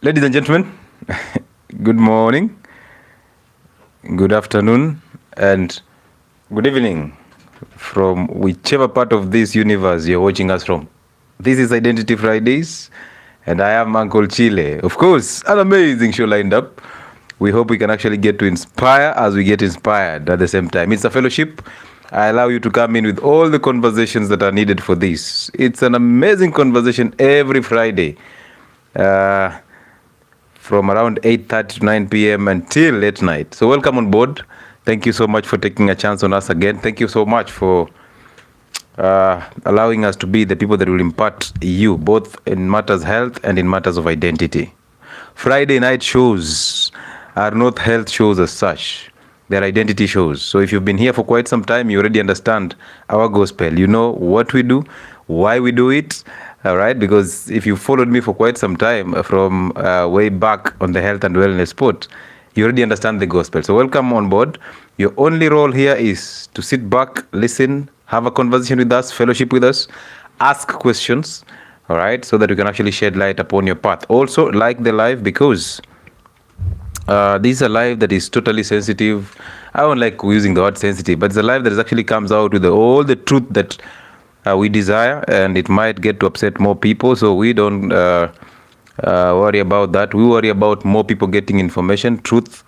Ladies and gentlemen, good morning, good afternoon, and good evening from whichever part of this universe you're watching us from. This is Identity Fridays, and I am Uncle Chile. Of course, an amazing show lined up. We hope we can actually get to inspire as we get inspired at the same time. It's a fellowship. I allow you to come in with all the conversations that are needed for this. It's an amazing conversation every Friday. From around 8:30 to 9 p.m. until late night. So welcome on board. Thank you so much for taking a chance on us again. Thank you so much for allowing us to be the people that will impart you, both in matters health and in matters of identity. Friday night shows are not health shows as such. They're identity shows. So if you've been here for quite some time, you already understand our gospel. You know what we do, why we do it. All right, because if you followed me for quite some time from way back on the health and wellness spot, you already understand the gospel. So welcome on board. Your only role here is to sit back, listen, have a conversation with us, fellowship with us, ask questions, all right, so that you can actually shed light upon your path. Also, like the live, because this is a live that is totally sensitive. I don't like using the word sensitive, but it's a live that actually comes out with all the truth that we desire, and it might get to upset more people, so we don't worry about that. We worry about more people getting information. Truth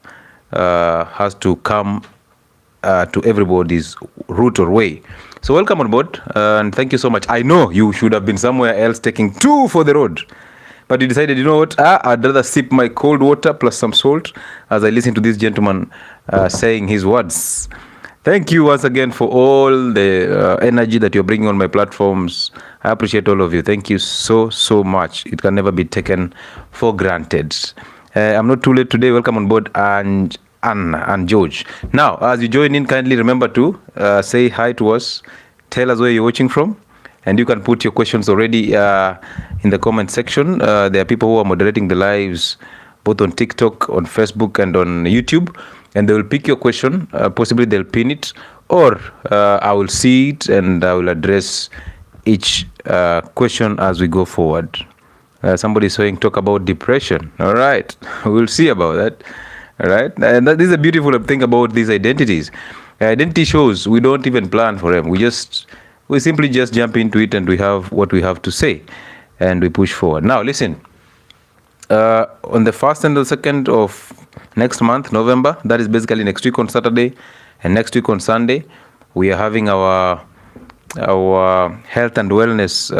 has to come to everybody's route or way. So welcome on board, and thank you so much. I know you should have been somewhere else taking two for the road, but you decided, you know what, I'd rather sip my cold water plus some salt as I listen to this gentleman saying his words. Thank you once again for all the energy that you're bringing on my platforms. I appreciate all of you. Thank you so much. It can never be taken for granted. I'm not too late today. Welcome on board, and Anna and George. Now, as you join in, kindly remember to say hi to us. Tell us where you're watching from, and you can put your questions already in the comment section. There are people who are moderating the lives both on TikTok, on Facebook, and on YouTube. And they will pick your question, possibly they'll pin it, or I will see it and I will address each question as we go forward. Somebody is saying, talk about depression. All right, we'll see about that. All right, and that is a beautiful thing about these identities. Identity shows we don't even plan for them. We simply just jump into it, and we have what we have to say, and we push forward. Now, listen. On the 1st and the 2nd of next month, November, that is basically next week on Saturday and next week on Sunday, we are having our health and wellness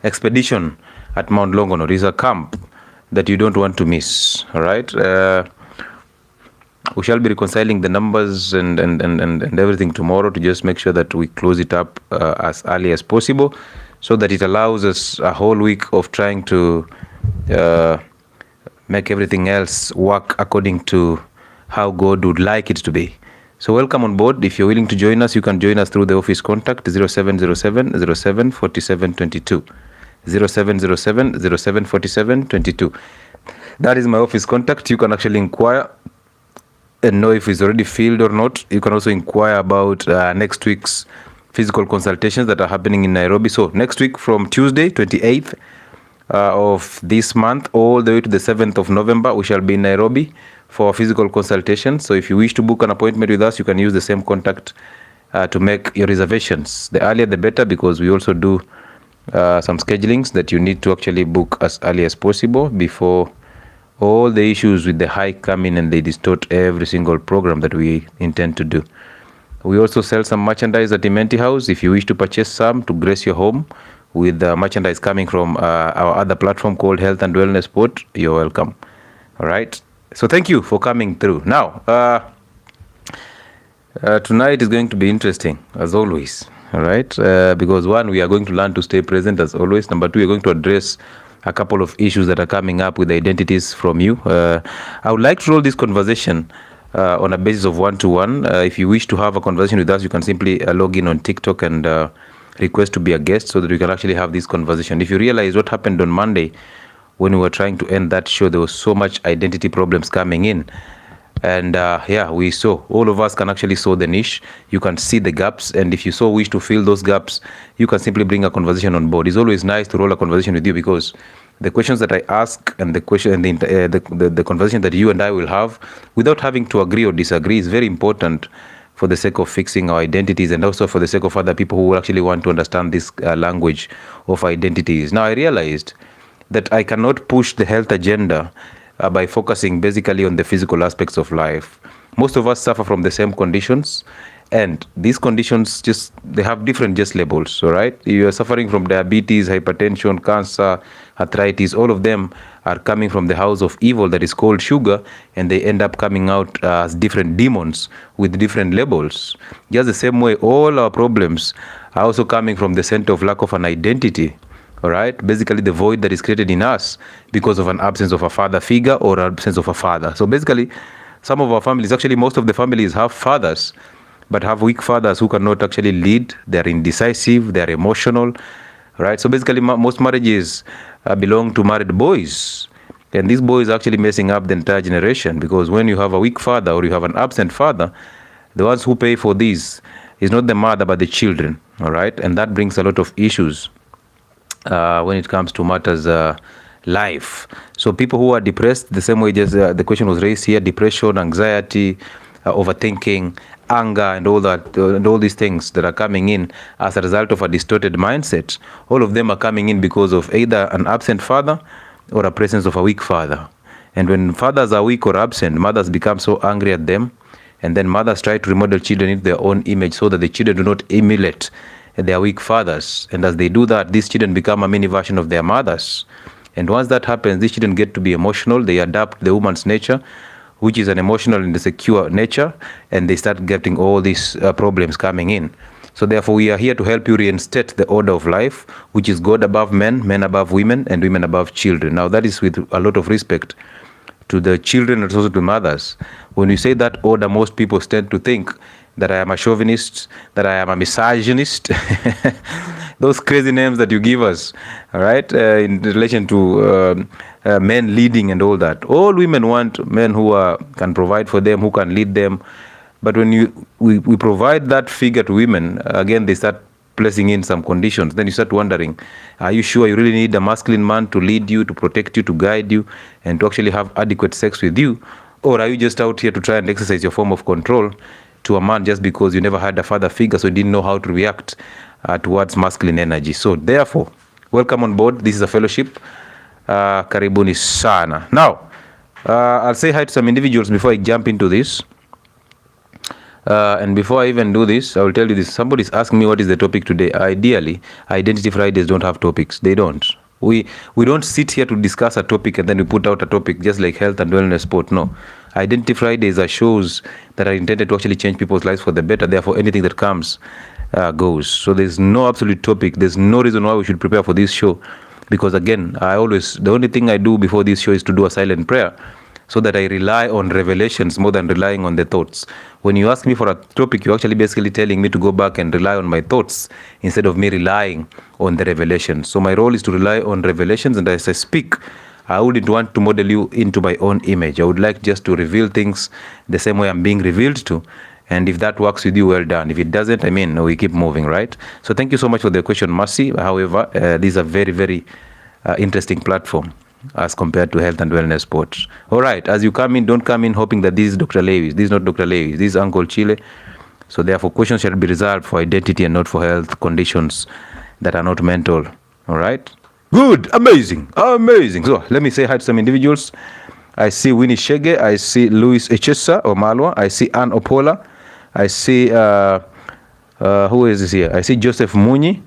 expedition at Mount Longonot. It's a camp that you don't want to miss. All right, we shall be reconciling the numbers and everything tomorrow to just make sure that we close it up as early as possible, so that it allows us a whole week of trying to make everything else work according to how God would like it to be. So welcome on board. If you're willing to join us, you can join us through the office contact 0707 07 47 22. 0707 07 47 22. That is my office contact. You can actually inquire and know if it's already filled or not. You can also inquire about next week's physical consultations that are happening in Nairobi. So next week from Tuesday 28th of this month all the way to the 7th of November, we shall be in Nairobi for physical consultation. So if you wish to book an appointment with us, you can use the same contact to make your reservations. The earlier the better, because we also do some schedulings that you need to actually book as early as possible before all the issues with the hike come in and they distort every single program that we intend to do. We also sell some merchandise at 𝗦𝗣𝗜𝗥𝗧𝗨𝗔𝗟 House. If you wish to purchase some to grace your home with merchandise coming from our other platform called Health and Wellness Sport, you're welcome. All right. So thank you for coming through. Now, tonight is going to be interesting, as always. All right. Because one, we are going to learn to stay present, as always. Number two, we're going to address a couple of issues that are coming up with the identities from you. I would like to roll this conversation on a basis of one-to-one. If you wish to have a conversation with us, you can simply log in on TikTok and request to be a guest so that we can actually have this conversation. If you realize what happened on Monday when we were trying to end that show, there was so much identity problems coming in. And we saw, all of us can actually saw the niche. You can see the gaps. And if you so wish to fill those gaps, you can simply bring a conversation on board. It's always nice to roll a conversation with you because the questions that I ask and the question and the conversation that you and I will have without having to agree or disagree is very important for the sake of fixing our identities and also for the sake of other people who actually want to understand this language of identities. Now, I realized that I cannot push the health agenda by focusing basically on the physical aspects of life. Most of us suffer from the same conditions, and these conditions they have different labels. All right, you are suffering from diabetes, hypertension, cancer, arthritis. All of them are coming from the house of evil that is called sugar, and they end up coming out as different demons with different labels. Just the same way, all our problems are also coming from the center of lack of an identity. All right, basically the void that is created in us because of an absence of a father figure or absence of a father. So basically, some of our families, actually most of the families, have fathers, but have weak fathers who cannot actually lead. They're indecisive, they're emotional, right? So basically, most marriages belong to married boys. And these boys are actually messing up the entire generation, because when you have a weak father or you have an absent father, the ones who pay for this is not the mother, but the children, all right? And that brings a lot of issues when it comes to matters life. So people who are depressed, the same way just the question was raised here, depression, anxiety, overthinking, anger, and all that, and all these things that are coming in as a result of a distorted mindset, all of them are coming in because of either an absent father or a presence of a weak father. And when fathers are weak or absent, mothers become so angry at them, and then mothers try to remodel children into their own image so that the children do not emulate their weak fathers. And as they do that, these children become a mini version of their mothers. And once that happens, these children get to be emotional. They adapt the woman's nature, which is an emotional and insecure nature, and they start getting all these problems coming in. So therefore, we are here to help you reinstate the order of life, which is God above men, men above women, and women above children. Now, that is with a lot of respect to the children and also to mothers. When you say that order, most people tend to think that I am a chauvinist, that I am a misogynist, those crazy names that you give us, all right, in relation to men leading and all that. All women want men who can provide for them, who can lead them. But when we provide that figure to women, again, they start placing in some conditions. Then you start wondering, are you sure you really need a masculine man to lead you, to protect you, to guide you, and to actually have adequate sex with you? Or are you just out here to try and exercise your form of control to a man just because you never had a father figure, so you didn't know how to react towards masculine energy? So therefore, welcome on board. This is a fellowship. Karibuni sana. Now, I'll say hi to some individuals before I jump into this. And before I even do this, I will tell you this. Somebody's asking me what is the topic today. Ideally, Identity Fridays don't have topics. They don't. We don't sit here to discuss a topic and then we put out a topic just like health and wellness sport. No. Identity Fridays are shows that are intended to actually change people's lives for the better. Therefore, anything that comes goes. So there's no absolute topic. There's no reason why we should prepare for this show. Because again, the only thing I do before this show is to do a silent prayer, so that I rely on revelations more than relying on the thoughts. When you ask me for a topic, you're actually basically telling me to go back and rely on my thoughts instead of me relying on the revelations. So my role is to rely on revelations, and as I speak, I wouldn't want to model you into my own image. I would like just to reveal things the same way I'm being revealed to. And if that works with you, well done. If it doesn't, we keep moving, right? So thank you so much for the question, Mercy. However, this is a very, very interesting platform as compared to health and wellness sports. All right, as you come in, don't come in hoping that this is Dr. Lewis. This is not Dr. Lewis. This is Uncle Chile. So therefore, questions shall be reserved for identity and not for health conditions that are not mental. All right? Good. Amazing. Amazing. So let me say hi to some individuals. I see Winnie Shege. I see Louis Echesa Omalwa. I see Ann Opola. I see, who is this here? I see Joseph Muni.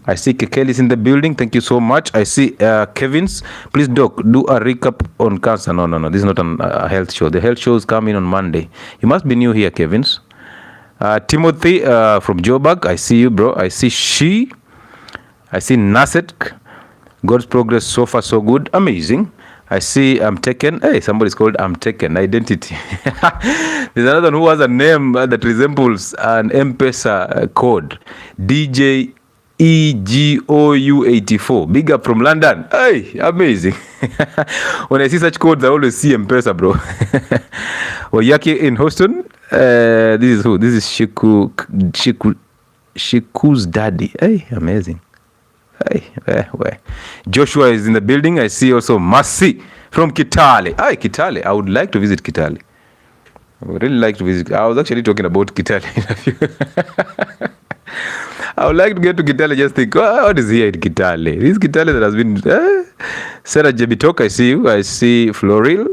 I see Kekeli's in the building. Thank you so much. I see Kevin's. Please, Doc, do a recap on cancer. No. This is not a health show. The health shows come in on Monday. You must be new here, Kevin's. Timothy from Joburg. I see you, bro. I see She. I see Nasset. God's progress so far so good. Amazing. I see I'm Taken. Hey, somebody's called I'm Taken. Identity. There's another one who has a name that resembles an M-Pesa code. DJ EGOU84. Big up from London. Hey, amazing. When I see such codes, I always see M-Pesa, bro. Oyaki in Houston. This is who? This is Shiku's daddy. Hey, amazing. Hey, Joshua is in the building. I see also Mercy from Kitale. Hi, Kitale. I would like to visit Kitale. I would really like to visit. I was actually talking about Kitale. I would like to get to Kitale, just think, what is here in Kitale? This Kitale that has been... Sarah Jebitok, I see you. I see Floril.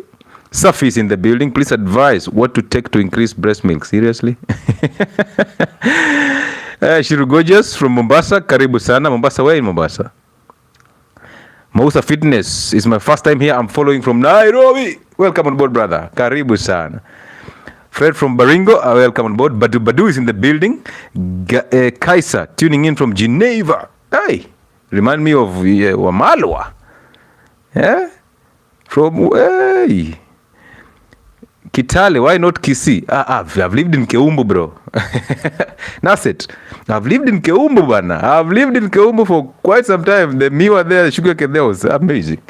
Safi is in the building. Please advise what to take to increase breast milk. Seriously? Shirugojas from Mombasa. Karibu sana. Mombasa, where in Mombasa? Mausa Fitness is my first time here. I'm following from Nairobi. Welcome on board, brother. Karibu sana. Fred from Baringo, welcome on board. Badu is in the building. Kaisa tuning in from Geneva. Hey, remind me of Wamalwa. Yeah? From Kitale, why not Kisii? I've lived in Keumbu, bro. That's it. I've lived in Keumbu, bana. I've lived in Keumbu for quite some time. The miwa there, the sugar cane there was amazing.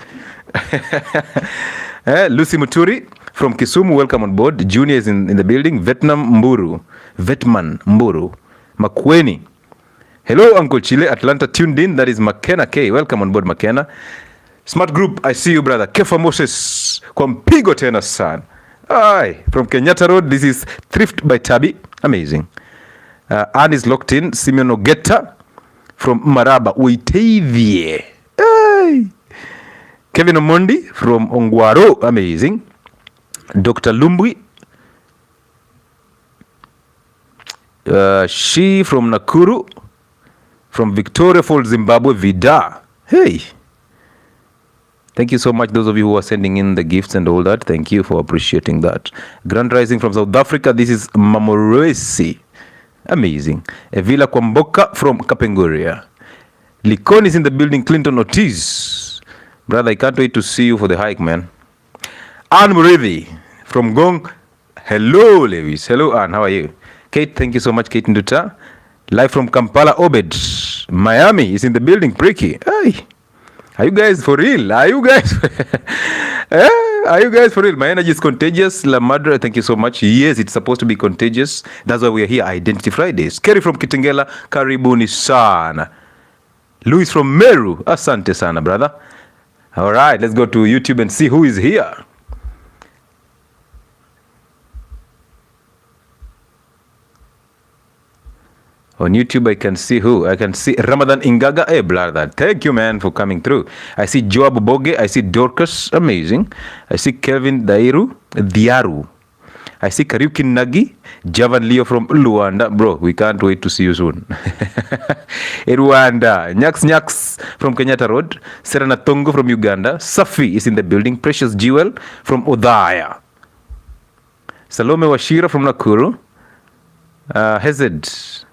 Lucy Muturi from Kisumu, welcome on board. Junior is in the building. Vetman Mburu. Makweni. Hello, Uncle Chile. Atlanta tuned in. That is McKenna K. Welcome on board, McKenna. Smart Group, I see you, brother. Kefa Moses. Kwa mpigo tena sana. Aye. From Kenyatta Road, this is Thrift by Tabi. Amazing. Anne is locked in. Simeon Ogeta from Maraba. 𝗦𝗣𝗜𝗥𝗑𝗧𝗨𝗔𝗟. Aye. Kevin Omondi from Ongwaro. Amazing. Dr. Lumbwi. She from Nakuru. From Victoria Falls, Zimbabwe. Vida. Hey. Thank you so much, those of you who are sending in the gifts and all that. Thank you for appreciating that. Grand Rising from South Africa. This is Mamoresi. Amazing. Evila Kwamboka from Kapenguria. Likon is in the building. Clinton Ortiz. Brother, I can't wait to see you for the hike, man. Anne Murevi from Gong. Hello, Lewis. Hello, Anne. How are you? Kate, thank you so much, Kate Nduta. Live from Kampala, Obed. Miami is in the building. Pricky. Hey. Are you guys for real? Are you guys? Are you guys for real? My energy is contagious. La Madre, thank you so much. Yes, it's supposed to be contagious. That's why we are here. Identity Fridays. Kerry from Kitengela. Karibuni sana. Louis from Meru. Asante sana, brother. All right, let's go to YouTube and see who is here. On YouTube, I can see who? I can see Ramadan Ingaga. Hey, brother. Thank you, man, for coming through. I see Joab Boge. I see Dorcas. Amazing. I see Kevin Diaru. I see Kariukin Nagi. Javan Leo from Luanda. Bro, we can't wait to see you soon. Rwanda. Nyaks from Kenyatta Road. Serena Tongo from Uganda. Safi is in the building. Precious Jewel from Odaya. Salome Washira from Nakuru. Hezed.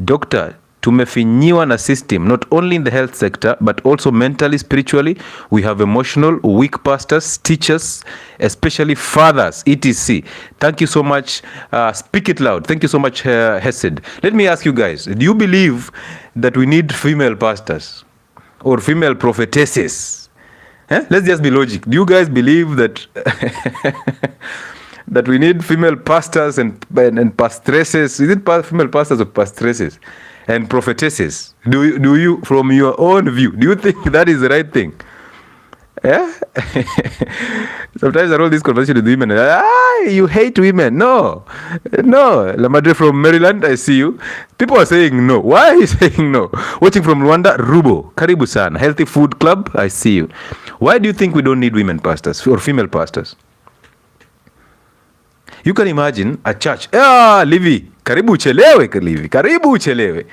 Doctor, tumefinyiwa na system, not only in the health sector, but also mentally, spiritually. We have emotional, weak pastors, teachers, especially fathers, etc. Thank you so much. Speak it loud. Thank you so much, Hesed. Let me ask you guys, do you believe that we need female pastors or female prophetesses? Let's just be logic. Do you guys believe that that we need female pastors and pastresses? Is it female pastors or pastresses and prophetesses? Do you, from your own view, do you think that is the right thing? Yeah. Sometimes I roll this conversation with women. You hate women. No. La Madre from Maryland, I see you. People are saying no. Why are you saying no? Watching from Rwanda, Rubo. Karibu sana. Healthy Food Club, I see you. Why do you think we don't need women pastors or female pastors? You can imagine a church. Livy, karibu chelewe, Livy. Karibu chelewe.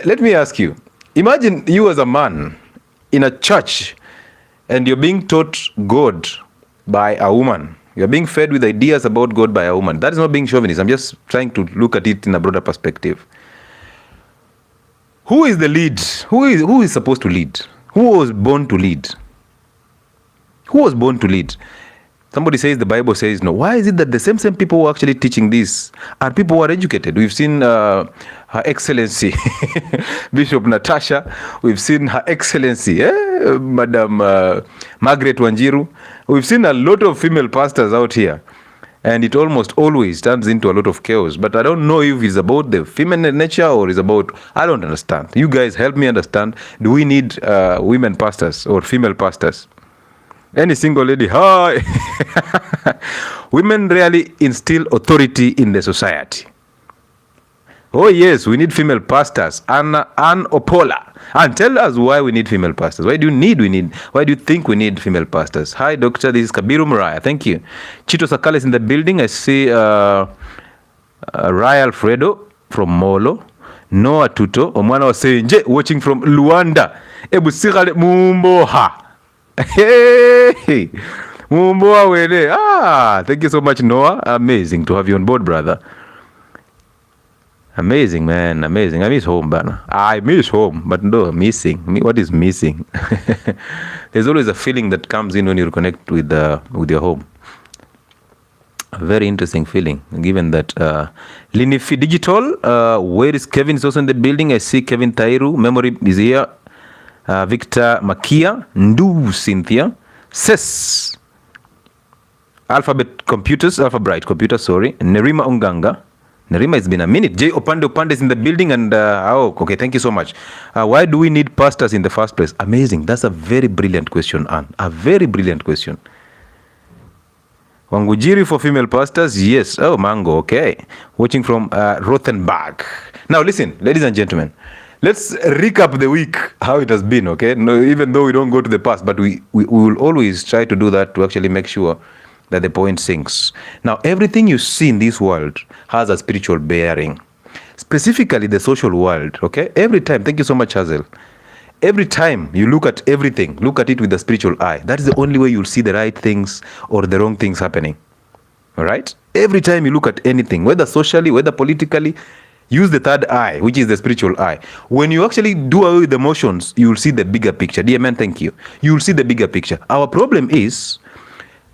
Let me ask you. Imagine you as a man in a church and you're being taught God by a woman. You're being fed with ideas about God by a woman. That is not being chauvinist. I'm just trying to look at it in a broader perspective. Who is the lead? Who is supposed to lead? Who was born to lead? Who was born to lead? Somebody says the Bible says no. Why is it that the same people who are actually teaching this are people who are educated? We've seen Her Excellency Bishop Natasha. We've seen Her Excellency Madam Margaret Wanjiru. We've seen a lot of female pastors out here. and it almost always turns into a lot of chaos. But I don't know if it's about the feminine nature or it's about, I don't understand. You guys help me understand. Do we need women pastors or female pastors? Any single lady, hi. Women really instill authority in the society. Oh yes, we need female pastors. Ann Opola. And tell us why we need female pastors. Why do you think we need female pastors? Hi doctor, this is 𝗦𝗣𝗜𝗥𝗧𝗨𝗔𝗟. Thank you. Chito Sakala is in the building. I see Rai Alfredo from Molo. Noah Tuto, Omwana Wasenje, watching from Luanda. Ebusigale Mumboha. Hey, Mumboha wele. Thank you so much, Noah. Amazing to have you on board, brother. Amazing, man. Amazing. I miss home, Bana. I miss home, but no, missing. What is missing? There's always a feeling that comes in when you connect with your home. A very interesting feeling, given that Linifi Digital, where is Kevin? Is also in the building. I see Kevin Tairu. Memory is here. Victor Makia. Ndu Cynthia. Ses. Alphabet Computers. Alpha-Bright Computers, sorry. Nerima Unganga. Nerima, it's been a minute. Jay Opande is in the building, and okay, thank you so much. Why do we need pastors in the first place? Amazing. That's a very brilliant question, Anne. A very brilliant question. Wangujiri for female pastors? Yes. Oh, Mango, okay. Watching from Rothenburg. Now listen, ladies and gentlemen. Let's recap the week, how it has been, okay? No, even though we don't go to the past, but we will always try to do that to actually make sure that the point sinks. Now, everything you see in this world has a spiritual bearing. Specifically, the social world, okay? Every time, thank you so much, Hazel. Every time you look at everything, look at it with a spiritual eye. That is the only way you'll see the right things or the wrong things happening. All right? Every time you look at anything, whether socially, whether politically, use the third eye, which is the spiritual eye. When you actually do away with the emotions, you will see the bigger picture. Dear man, thank you. You will see the bigger picture. Our problem is,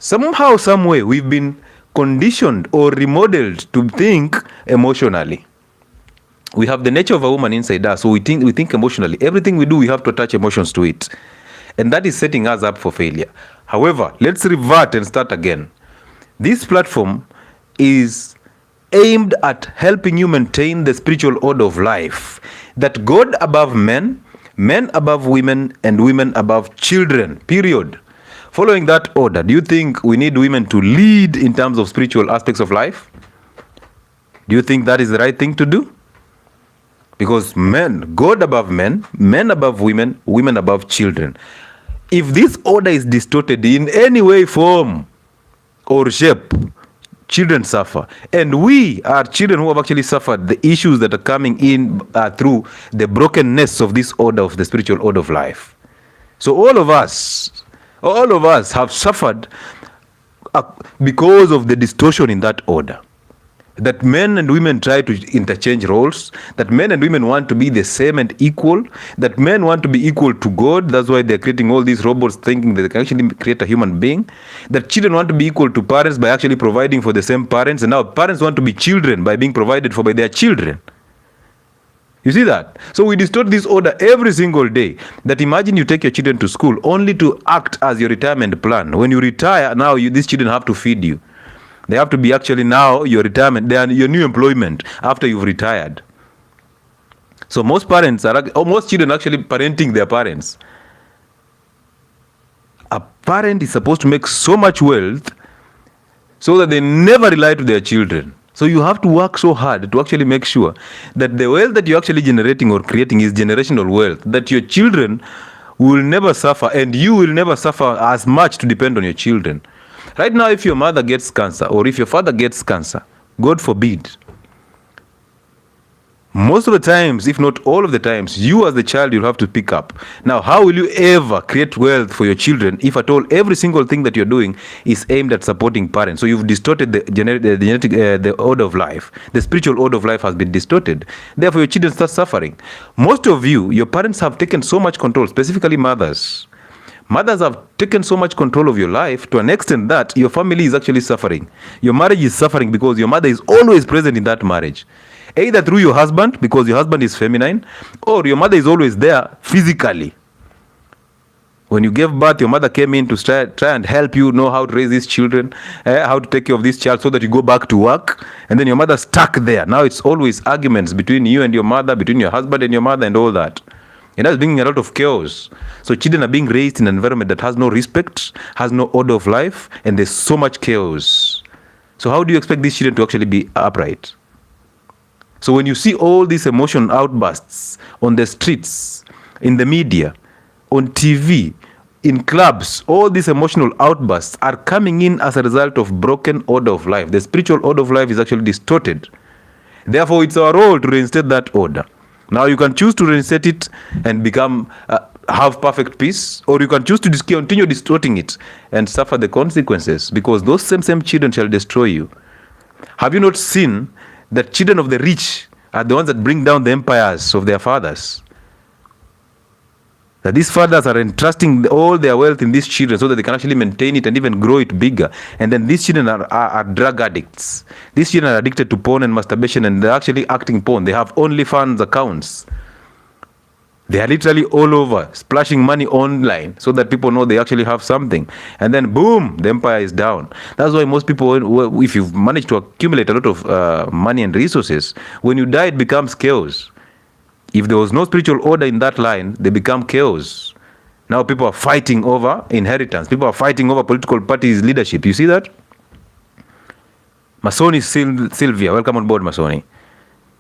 somehow, some way, we've been conditioned or remodeled to think emotionally. We have the nature of a woman inside us, so we think emotionally. Everything we do, we have to attach emotions to it. And that is setting us up for failure. However, let's revert and start again. This platform is aimed at helping you maintain the spiritual order of life. That God above men, men above women, and women above children, period. Following that order, do you think we need women to lead in terms of spiritual aspects of life? Do you think that is the right thing to do? Because men, God above men, men above women, women above children. If this order is distorted in any way, form, or shape, children suffer. And we are children who have actually suffered the issues that are coming in through the brokenness of this order, of the spiritual order of life. So all of us have suffered because of the distortion in that order. That men and women try to interchange roles, that men and women want to be the same and equal, that men want to be equal to God. That's why they're creating all these robots thinking that they can actually create a human being. That children want to be equal to parents by actually providing for the same parents, and now parents want to be children by being provided for by their children. You see that? So we distort this order every single day. That imagine you take your children to school only to act as your retirement plan. When you retire, now these children have to feed you. They have to be actually now your retirement, they are your new employment after you've retired. So most children actually parenting their parents. A parent is supposed to make so much wealth so that they never rely to their children. So you have to work so hard to actually make sure that the wealth that you're actually generating or creating is generational wealth, that your children will never suffer and you will never suffer as much to depend on your children. Right now, if your mother gets cancer or if your father gets cancer, God forbid, most of the times, if not all of the times, you as the child, you'll have to pick up. Now, how will you ever create wealth for your children if at all every single thing that you're doing is aimed at supporting parents? So you've distorted the order of life. The spiritual order of life has been distorted. Therefore, your children start suffering. Most of you, your parents have taken so much control, specifically mothers. Mothers have taken so much control of your life to an extent that your family is actually suffering. Your marriage is suffering because your mother is always present in that marriage. Either through your husband, because your husband is feminine, or your mother is always there physically. When you gave birth, your mother came in to try and help you know how to raise these children, how to take care of this child so that you go back to work. And then your mother stuck there. Now it's always arguments between you and your mother, between your husband and your mother and all that. And that's bringing a lot of chaos. So children are being raised in an environment that has no respect, has no order of life, and there's so much chaos. So how do you expect these children to actually be upright? So when you see all these emotional outbursts on the streets, in the media, on TV, in clubs, all these emotional outbursts are coming in as a result of broken order of life. The spiritual order of life is actually distorted. Therefore, it's our role to reinstate that order. Now, you can choose to reinstate it and have perfect peace, or you can choose to continue distorting it and suffer the consequences, because those same children shall destroy you. Have you not seen that children of the rich are the ones that bring down the empires of their fathers? That these fathers are entrusting all their wealth in these children so that they can actually maintain it and even grow it bigger. And then these children are drug addicts. These children are addicted to porn and masturbation, and they're actually acting porn. They have OnlyFans accounts. They are literally all over, splashing money online so that people know they actually have something. And then boom, the empire is down. That's why most people, if you've managed to accumulate a lot of money and resources, when you die, it becomes chaos. If there was no spiritual order in that line, they become chaos. Now people are fighting over inheritance. People are fighting over political parties' leadership. You see that? Masoni Sylvia, welcome on board, Masoni.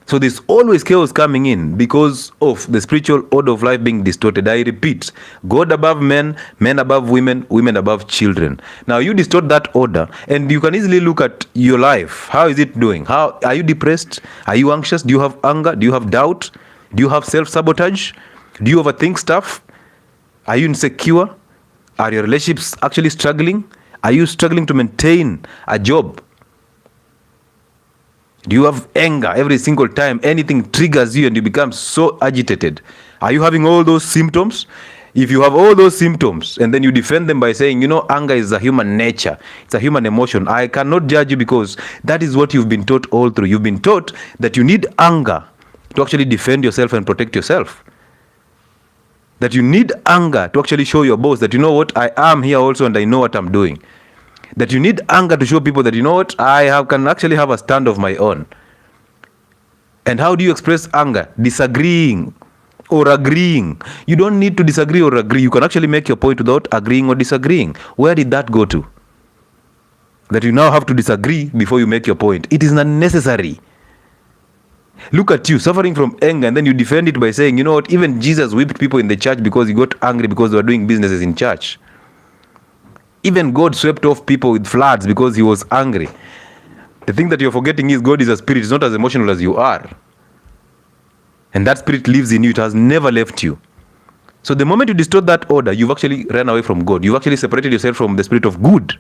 So there's always chaos coming in because of the spiritual order of life being distorted. I repeat, God above men, men above women, women above children. Now you distort that order, and you can easily look at your life. How is it doing? How are you depressed? Are you anxious? Do you have anger? Do you have doubt? Do you have self-sabotage? Do you overthink stuff? Are you insecure? Are your relationships actually struggling? Are you struggling to maintain a job? Do you have anger every single time anything triggers you and you become so agitated? Are you having all those symptoms? If you have all those symptoms and then you defend them by saying, anger is a human nature, it's a human emotion, I cannot judge you because that is what you've been taught all through. You've been taught that you need anger to actually defend yourself and protect yourself. That you need anger to actually show your boss that, I am here also and I know what I'm doing. That you need anger to show people that, I can actually have a stand of my own. And how do you express anger? Disagreeing or agreeing. You don't need to disagree or agree. You can actually make your point without agreeing or disagreeing. Where did that go to? That you now have to disagree before you make your point. It is unnecessary. Look at you suffering from anger, and then you defend it by saying, even Jesus whipped people in the church because he got angry because they were doing businesses in church. Even God swept off people with floods because he was angry. The thing that you're forgetting is God is a spirit. It's not as emotional as you are. And that spirit lives in you. It has never left you. So the moment you distort that order, you've actually run away from God. You've actually separated yourself from the spirit of good.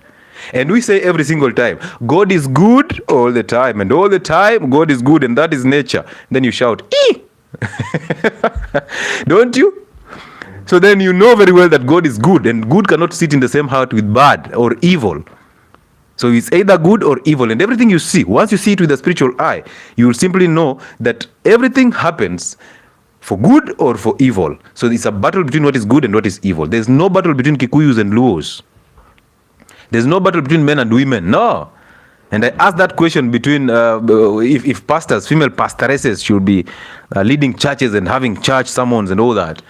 And we say every single time, God is good all the time. And all the time, God is good, and that is nature. Then you shout, "Ee!" Don't you? So then you know very well that God is good, and good cannot sit in the same heart with bad or evil. So it's either good or evil. And everything you see, once you see it with a spiritual eye, you will simply know that everything happens for good or for evil. So it's a battle between what is good and what is evil. There's no battle between Kikuyus and Luos. There's no battle between men and women. No. And I asked that question between if pastors, female pastoresses should be leading churches and having church sermons and all that.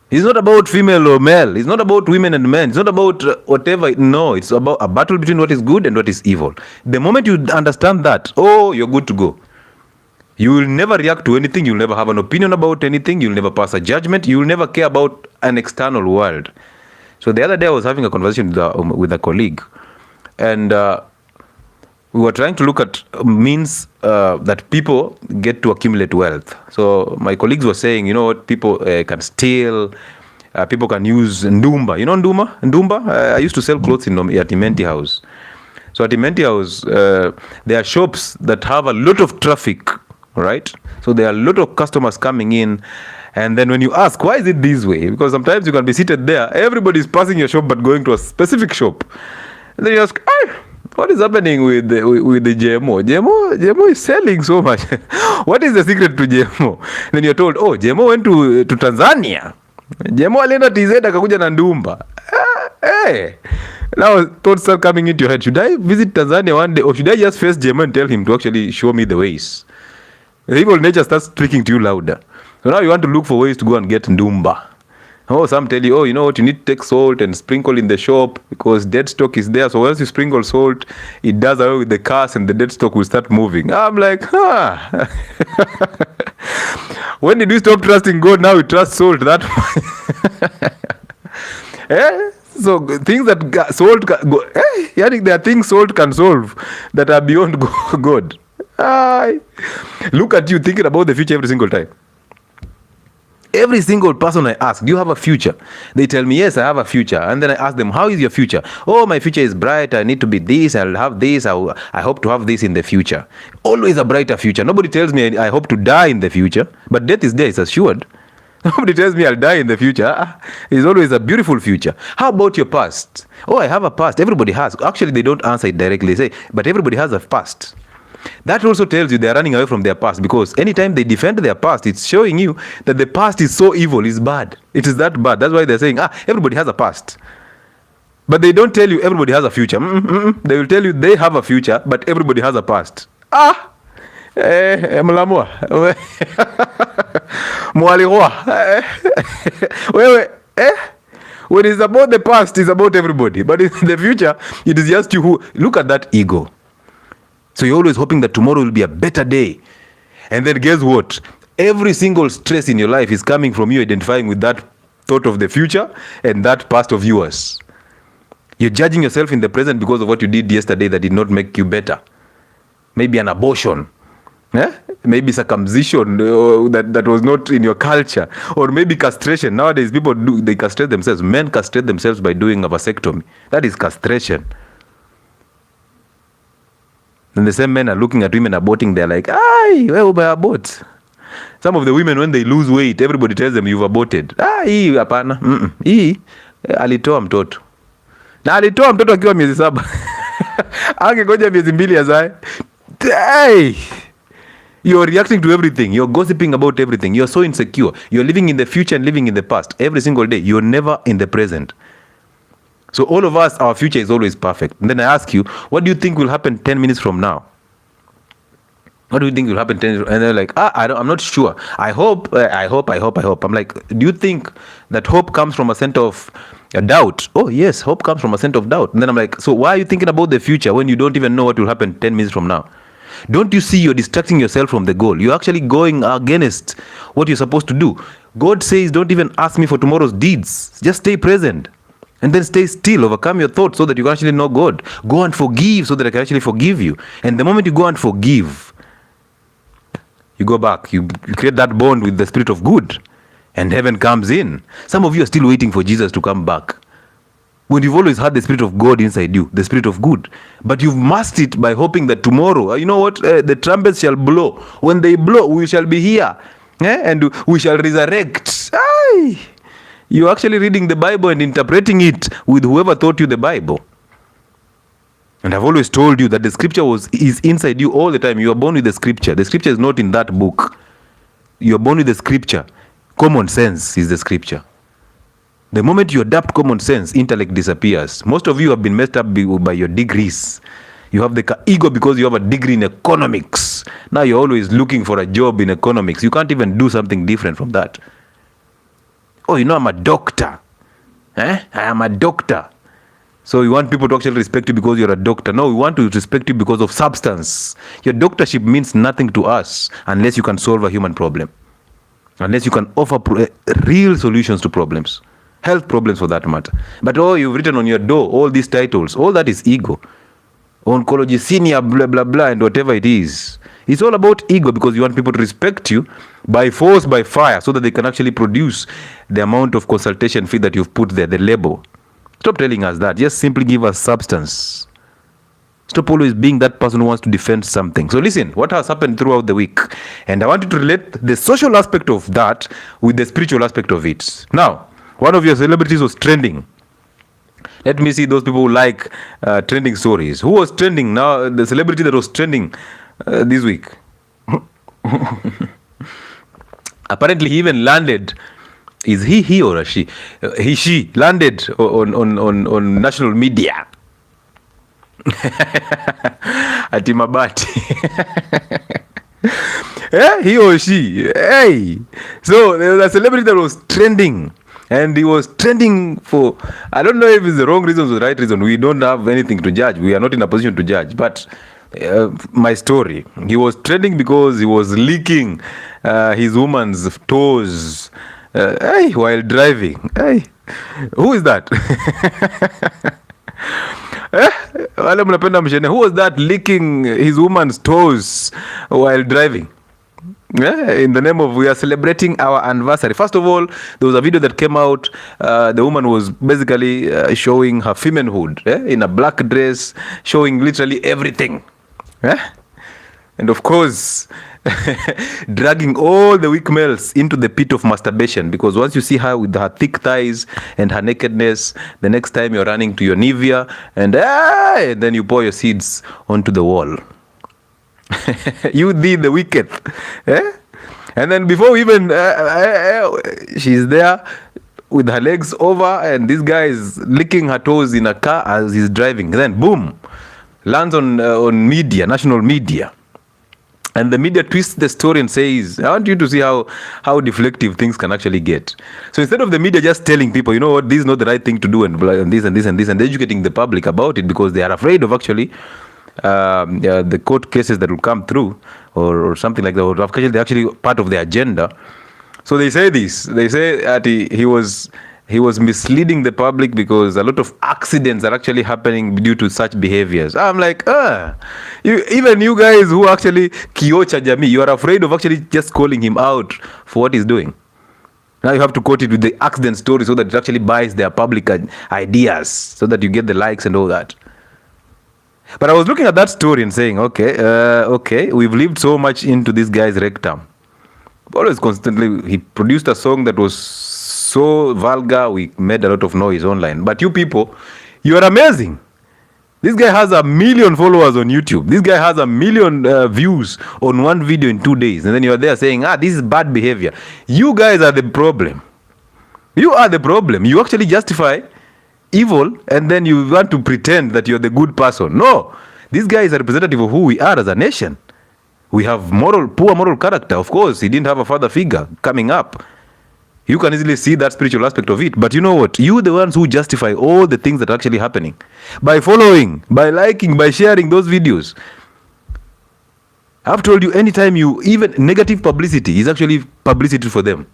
It's not about female or male. It's not about women and men. It's not about whatever. No, it's about a battle between what is good and what is evil. The moment you understand that, you're good to go. You will never react to anything. You'll never have an opinion about anything. You'll never pass a judgment. You'll never care about an external world. So the other day I was having a conversation with a colleague, and we were trying to look at means that people get to accumulate wealth. So my colleagues were saying, people can steal, people can use ndumba. You know ndumba? Ndumba? I used to sell clothes at 𝗦𝗣𝗜𝗥𝗧𝗨𝗔𝗟 So at 𝗦𝗣𝗜𝗥𝗧𝗨𝗔𝗟 there are shops that have a lot of traffic, right? So there are a lot of customers coming in. And then when you ask, why is it this way? Because sometimes you can be seated there, everybody's passing your shop but going to a specific shop. And then you ask, what is happening with the GMO? GMO is selling so much. What is the secret to GMO? Then you're told, GMO went to Tanzania. Jemo alienda TZ akakuja na ndumba. Hey. Now thoughts start coming into your head. Should I visit Tanzania one day, or should I just face Jemo and tell him to actually show me the ways? The evil nature starts speaking to you louder. So now you want to look for ways to go and get ndumba. Oh, some tell you, oh, you know what, you need to take salt and sprinkle in the shop because dead stock is there. So once you sprinkle salt, it does away with the curse and the dead stock will start moving. I'm like, huh. When did we stop trusting God? Now we trust salt that much. Eh? So things that salt can go, there are things salt can solve that are beyond God. Look at you thinking about the future every single time. Every single person I ask, do you have a future? They tell me, yes, I have a future. And then I ask them, how is your future? Oh, my future is bright. I need to be this. I'll have this. I hope to have this in the future. Always a brighter future. Nobody tells me I hope to die in the future. But death is there, it's assured. Nobody tells me I'll die in the future. It's always a beautiful future. How about your past? Oh, I have a past. Everybody has. Actually, they don't answer it directly. They say, but everybody has a past. That also tells you they are running away from their past, because anytime they defend their past, it's showing you that the past is so evil, it's bad. It is that bad. That's why they're saying, everybody has a past. But they don't tell you everybody has a future. They will tell you they have a future, but everybody has a past. Mlamua. When it's about the past, it's about everybody. But in the future, it is just you who... Look at that ego. So you're always hoping that tomorrow will be a better day. And then guess what? Every single stress in your life is coming from you identifying with that thought of the future and that past of yours. You're judging yourself in the present because of what you did yesterday that did not make you better. Maybe an abortion. Maybe circumcision that was not in your culture. Or maybe castration. Nowadays people they castrate themselves. Men castrate themselves by doing a vasectomy. That is castration. And the same men are looking at women aborting. They're like, where will I abort? Some of the women, when they lose weight, everybody tells them, you've aborted. Hii hapana. Hii alitoa mtoto. Na alitoa mtoto akiwa miezi 7. Angegoja miezi 2 azae. You're reacting to everything. You're gossiping about everything. You're so insecure. You're living in the future and living in the past. Every single day. You're never in the present. So all of us, our future is always perfect. And then I ask you, what do you think will happen 10 minutes from now? What do you think will happen 10 minutes? And they're like, I'm not sure. I hope. I'm like, do you think that hope comes from a center of doubt? Oh, yes, hope comes from a center of doubt. And then I'm like, so why are you thinking about the future when you don't even know what will happen 10 minutes from now? Don't you see you're distracting yourself from the goal? You're actually going against what you're supposed to do. God says, don't even ask me for tomorrow's deeds. Just stay present. And then stay still, overcome your thoughts so that you can actually know God. Go and forgive so that I can actually forgive you. And the moment you go and forgive, you go back. You create that bond with the Spirit of good. And heaven comes in. Some of you are still waiting for Jesus to come back. When you've always had the Spirit of God inside you, the Spirit of good. But you've masked it by hoping that tomorrow, you know what, the trumpets shall blow. When they blow, we shall be here. And we shall resurrect. You're actually reading the Bible and interpreting it with whoever taught you the Bible. And I've always told you that the scripture is inside you all the time. You are born with the scripture. The scripture is not in that book. You are born with the scripture. Common sense is the scripture. The moment you adapt common sense, intellect disappears. Most of you have been messed up by your degrees. You have the ego because you have a degree in economics. Now you're always looking for a job in economics. You can't even do something different from that. Oh, you know, I'm a doctor. I am a doctor. So you want people to actually respect you because you're a doctor. No, we want to respect you because of substance. Your doctorship means nothing to us unless you can solve a human problem. Unless you can offer real solutions to problems. Health problems for that matter. But you've written on your door all these titles. All that is ego. Oncology senior, blah, blah, blah, and whatever it is. It's all about ego because you want people to respect you by force, by fire, so that they can actually produce the amount of consultation fee that you've put there, the label. Stop telling us that. Just simply give us substance. Stop always being that person who wants to defend something. So listen, what has happened throughout the week? And I want you to relate the social aspect of that with the spiritual aspect of it. Now, one of your celebrities was trending. Let me see those people who like trending stories. Who was trending now? The celebrity that was trending this week. Apparently, he even landed Is he or a she? She landed on national media. Ati Mabati. He or she. Hey. So there was a celebrity that was trending. And he was trending for, I don't know if it's the wrong reason or the right reason. We don't have anything to judge. We are not in a position to judge. But my story, he was trending because he was licking his woman's toes while driving. Hey, who is that? Who was that licking his woman's toes while driving? In the name of, we are celebrating our anniversary. First of all, there was a video that came out. The woman was basically showing her femanehood in a black dress, showing literally everything. And of course, dragging all the weak males into the pit of masturbation, because once you see her with her thick thighs and her nakedness, the next time you're running to your Nivea and then you pour your seeds onto the wall. You did the wicked. And then before even she's there with her legs over and this guy is licking her toes in a car as he's driving. Then boom, lands on media, national media. And the media twists the story and says, I want you to see how deflective things can actually get. So instead of the media just telling people, you know what, this is not the right thing to do, and this and this and this, and educating the public about it because they are afraid of actually the court cases that will come through or something like that, or they're actually part of the agenda. So they say this. They say that he was misleading the public because a lot of accidents are actually happening due to such behaviors. I'm like, even you guys who actually 𝗦𝗢𝗔𝗟, you are afraid of actually just calling him out for what he's doing. Now you have to quote it with the accident story so that it actually buys their public ideas, so that you get the likes and all that. But I was looking at that story and saying, okay, we've lived so much into this guy's rectum. Always constantly, he produced a song that was so vulgar, we made a lot of noise online. But you people, you are amazing. This guy has 1 million followers on YouTube. This guy has 1 million views on one video in 2 days. And then you are there saying, this is bad behavior. You guys are the problem. You are the problem. You actually justify evil and then you want to pretend that you're the good person. No, this guy is a representative of who we are as a nation. We have poor moral character. Of course, he didn't have a father figure coming up. You can easily see that spiritual aspect of it. But you know what? You the ones who justify all the things that are actually happening. By following, by liking, by sharing those videos. I've told you, anytime even negative publicity is actually publicity for them.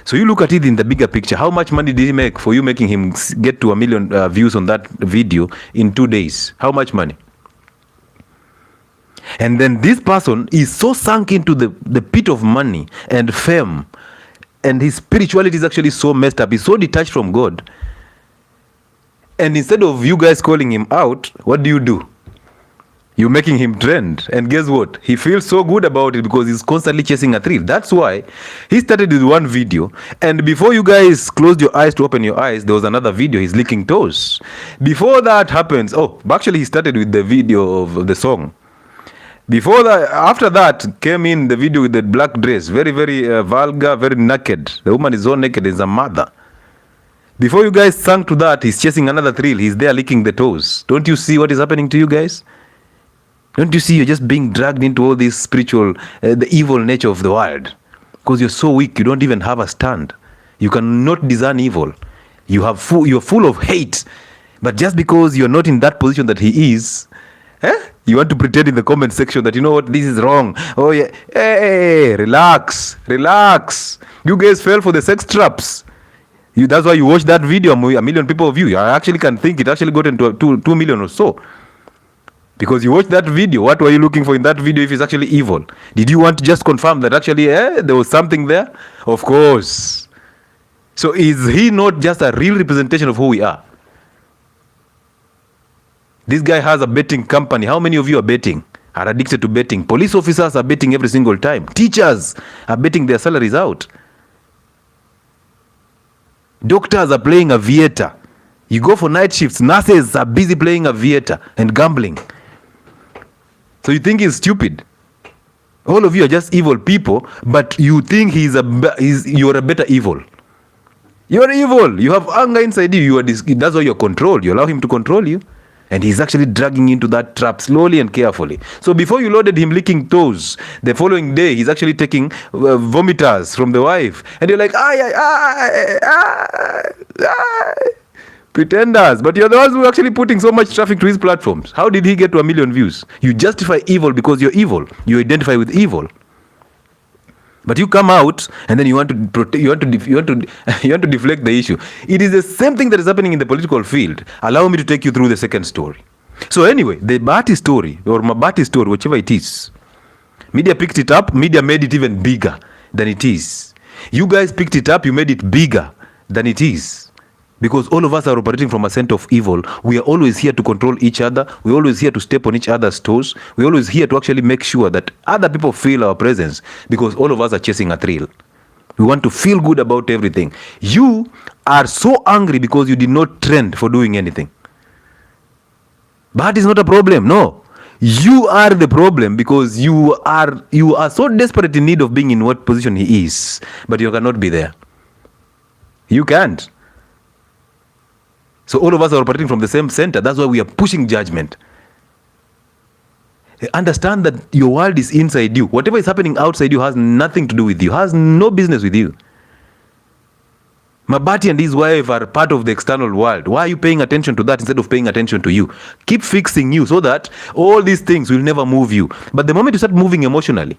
So you look at it in the bigger picture. How much money did he make for you making him get to 1 million views on that video in 2 days? How much money? And then this person is so sunk into the pit of money and fame, and his spirituality is actually so messed up. He's so detached from God. And instead of you guys calling him out, what do? You're making him trend. And guess what? He feels so good about it because he's constantly chasing a thrill. That's why he started with one video. And before you guys closed your eyes to open your eyes, there was another video. He's licking toes. Before that happens, actually he started with the video of the song. Before that, after that came in the video with the black dress. Very, very vulgar, very naked. The woman is so naked as a mother. Before you guys sank to that, he's chasing another thrill. He's there licking the toes. Don't you see what is happening to you guys? Don't you see you're just being dragged into all this spiritual, the evil nature of the world? Because you're so weak, you don't even have a stand. You cannot discern evil. You're full of hate. But just because you're not in that position that he is, you want to pretend in the comment section that, you know what, this is wrong. Oh yeah, hey, relax. You guys fell for the sex traps. That's why you watch that video, 1 million people view. I actually can think it actually got into 2 million or so. Because you watched that video. What were you looking for in that video if it's actually evil? Did you want to just confirm that actually there was something there? Of course. So is he not just a real representation of who we are? This guy has a betting company. How many of you are betting? Are addicted to betting? Police officers are betting every single time. Teachers are betting their salaries out. Doctors are playing aviator. You go for night shifts. Nurses are busy playing aviator and gambling. So you think he's stupid? All of you are just evil people, but you think you're a better evil. You're evil. You have anger inside you. That's why you're controlled. You allow him to control you. And he's actually dragging into that trap slowly and carefully. So before you loaded him licking toes, the following day, he's actually taking vomiters from the wife. And you're like, pretenders. But you're the ones who are actually putting so much traffic to his platforms. How did he get to 1 million views? You justify evil because you're evil. You identify with evil. But you come out and then you want to deflect the issue. It is the same thing that is happening in the political field. Allow me to take you through the second story. So anyway, the Bati story or Mabati story, whichever it is, media picked it up. Media made it even bigger than it is. You guys picked it up. You made it bigger than it is. Because all of us are operating from a scent of evil. We are always here to control each other. We're always here to step on each other's toes. We're always here to actually make sure that other people feel our presence, because all of us are chasing a thrill. We want to feel good about everything. You are so angry because you did not trend for doing anything. But it's not a problem. No. You are the problem because you are so desperate in need of being in what position he is. But you cannot be there. You can't. So all of us are operating from the same center. That's why we are pushing judgment. Understand that your world is inside you. Whatever is happening outside you has nothing to do with you, has no business with you. Mabati and his wife are part of the external world. Why are you paying attention to that instead of paying attention to you? Keep fixing you so that all these things will never move you. But the moment you start moving emotionally,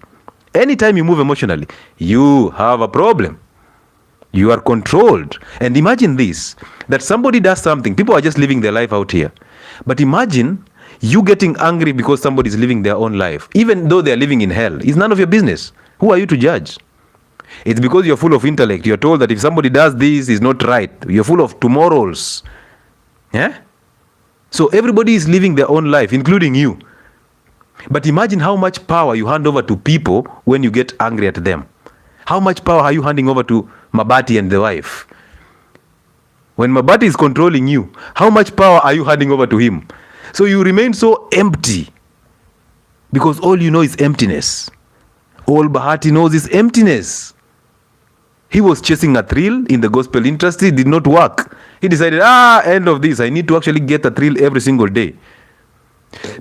anytime you move emotionally, you have a problem. You are controlled. And imagine this, that somebody does something. People are just living their life out here. But imagine you getting angry because somebody is living their own life, even though they are living in hell. It's none of your business. Who are you to judge? It's because you're full of intellect. You're told that if somebody does this, it's not right. You're full of tomorrows. Yeah? So everybody is living their own life, including you. But imagine how much power you hand over to people when you get angry at them. How much power are you handing over to Mabati and the wife? When Mabati is controlling you, how much power are you handing over to him? So you remain so empty because all you know is emptiness. All Bahati knows is emptiness. He was chasing a thrill in the gospel industry. It did not work. He decided, end of this. I need to actually get a thrill every single day.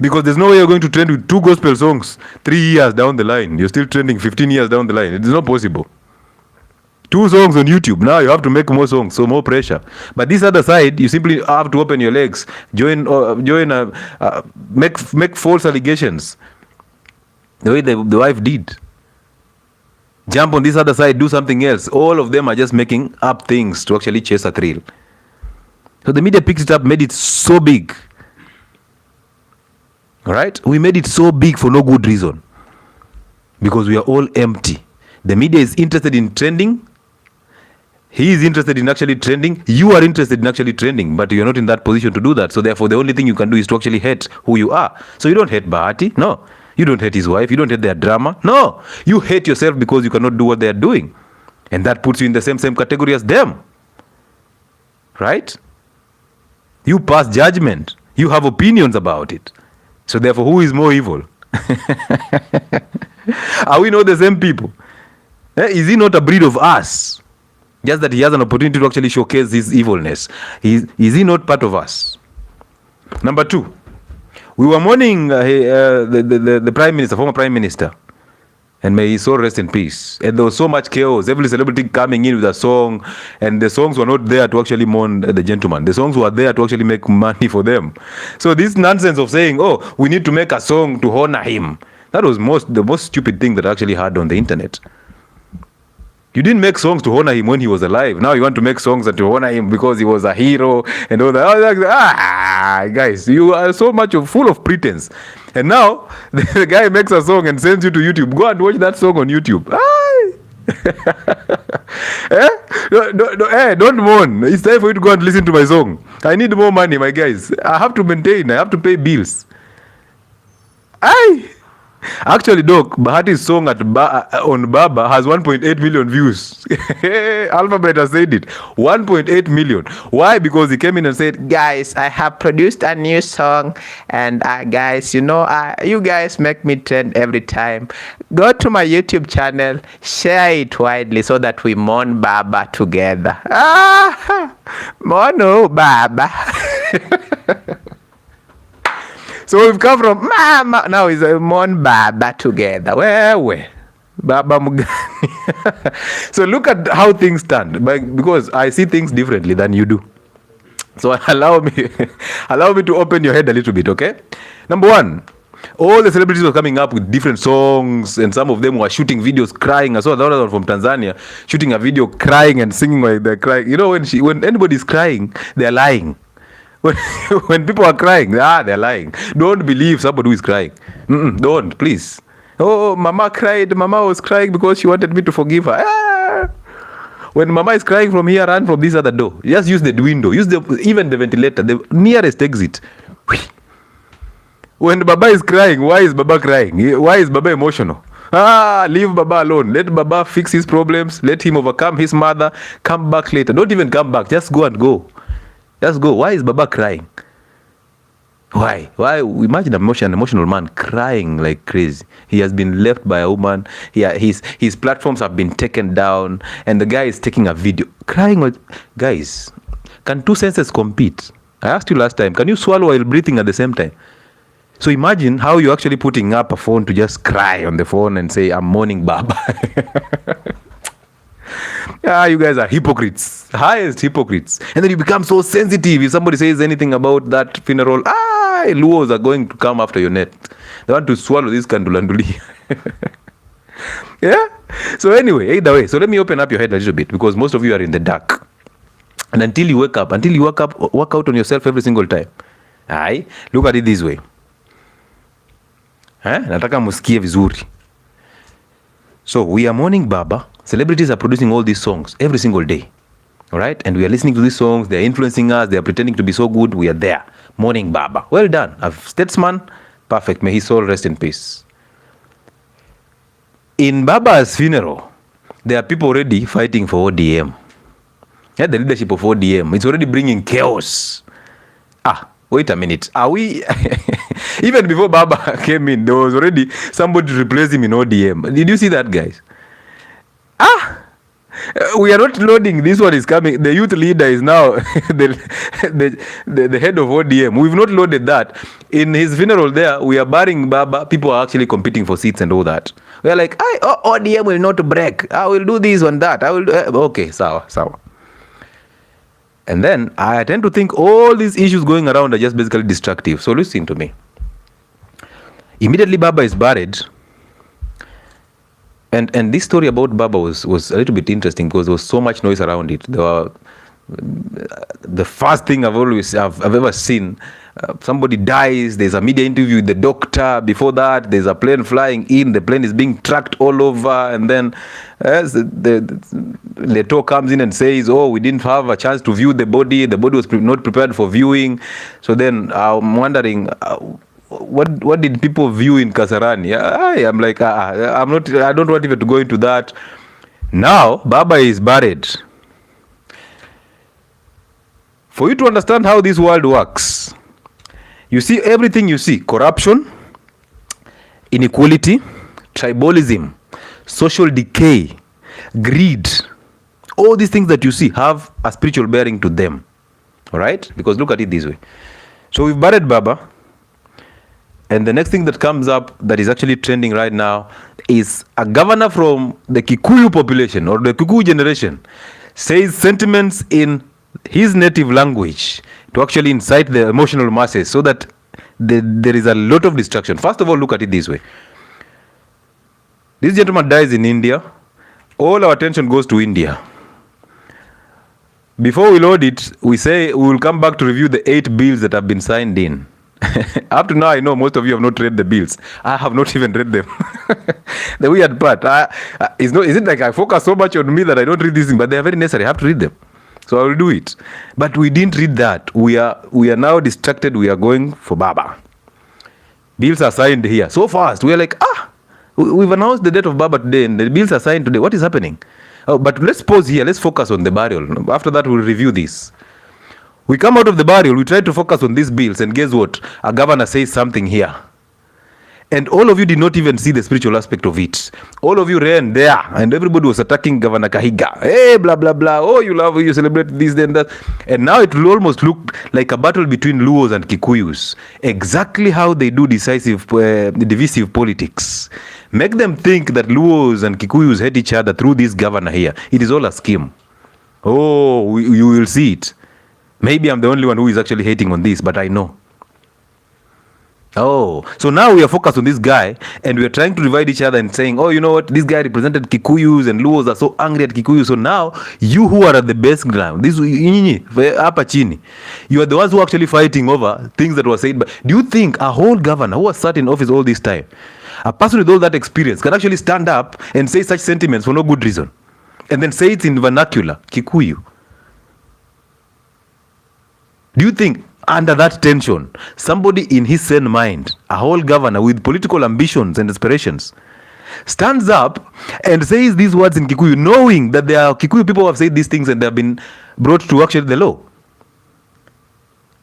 Because there's no way you're going to trend with 2 gospel songs 3 years down the line. You're still trending 15 years down the line. It is not possible. 2 songs on YouTube. Now you have to make more songs, so more pressure. But this other side, you simply have to open your legs, make false allegations, the way the wife did. Jump on this other side, do something else. All of them are just making up things to actually chase a thrill. So the media picked it up, made it so big. All right? We made it so big for no good reason. Because we are all empty. The media is interested in trending. He is interested in actually trending. You are interested in actually trending, but you're not in that position to do that. So therefore, the only thing you can do is to actually hate who you are. So you don't hate Bahati. No. You don't hate his wife. You don't hate their drama. No. You hate yourself because you cannot do what they are doing. And that puts you in the same category as them. Right? You pass judgment. You have opinions about it. So therefore, who is more evil? Are we not the same people? Is he not a breed of us? Just that he has an opportunity to actually showcase his evilness. Is he not part of us? Number 2, we were mourning the Prime Minister, former Prime Minister. And may his soul rest in peace. And there was so much chaos. Every celebrity coming in with a song. And the songs were not there to actually mourn the gentleman. The songs were there to actually make money for them. So this nonsense of saying, we need to make a song to honor him. That was the most stupid thing that I actually heard on the internet. You didn't make songs to honor him when he was alive. Now you want to make songs to honor him because he was a hero and all that. Guys, you are so much full of pretense. And now the guy makes a song and sends you to YouTube. Go and watch that song on YouTube. Don't mourn. It's time for you to go and listen to my song. I need more money, my guys. I have to maintain. I have to pay bills. Actually, Doc, Bahati's song on Baba has 1.8 million views. Alphabet has said it. 1.8 million. Why? Because he came in and said, guys, I have produced a new song. And guys, you guys make me trend every time. Go to my YouTube channel, share it widely so that we mourn Baba together. Mono Baba. So we've come from Mama, now it's a Mon Baba together. Where? Baba Mugani. So look at how things stand, because I see things differently than you do. So allow me to open your head a little bit, okay? Number one, all the celebrities were coming up with different songs, and some of them were shooting videos crying. I saw another one from Tanzania shooting a video crying and singing while they're crying. When anybody's crying, they're lying. When people are crying, they're lying. Don't believe somebody who is crying. Don't, please. Oh, Mama cried. Mama was crying because she wanted me to forgive her. When Mama is crying from here, run from this other door. Just use the window. Use even the ventilator, the nearest exit. When Baba is crying, why is Baba crying? Why is Baba emotional? Leave Baba alone. Let Baba fix his problems. Let him overcome his mother. Come back later. Don't even come back. Just go and go. Just go. Why is Baba crying? Why? Imagine an emotional man crying like crazy. He has been left by a woman. His platforms have been taken down, and the guy is taking a video crying. Like, guys, can two senses compete? I asked you last time. Can you swallow while breathing at the same time? So imagine how you're actually putting up a phone to just cry on the phone and say, "I'm mourning Baba." You guys are hypocrites, highest hypocrites. And then you become so sensitive if somebody says anything about that funeral. Luos are going to come after your net. They want to swallow this kandulanduli. Yeah. So anyway, either way, so let me open up your head a little bit, because most of you are in the dark. And until you wake up, work out on yourself every single time. Look at it this way. Nataka musikie vizuri. So we are mourning Baba. Celebrities are producing all these songs every single day. All right? And we are listening to these songs. They are influencing us. They are pretending to be so good. We are there. Mourning Baba. Well done. A statesman. Perfect. May his soul rest in peace. In Baba's funeral, there are people already fighting for ODM. The leadership of ODM. It's already bringing chaos. Wait a minute. Are we... Even before Baba came in, there was already somebody to replace him in ODM. Did you see that, guys? We are not loading. This one is coming. The youth leader is now the head of ODM. We've not loaded that. In his funeral there, we are burying Baba. People are actually competing for seats and all that. We are like, ODM will not break. I will do this and that. I will do... Okay, sawa. And then I tend to think all these issues going around are just basically destructive. So listen to me. Immediately Baba is buried. And this story about Baba was a little bit interesting, because there was so much noise around it. The first thing I've ever seen, somebody dies, there's a media interview with the doctor. Before that, there's a plane flying in, the plane is being tracked all over, and then the Leto comes in and says, we didn't have a chance to view the body was not prepared for viewing. So then I'm wondering, what did people view in Kasarani? I'm like, I don't want even to go into that. Now Baba is buried. For you to understand how this world works, you see everything you see: corruption, inequality, tribalism, social decay, greed. All these things that you see have a spiritual bearing to them. All right? Because look at it this way. So we've buried Baba. And the next thing that comes up that is actually trending right now is a governor from the Kikuyu population, or the Kikuyu generation, says sentiments in his native language to actually incite the emotional masses, so that there is a lot of distraction. First of all, look at it this way. This gentleman dies in India. All our attention goes to India. Before we load it, we say we will come back to review the 8 bills that have been signed in. Up to now, I know most of you have not read the bills. I have not even read them. The weird part, is it like I focus so much on me that I don't read these things, but they are very necessary. I have to read them. So I will do it. But we didn't read that. We are now distracted. We are going for Baba. Bills are signed here so fast. We're like, we've announced the date of Baba today and the bills are signed today. What is happening? Oh, but let's pause here. Let's focus on the burial. After that, we'll review this. We come out of the burial, we try to focus on these bills, and guess what? A governor says something here. And all of you did not even see the spiritual aspect of it. All of you ran there, and everybody was attacking Governor Kahiga. Hey, blah, blah, blah. Oh, you love, you celebrate this, then that. And now it will almost look like a battle between Luos and Kikuyus. Exactly how they do divisive politics. Make them think that Luos and Kikuyus hate each other through this governor here. It is all a scheme. Oh, you will see it. Maybe I'm the only one who is actually hating on this, but I know. Oh, so now we are focused on this guy and we are trying to divide each other and saying, oh, you know what, this guy represented Kikuyus and Luos are so angry at Kikuyu. So now you who are at the base ground, this hapa chini, you are the ones who are actually fighting over things that were said. But do you think a whole governor who has sat in office all this time, a person with all that experience, can actually stand up and say such sentiments for no good reason and then say it in vernacular, Kikuyu? Do you think under that tension, somebody in his sane mind, a whole governor with political ambitions and aspirations, stands up and says these words in Kikuyu, knowing that there are Kikuyu people who have said these things and they have been brought to actually the law?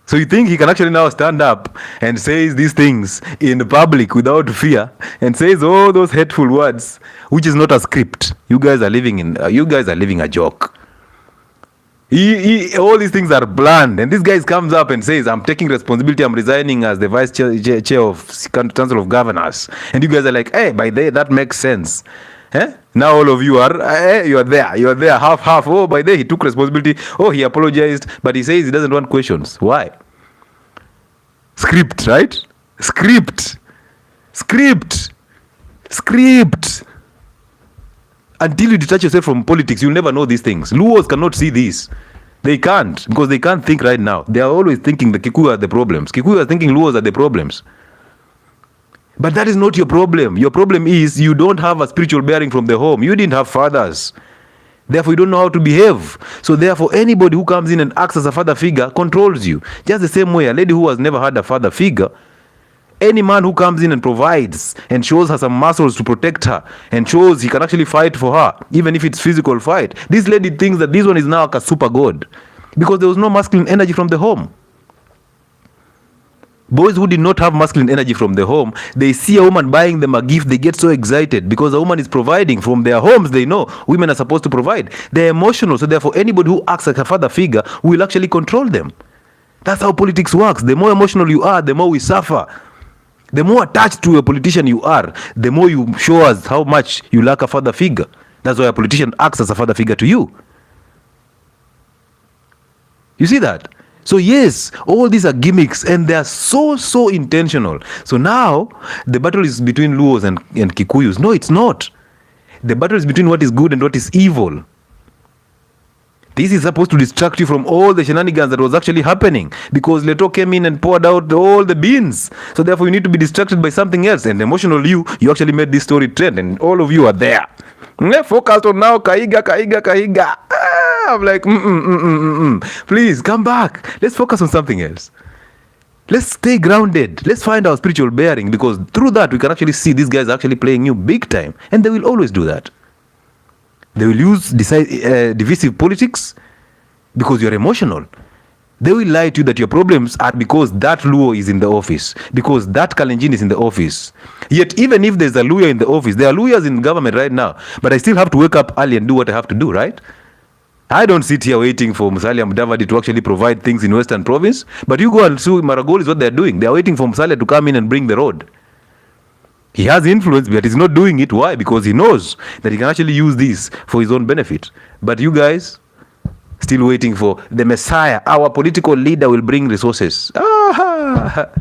So you think he can actually now stand up and says these things in public without fear and says all those hateful words, which is not a script? You guys are living a joke. All these things are planned, and this guy comes up and says, I'm taking responsibility, I'm resigning as the vice chair of Council of Governors. And you guys are like, hey, by the way, that makes sense. Now all of you are, you are there, half. Oh, by the way, he took responsibility. Oh, he apologized, but he says he doesn't want questions. Why? Script, right? Script. Until you detach yourself from politics, you'll never know these things. Luos cannot see this. They can't, because they can't think right now. They are always thinking the Kikuyu are the problems. Kikuyu are thinking Luos are the problems. But that is not your problem. Your problem is you don't have a spiritual bearing from the home. You didn't have fathers. Therefore, you don't know how to behave. So therefore, anybody who comes in and acts as a father figure controls you. Just the same way a lady who has never had a father figure, any man who comes in and provides and shows her some muscles to protect her and shows he can actually fight for her, even if it's physical fight, this lady thinks that this one is now like a super god because there was no masculine energy from the home. Boys who did not have masculine energy from the home, they see a woman buying them a gift, they get so excited because a woman is providing from their homes. They know women are supposed to provide. They're emotional, so therefore anybody who acts like a father figure will actually control them. That's how politics works. The more emotional you are, the more we suffer. The more attached to a politician you are, the more you show us how much you lack a father figure. That's why a politician acts as a father figure to you. You see that? So yes, all these are gimmicks and they are so intentional. So now the battle is between Luos and Kikuyus. No, it's not. The battle is between what is good and what is evil. This is supposed to distract you from all the shenanigans that was actually happening because Leto came in and poured out all the beans. So therefore you need to be distracted by something else. And emotional you actually made this story trend and all of you are there. Focused on now, Kahiga. I'm like, please come back. Let's focus on something else. Let's stay grounded. Let's find our spiritual bearing because through that we can actually see these guys actually playing you big time. And they will always do that. They will use divisive politics because you're emotional. They will lie to you that your problems are because that Luo is in the office, because that Kalenjin is in the office. Yet even if there's a Luo in the office, there are Luos in government right now, but I still have to wake up early and do what I have to do, right? I don't sit here waiting for Musalia Mudavadi to actually provide things in Western Province, but you go and see Maragol is what they're doing. They're waiting for Musalia to come in and bring the road. He has influence, but he's not doing it. Why? Because he knows that he can actually use this for his own benefit. But you guys, still waiting for the Messiah. Our political leader will bring resources. The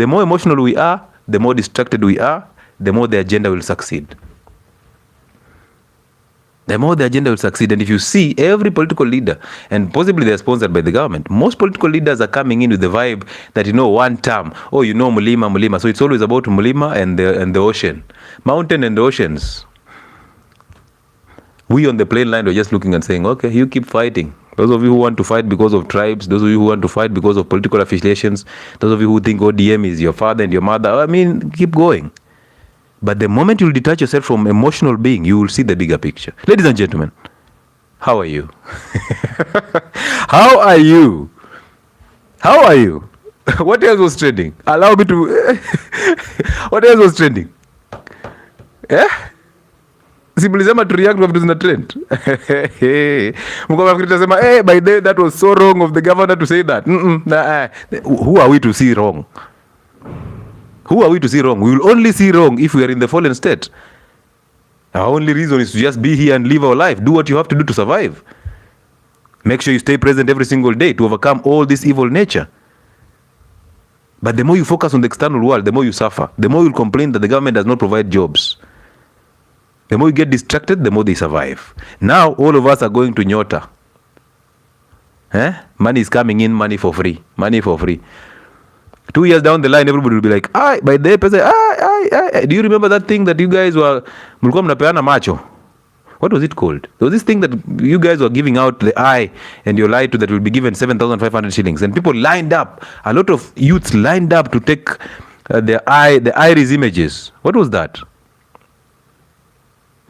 more emotional we are, the more distracted we are, the more the agenda will succeed. The more the agenda will succeed. And if you see every political leader, and possibly they're sponsored by the government, most political leaders are coming in with the vibe that, one term, Mulima. So it's always about Mulima and the ocean. Mountain and the oceans. We on the plain line were just looking and saying, okay, you keep fighting. Those of you who want to fight because of tribes, those of you who want to fight because of political affiliations, those of you who think ODM is your father and your mother, I mean, keep going. But the moment you detach yourself from emotional being, you will see the bigger picture. Ladies and gentlemen, how are you? How are you? How are you? What else was trending? Allow me to... What else was trending? Eh? Simlisema to react to vitu zina trend. Mko nafikiri tasema, hey, by the way, that was so wrong of the governor to say that. Who are we to see wrong? Who are we to see wrong? We will only see wrong if we are in the fallen state. Our only reason is to just be here and live our life. Do what you have to do to survive. Make sure you stay present every single day to overcome all this evil nature. But the more you focus on the external world, the more you suffer. The more you complain that the government does not provide jobs. The more you get distracted, the more they survive. Now, all of us are going to Nyota. Money is coming in, money for free. Money for free. 2 years down the line, everybody will be like, by the way, do you remember that thing that you guys were, mulikuwa mnapeana macho? What was it called? There was this thing that you guys were giving out, the eye, and you're lied to that will be given 7,500 shillings. And people lined up, a lot of youths lined up to take the iris images. What was that?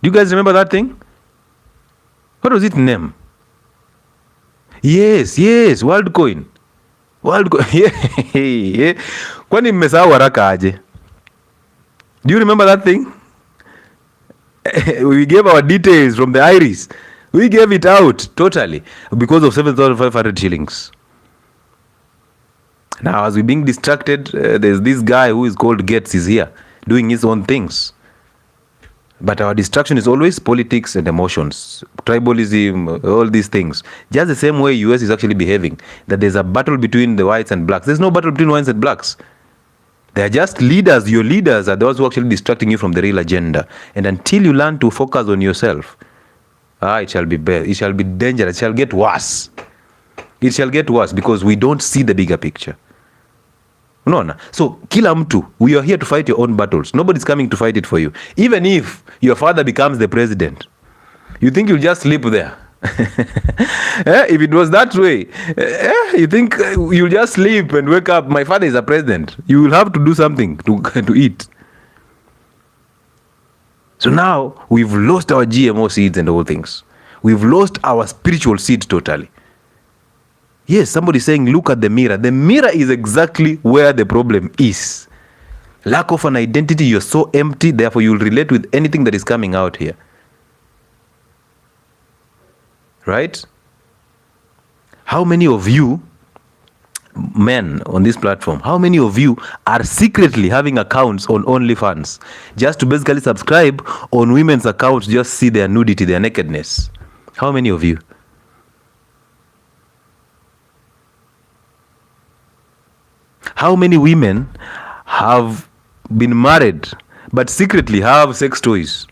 Do you guys remember that thing? What was its name? Yes, WorldCoin. WorldCoin. Kwani mmesahau haraka aje? Do you remember that thing? We gave our details from the iris. We gave it out totally because of 7,500 shillings. Now, as we're being distracted, there's this guy who is called Gates is here doing his own things. But our distraction is always politics and emotions, tribalism, all these things. Just the same way US is actually behaving, that there's a battle between the whites and blacks. There's no battle between whites and blacks. They're just leaders. Your leaders are those who are actually distracting you from the real agenda. And until you learn to focus on yourself, it shall be bad. It shall be dangerous. It shall get worse. It shall get worse because we don't see the bigger picture. No. So, kila mtu, we are here to fight your own battles. Nobody's coming to fight it for you. Even if your father becomes the president, you think you'll just sleep there? If it was that way, you think you'll just sleep and wake up, my father is a president. You will have to do something to eat. So now, we've lost our GMO seeds and all things. We've lost our spiritual seed totally. Yes, somebody saying, look at the mirror. The mirror is exactly where the problem is. Lack of an identity, you're so empty, therefore you'll relate with anything that is coming out here. Right? How many of you, men on this platform, how many of you are secretly having accounts on OnlyFans just to basically subscribe on women's accounts, just see their nudity, their nakedness? How many of you? How many women have been married but secretly have sex toys?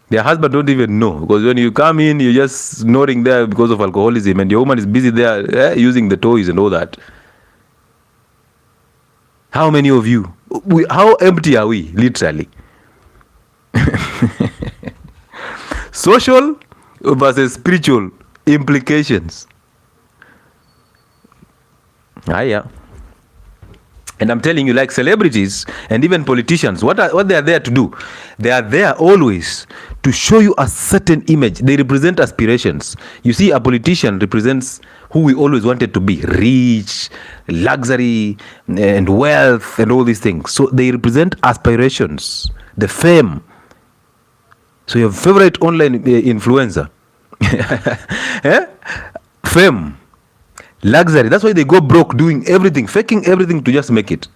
Their husband don't even know, because when you come in, you're just snoring there because of alcoholism, and your woman is busy there using the toys and all that. How many of you? How empty are we, literally? Social versus spiritual implications. Yeah. And I'm telling you, like celebrities and even politicians, what they are there to do? They are there always to show you a certain image. They represent aspirations. You see, a politician represents who we always wanted to be: rich, luxury, and wealth, and all these things. So they represent aspirations, the fame. So your favorite online influencer, fame, luxury. That's why they go broke doing everything, faking everything to just make it.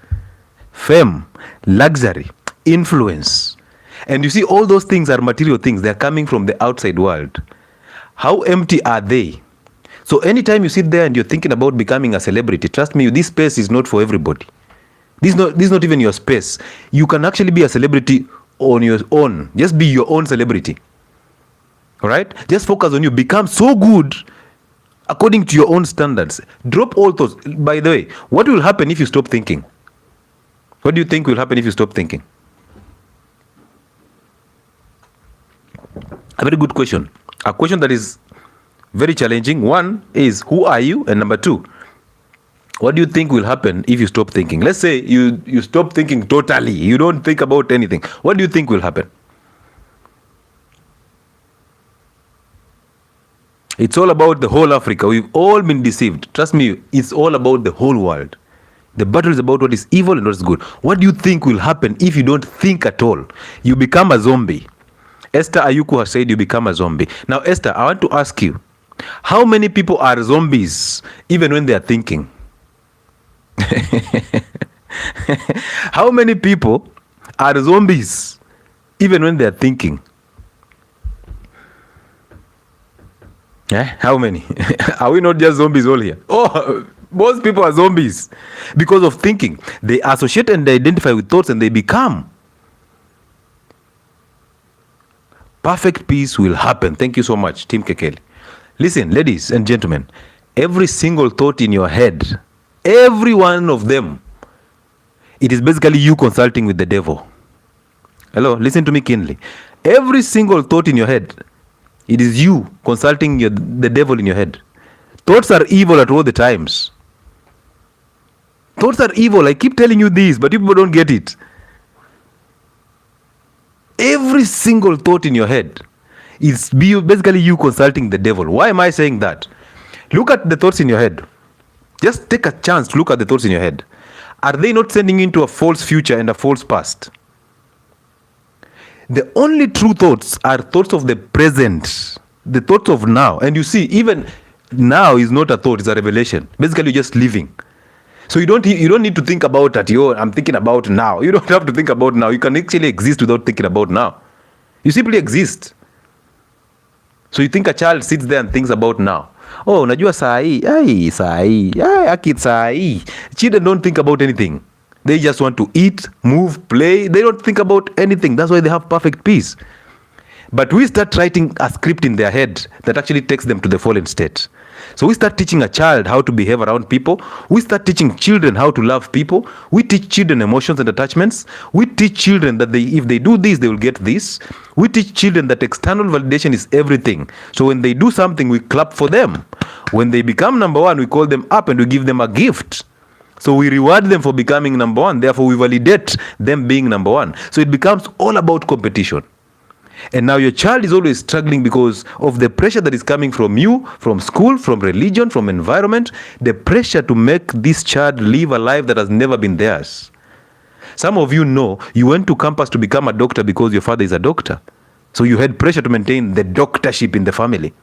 Fame, luxury, influence. And you see, all those things are material things. They're coming from the outside world. How empty are they? So anytime you sit there and you're thinking about becoming a celebrity, trust me, this space is not for everybody. This is not even your space. You can actually be a celebrity on your own. Just be your own celebrity. All right? Just focus on you. Become so good according to your own standards. Drop all thoughts. By the way, what will happen if you stop thinking? What do you think will happen if you stop thinking? A very good question. A question that is very challenging. One is, who are you? And number two, what do you think will happen if you stop thinking? Let's say you stop thinking totally. You don't think about anything. What do you think will happen? It's all about the whole Africa. We've all been deceived. Trust me, it's all about the whole world. The battle is about what is evil and what is good. What do you think will happen if you don't think at all? You become a zombie. Esther Ayuku has said you become a zombie. Now, Esther, I want to ask you, how many people are zombies even when they are thinking? How many people are zombies even when they are thinking? How many? Are we not just zombies all here? Oh, most people are zombies because of thinking. They associate and they identify with thoughts and they become. Perfect peace will happen. Thank you so much, Team Kekeli. Listen, ladies and gentlemen, every single thought in your head, every one of them, it is basically you consulting with the devil. Hello, listen to me keenly. Every single thought in your head, it is you consulting the devil in your head. Thoughts are evil at all the times. Thoughts are evil. I keep telling you this, but people don't get it. Every single thought in your head is basically you consulting the devil. Why am I saying that? Look at the thoughts in your head. Just take a chance to look at the thoughts in your head. Are they not sending you into a false future and a false past? The only true thoughts are thoughts of the present, the thoughts of now. And you see, even now is not a thought, it's a revelation. Basically, you're just living. So you don't need to think about that. I'm thinking about now. You don't have to think about now. You can actually exist without thinking about now. You simply exist. So you think a child sits there and thinks about now. Oh, najua saa hii, akid saa hii. Children don't think about anything. They just want to eat, move, play. They don't think about anything. That's why they have perfect peace. But we start writing a script in their head that actually takes them to the fallen state. So we start teaching a child how to behave around people. We start teaching children how to love people. We teach children emotions and attachments. We teach children that if they do this, they will get this. We teach children that external validation is everything. So when they do something, we clap for them. When they become number one, we call them up and we give them a gift. So we reward them for becoming number one. Therefore, we validate them being number one. So it becomes all about competition. And now your child is always struggling because of the pressure that is coming from you, from school, from religion, from environment, the pressure to make this child live a life that has never been theirs. Some of you know you went to campus to become a doctor because your father is a doctor. So you had pressure to maintain the doctorship in the family.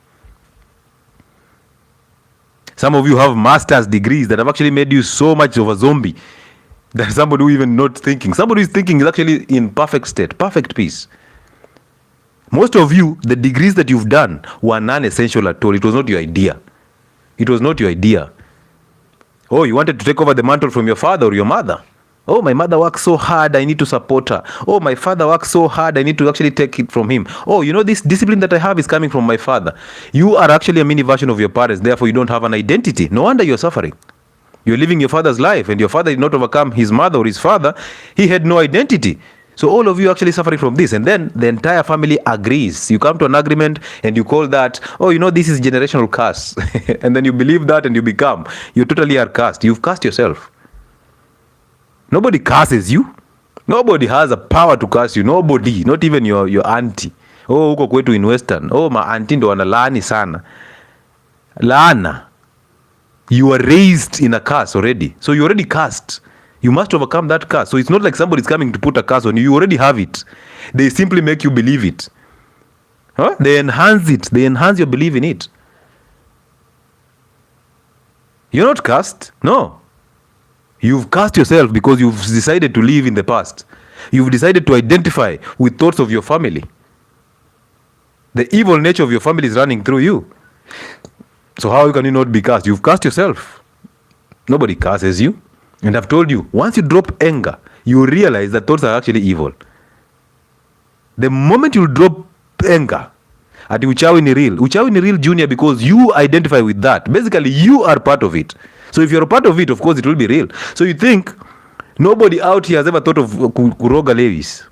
Some of you have master's degrees that have actually made you so much of a zombie that somebody who even not thinking. Somebody who is thinking is actually in perfect state, perfect peace. Most of you, the degrees that you've done were non-essential at all. It was not your idea. It was not your idea. Oh, you wanted to take over the mantle from your father or your mother. Oh, my mother works so hard, I need to support her. Oh, my father works so hard, I need to actually take it from him. Oh, you know, this discipline that I have is coming from my father. You are actually a mini version of your parents, therefore you don't have an identity. No wonder you're suffering. You're living your father's life, and your father did not overcome his mother or his father. He had no identity. So all of you are actually suffering from this, and then the entire family agrees. You come to an agreement and you call that, oh, you know, this is generational curse. And then you believe that and you totally are cursed. You've cursed yourself. Nobody curses you. Nobody has a power to curse you. Nobody, not even your auntie. Oh, uko kwetu in Western. Oh, ma auntie ndo wanalaani sana. Laana. You are raised in a curse already. So you already cursed. You must overcome that curse. So it's not like somebody's coming to put a curse on you. You already have it. They simply make you believe it. Huh? They enhance it. They enhance your belief in it. You're not cursed. No. You've cursed yourself because you've decided to live in the past. You've decided to identify with thoughts of your family. The evil nature of your family is running through you. So how can you not be cursed? You've cursed yourself. Nobody curses you. And I've told you, once you drop anger, you realize that thoughts are actually evil. The moment you drop anger, at 𝗦𝗢𝗜𝗥𝗧𝗨𝗔𝗟 ni real junior because you identify with that. Basically, you are part of it. So if you're a part of it, of course, it will be real. So you think nobody out here has ever thought of kuroga levis.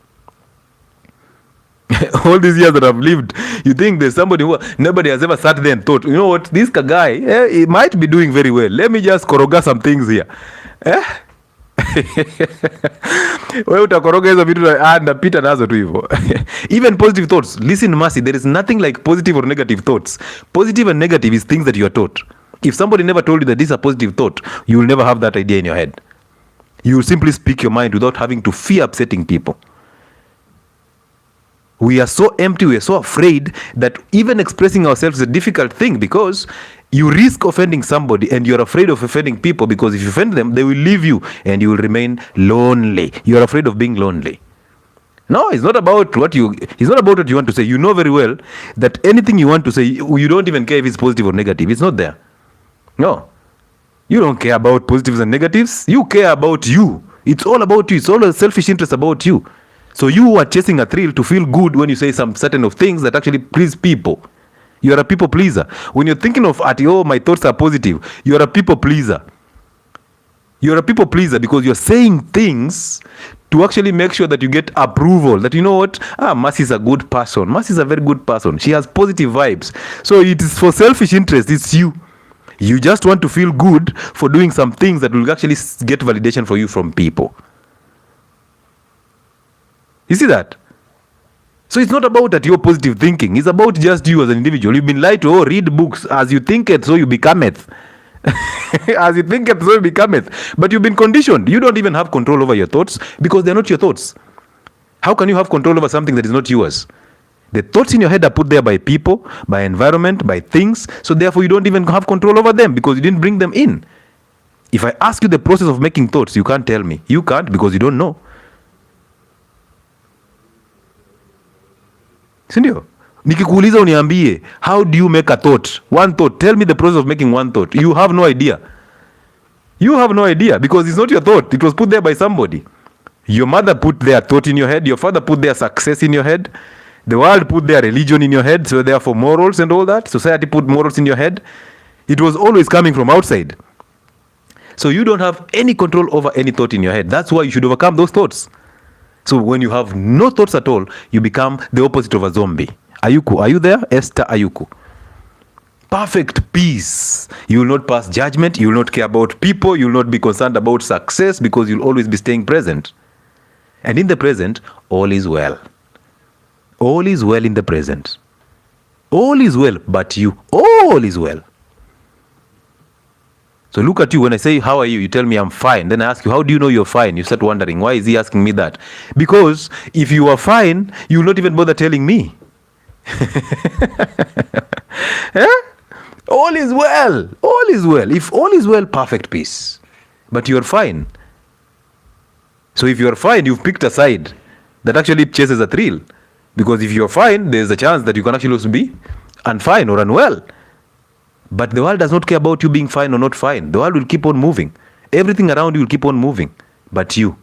All these years that I've lived, you think there's somebody who nobody has ever sat there and thought, you know what, this guy, he might be doing very well. Let me just koroga some things here. Wewe utakoroga hizo vitu napita nazo tu hivyo. Even positive thoughts. Listen, Mercy, there is nothing like positive or negative thoughts. Positive and negative is things that you are taught. If somebody never told you that this is a positive thought, you will never have that idea in your head. You will simply speak your mind without having to fear upsetting people. We are so empty, we are so afraid that even expressing ourselves is a difficult thing because you risk offending somebody and you're afraid of offending people because if you offend them, they will leave you and you will remain lonely. You're afraid of being lonely. No, it's not about what you want to say. You know very well that anything you want to say, you don't even care if it's positive or negative. It's not there. No. You don't care about positives and negatives. You care about you. It's all about you. It's all a selfish interest about you. So you are chasing a thrill to feel good when you say some certain of things that actually please people. You are a people pleaser. When you're thinking of my thoughts are positive, you are a people pleaser. You're a people pleaser because you're saying things to actually make sure that you get approval. That you know what? Mercy is a good person. Mercy is a very good person. She has positive vibes. So it is for selfish interest. It's you. You just want to feel good for doing some things that will actually get validation for you from people. You see that? So it's not about that you're positive thinking. It's about just you as an individual. You've been lied to, read books. As you think it, so you become it. As you think it, so you become it. But you've been conditioned. You don't even have control over your thoughts because they're not your thoughts. How can you have control over something that is not yours? The thoughts in your head are put there by people, by environment, by things. So therefore you don't even have control over them because you didn't bring them in. If I ask you the process of making thoughts, you can't tell me. You can't because you don't know. Sindio? Nikikuuliza uniambie, how do you make a thought? One thought. Tell me the process of making one thought. You have no idea. You have no idea because it's not your thought. It was put there by somebody. Your mother put their thought in your head. Your father put their success in your head. The world put their religion in your head. So therefore morals and all that. Society put morals in your head. It was always coming from outside. So you don't have any control over any thought in your head. That's why you should overcome those thoughts. So when you have no thoughts at all, you become the opposite of a zombie. Ayuku, are you there? Esther Ayuku. Perfect peace. You will not pass judgment. You will not care about people. You will not be concerned about success because you'll always be staying present. And in the present, all is well. All is well in the present. All is well, but you. All is well. So look at you. When I say, how are you? You tell me I'm fine. Then I ask you, how do you know you're fine? You start wondering, why is he asking me that? Because if you are fine, you will not even bother telling me. Eh? All is well. All is well. If all is well, perfect peace. But you're fine. So if you're fine, you've picked a side that actually chases a thrill. Because if you're fine, there's a chance that you can actually also be unfine or unwell. But the world does not care about you being fine or not fine. The world will keep on moving. Everything around you will keep on moving. But you.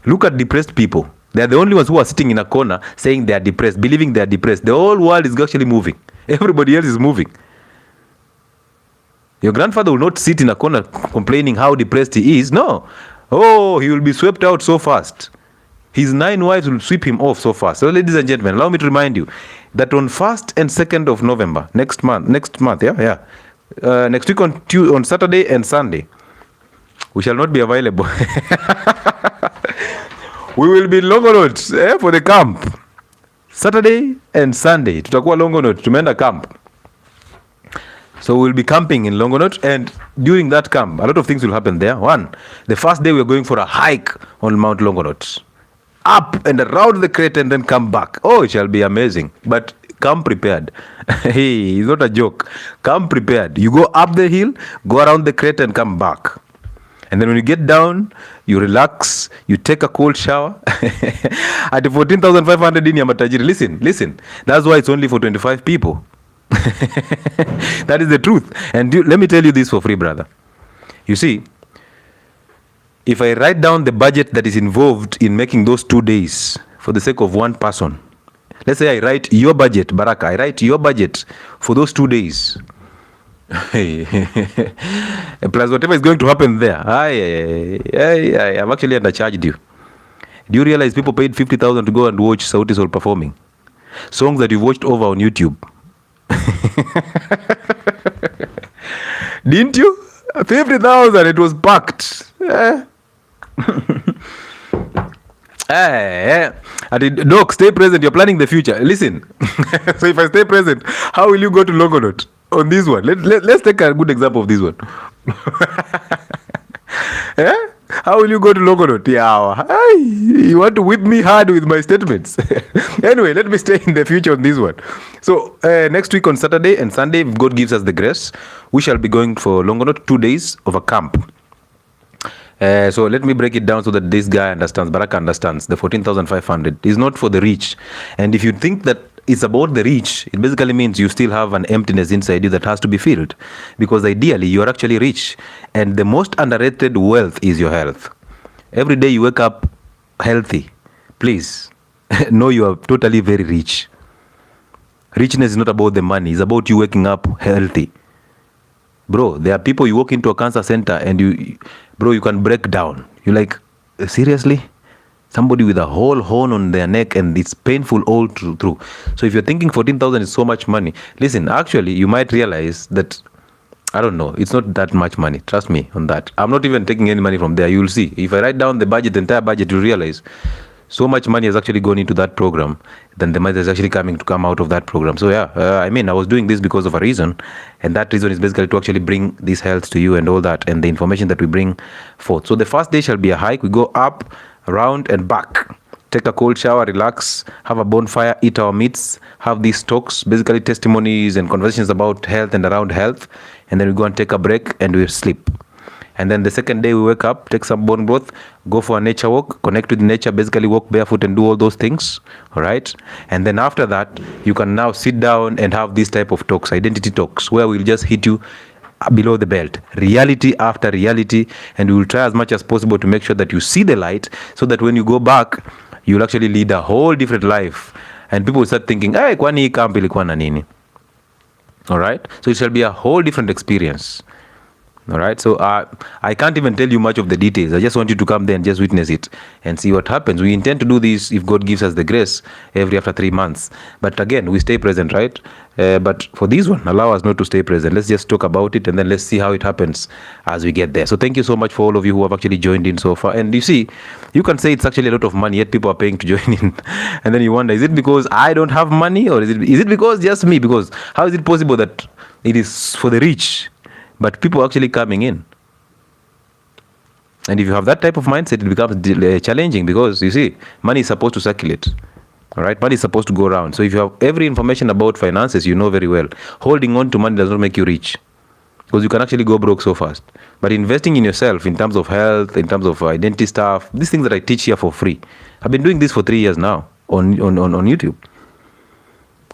Look at depressed people. They are the only ones who are sitting in a corner saying they are depressed, believing they are depressed. The whole world is actually moving. Everybody else is moving. Your grandfather will not sit in a corner complaining how depressed he is. No. Oh, he will be swept out so fast. His 9 wives will sweep him off so fast. So ladies and gentlemen, allow me to remind you that on 1st and 2nd of November, next month, next week on Saturday and Sunday, we shall not be available. We will be in Longonot for the camp. Saturday and Sunday, tutakuwa Longonot, tumeenda camp. So we'll be camping in Longonot, and during that camp, a lot of things will happen there. One, the first day we are going for a hike on Mount Longonot. Up and around the crater and then come back. Oh, it shall be amazing. But come prepared. Hey, it's not a joke. Come prepared. You go up the hill, go around the crater and come back. And then when you get down, you relax, you take a cold shower. At 14,500 in Yamatajiri. Listen. That's why it's only for 25 people. That is the truth. And let me tell you this for free, brother. You see, if I write down the budget that is involved in making those 2 days for the sake of one person, let's say I write your budget, Baraka, I write your budget for those 2 days. Plus whatever is going to happen there, I'm actually undercharged you. Do you realize people paid 50,000 to go and watch Sauti Sol performing? Songs that you've watched over on YouTube. Didn't you? 50,000, it was packed. Doc, stay present. You're planning the future. Listen. So if I stay present, how will you go to Longonot on this one? Let's take a good example of this one. How will you go to Longonot? Yeah, you want to whip me hard with my statements. Anyway, let me stay in the future on this one. So next week on Saturday and Sunday, if God gives us the grace, we shall be going for Longonot, 2 days of a camp. So let me break it down so that this guy understands, Baraka understands. The 14,500 is not for the rich. And if you think that it's about the rich, it basically means you still have an emptiness inside you that has to be filled. Because ideally, you are actually rich. And the most underrated wealth is your health. Every day you wake up healthy. Please, know you are totally very rich. Richness is not about the money. It's about you waking up healthy. Bro, there are people, you walk into a cancer center and you can break down. You're like, seriously? Somebody with a whole horn on their neck and it's painful all through. So if you're thinking 14,000 is so much money, listen, actually, you might realize that, I don't know, it's not that much money. Trust me on that. I'm not even taking any money from there. You'll see. If I write down the budget, the entire budget, you'll realize so much money has actually gone into that program, then the money is actually come out of that program. So yeah, I was doing this because of a reason, and that reason is basically to actually bring this health to you and all that, and the information that we bring forth. So the first day shall be a hike. We go up, around, and back. Take a cold shower, relax, have a bonfire, eat our meats, have these talks, basically testimonies and conversations about health and around health, and then we go and take a break and we sleep. And then the second day we wake up, take some bone broth, go for a nature walk, connect with nature, basically walk barefoot and do all those things. All right. And then after that, you can now sit down and have this type of talks, identity talks, where we'll just hit you below the belt, reality after reality. And we will try as much as possible to make sure that you see the light so that when you go back, you'll actually lead a whole different life. And people will start thinking, hey, kwani hii camp ilikuwa na nini? All right. So it shall be a whole different experience. All right, so I can't even tell you much of the details. I just want you to come there and just witness it and see what happens. We intend to do this, if God gives us the grace, every after 3 months. But again, we stay present, right? But for this one, allow us not to stay present. Let's just talk about it and then let's see how it happens as we get there. So thank you so much for all of you who have actually joined in so far. And you see, you can say it's actually a lot of money, yet people are paying to join in. And then you wonder, is it because I don't have money, or is it because just me? Because how is it possible that it is for the rich, but people are actually coming in? And if you have that type of mindset, it becomes challenging, because you see, money is supposed to circulate. All right, money is supposed to go around. So if you have every information about finances, you know very well, holding on to money does not make you rich, because you can actually go broke so fast. But investing in yourself, in terms of health, in terms of identity stuff, these things that I teach here for free, I've been doing this for 3 years now on YouTube.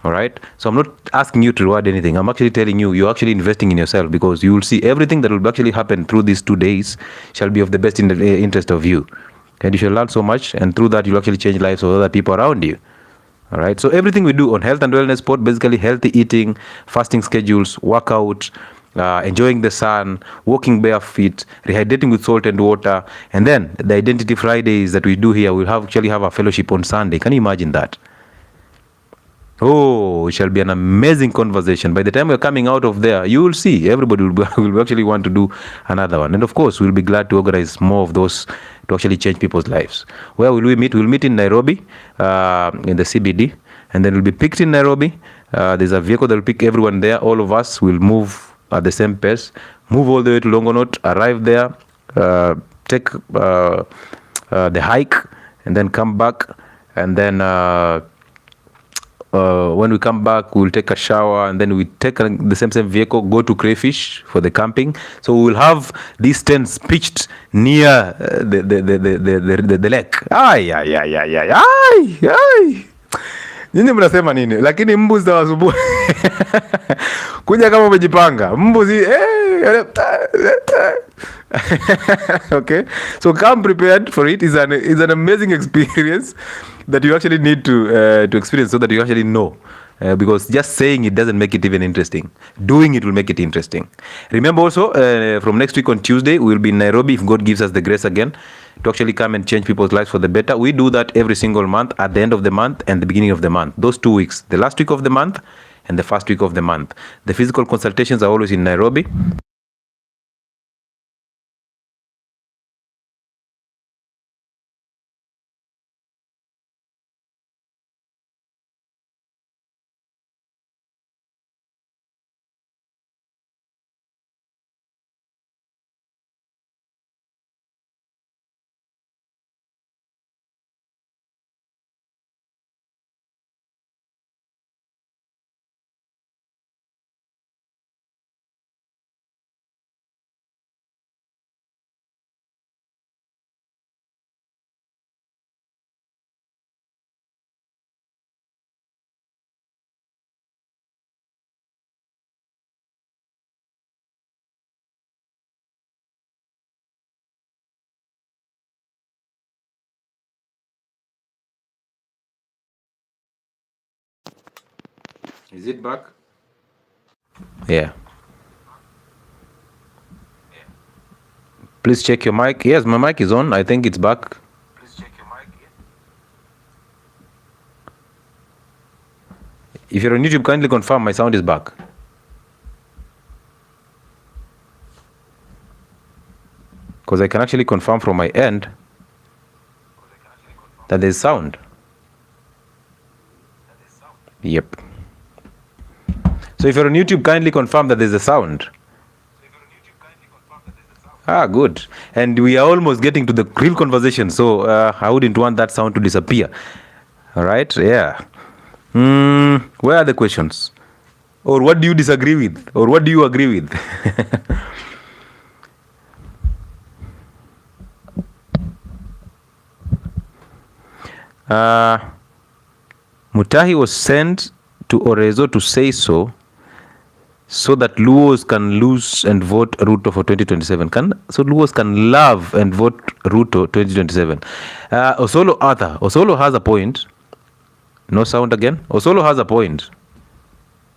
All right, so I'm not asking you to reward anything. I'm actually telling you, you're actually investing in yourself, because you will see everything that will actually happen through these 2 days shall be of the best interest of you. And you shall learn so much, and through that, you'll actually change lives of other people around you. All right, so everything we do on health and wellness sport, basically healthy eating, fasting schedules, workout, enjoying the sun, walking barefoot, rehydrating with salt and water, and then the Identity Fridays that we do here, we'll actually have a fellowship on Sunday. Can you imagine that? Oh, it shall be an amazing conversation. By the time we're coming out of there, you will see everybody will actually want to do another one. And of course, we'll be glad to organize more of those to actually change people's lives. Where will we meet? We'll meet in Nairobi, in the CBD, and then we'll be picked in Nairobi. There's a vehicle that will pick everyone there. All of us will move at the same pace, move all the way to Longonot, arrive there, take the hike, and then come back, and then when we come back, we'll take a shower, and then we take the same vehicle, go to Crayfish for the camping. So we will have these tents pitched near the lake. Nyinyi mnasema nini? Lakini mbu zitawasumbua. Kuja kama umejipanga. Mbu okay, so come prepared for it. It's an amazing experience that you actually need to experience, so that you actually know. Because just saying it doesn't make it even interesting. Doing it will make it interesting. Remember also, from next week on Tuesday, we'll be in Nairobi, if God gives us the grace again. to actually come and change people's lives for the better. We do that every single month, at the end of the month and the beginning of the month. Those 2 weeks, the last week of the month and the first week of the month. The physical consultations are always in Nairobi. Is it back? Yeah. Please check your mic. Yes, my mic is on. I think it's back. Please check your mic. If you're on YouTube, kindly confirm my sound is back. Because I can actually confirm from my end that there's sound. Yep. So if you're on YouTube, kindly confirm that there's a sound. Ah, good. And we are almost getting to the real conversation, so I wouldn't want that sound to disappear. All right? Yeah. Where are the questions? Or what do you disagree with? Or what do you agree with? Mutahi was sent to Orezo to say so that Luos can lose and vote Ruto for 2027. So Luos can love and vote Ruto 2027. Osolo has a point. No sound again? Osolo has a point.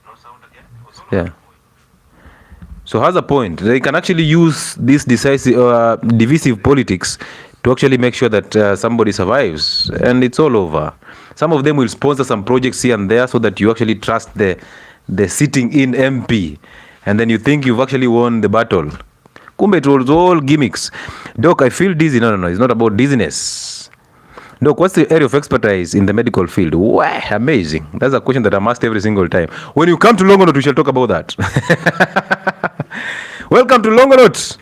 No sound again? Yeah. So has a point. They can actually use this divisive politics to actually make sure that somebody survives, and it's all over. Some of them will sponsor some projects here and there so that you actually trust the sitting in MP, and then you think you've actually won the battle. Kumbe, it was all gimmicks. Doc, I feel dizzy. No, it's not about dizziness. Doc, what's the area of expertise in the medical field? Wow, amazing. That's a question that I'm asked every single time. When you come to Longonot, we shall talk about that. Welcome to Longonot.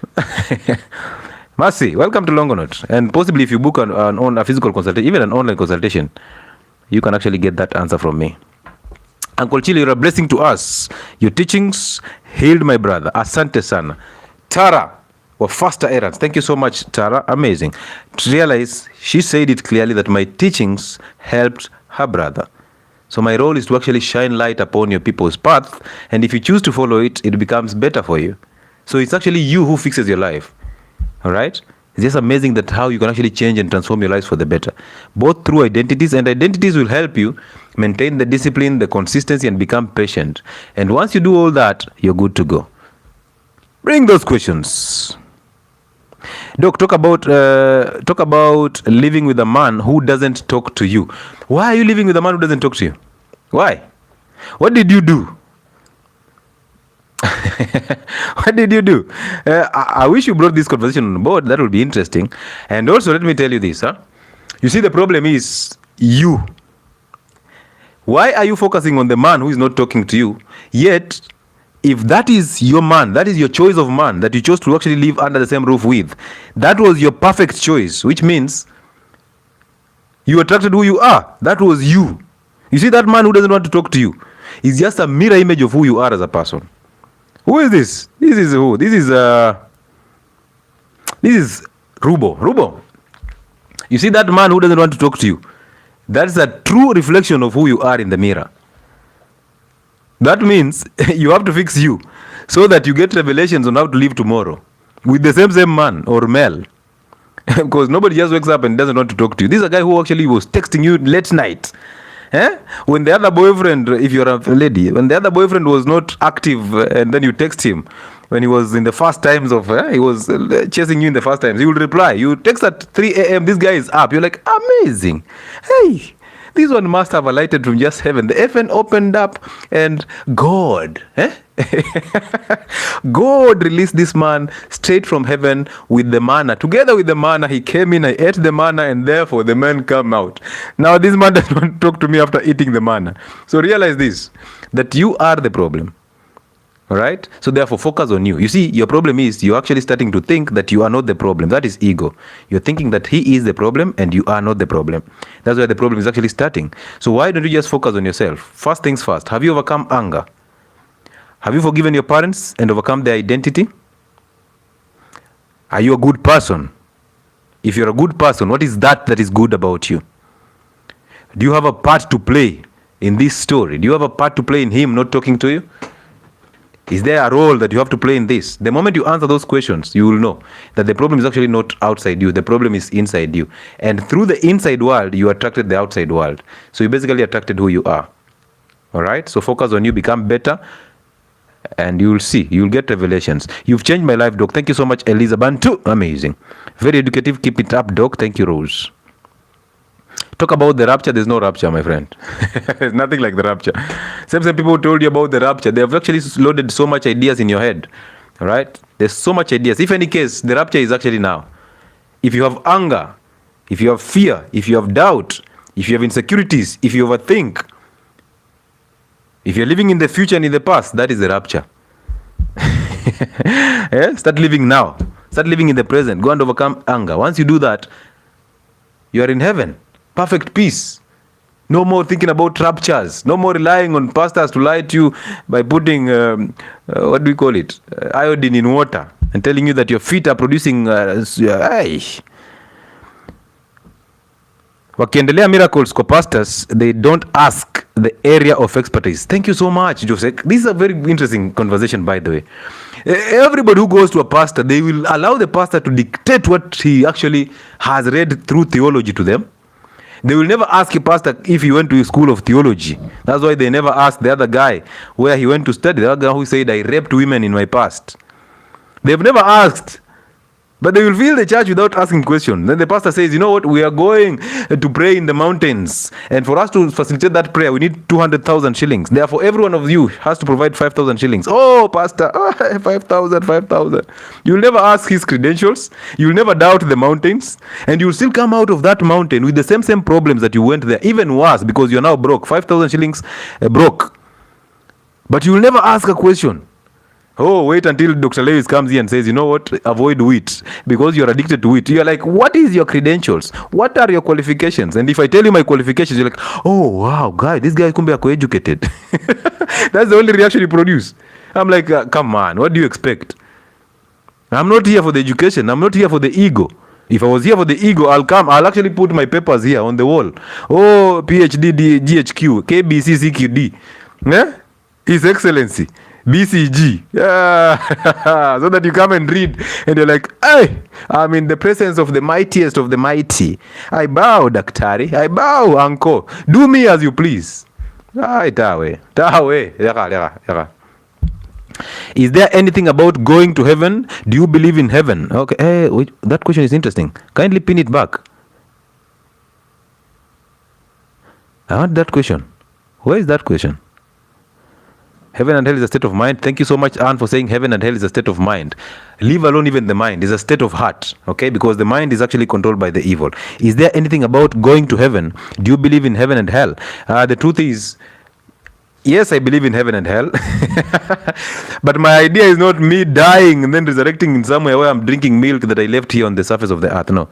Mercy, welcome to Longonot. And possibly if you book a physical consultation, even an online consultation, you can actually get that answer from me. Uncle Chile, you're a blessing to us. Your teachings healed my brother. Asante sana. Tara, or faster errands. Thank you so much, Tara. Amazing. To realize, she said it clearly that my teachings helped her brother. So my role is to actually shine light upon your people's path. And if you choose to follow it, it becomes better for you. So it's actually you who fixes your life. All right? It's just amazing that how you can actually change and transform your lives for the better, both through identities, and identities will help you maintain the discipline, the consistency, and become patient. And once you do all that, you're good to go. Bring those questions. Doc, talk about living with a man who doesn't talk to you. Why are you living with a man who doesn't talk to you? Why? What did you do? What did you do? I wish you brought this conversation on board. That would be interesting. And also, let me tell you this. You see, the problem is you. Why are you focusing on the man who is not talking to you? Yet, if that is your man, that is your choice of man that you chose to actually live under the same roof with, that was your perfect choice, which means you attracted who you are. That was you. You see, that man who doesn't want to talk to you is just a mirror image of who you are as a person. Who is this? This is who? This is Rubo. Rubo. You see that man who doesn't want to talk to you? That's a true reflection of who you are in the mirror. That means you have to fix you so that you get revelations on how to live tomorrow with the same man or male. Because nobody just wakes up and doesn't want to talk to you. This is a guy who actually was texting you late night. When the other boyfriend, if you're a lady, when the other boyfriend was not active and then you text him, when he was in the first times of, he was chasing you in the first times, he would reply. You text at 3 a.m., this guy is up. You're like, amazing. Hey, this one must have alighted from just heaven. The heaven opened up and God, God released this man straight from heaven with the manna. Together with the manna, he came in, I ate the manna, and therefore the man came out. Now this man does not talk to me after eating the manna. So realize this, that you are the problem. All right? So therefore, focus on you. You see, your problem is you're actually starting to think that you are not the problem. That is ego. You're thinking that he is the problem and you are not the problem. That's where the problem is actually starting. So why don't you just focus on yourself? First things first. Have you overcome anger? Have you forgiven your parents and overcome their identity? Are you a good person? If you're a good person, what is that is good about you? Do you have a part to play in this story? Do you have a part to play in him not talking to you? Is there a role that you have to play in this? The moment you answer those questions, you will know that the problem is actually not outside you. The problem is inside you. And through the inside world, you attracted the outside world. So you basically attracted who you are. All right? So focus on you, become better, and you will see. You will get revelations. You've changed my life, Doc. Thank you so much, 𝗦𝗣𝗜𝗥𝗧𝗨𝗔𝗟. Amazing. Very educative. Keep it up, Doc. Thank you, Rose. Talk about the rapture. There's no rapture, my friend. There's nothing like the rapture. Some people told you about the rapture. They have actually loaded so much ideas in your head. All right? There's so much ideas. If any case, the rapture is actually now. If you have anger, if you have fear, if you have doubt, if you have insecurities, if you overthink, if you're living in the future and in the past, that is the rapture. Yeah? Start living now. Start living in the present. Go and overcome anger. Once you do that, you are in heaven. Perfect peace. No more thinking about raptures. No more relying on pastors to lie to you by putting, what do we call it? Iodine in water and telling you that your feet are producing... Wakiendelea miracles kwa pastors, they don't ask the area of expertise. Thank you so much, Joseph. This is a very interesting conversation, by the way. Everybody who goes to a pastor, they will allow the pastor to dictate what he actually has read through theology to them. They will never ask a pastor if he went to a school of theology. That's why they never asked the other guy where he went to study. The other guy who said, I raped women in my past. They've never asked. But they will fill the church without asking questions. Then the pastor says, you know what, we are going to pray in the mountains. And for us to facilitate that prayer, we need 200,000 shillings. Therefore, every one of you has to provide 5,000 shillings. Oh, pastor, 5,000. You'll never ask his credentials. You'll never doubt the mountains. And you'll still come out of that mountain with the same problems that you went there. Even worse, because you're now broke. 5,000 shillings broke. But you'll never ask a question. Oh, wait until Dr. Lewis comes here and says, you know what, avoid wheat because you're addicted to wheat. You're like, what is your credentials? What are your qualifications? And if I tell you my qualifications, you're like, oh, wow, guy, this guy is co-educated. That's the only reaction you produce. I'm like, come on, what do you expect? I'm not here for the education. I'm not here for the ego. If I was here for the ego, I'll actually put my papers here on the wall. Oh, PhD, GHQ, KBC, CQD. Yeah? His Excellency. BCG, yeah. So that you come and read and you're like, hey, I'm in the presence of the mightiest of the mighty. I bow, Daktari. I bow, Uncle. Do me as you please. Tawe. Is there anything about going to heaven? Do you believe in heaven? Okay, hey, wait, that question is interesting. Kindly pin it back. I want that question. Where is that question? Heaven and hell is a state of mind. Thank you so much, Anne, for saying heaven and hell is a state of mind. Leave alone even the mind. It's a state of heart, okay? Because the mind is actually controlled by the evil. Is there anything about going to heaven? Do you believe in heaven and hell? The truth is, yes, I believe in heaven and hell. But my idea is not me dying and then resurrecting in somewhere where I'm drinking milk that I left here on the surface of the earth. No.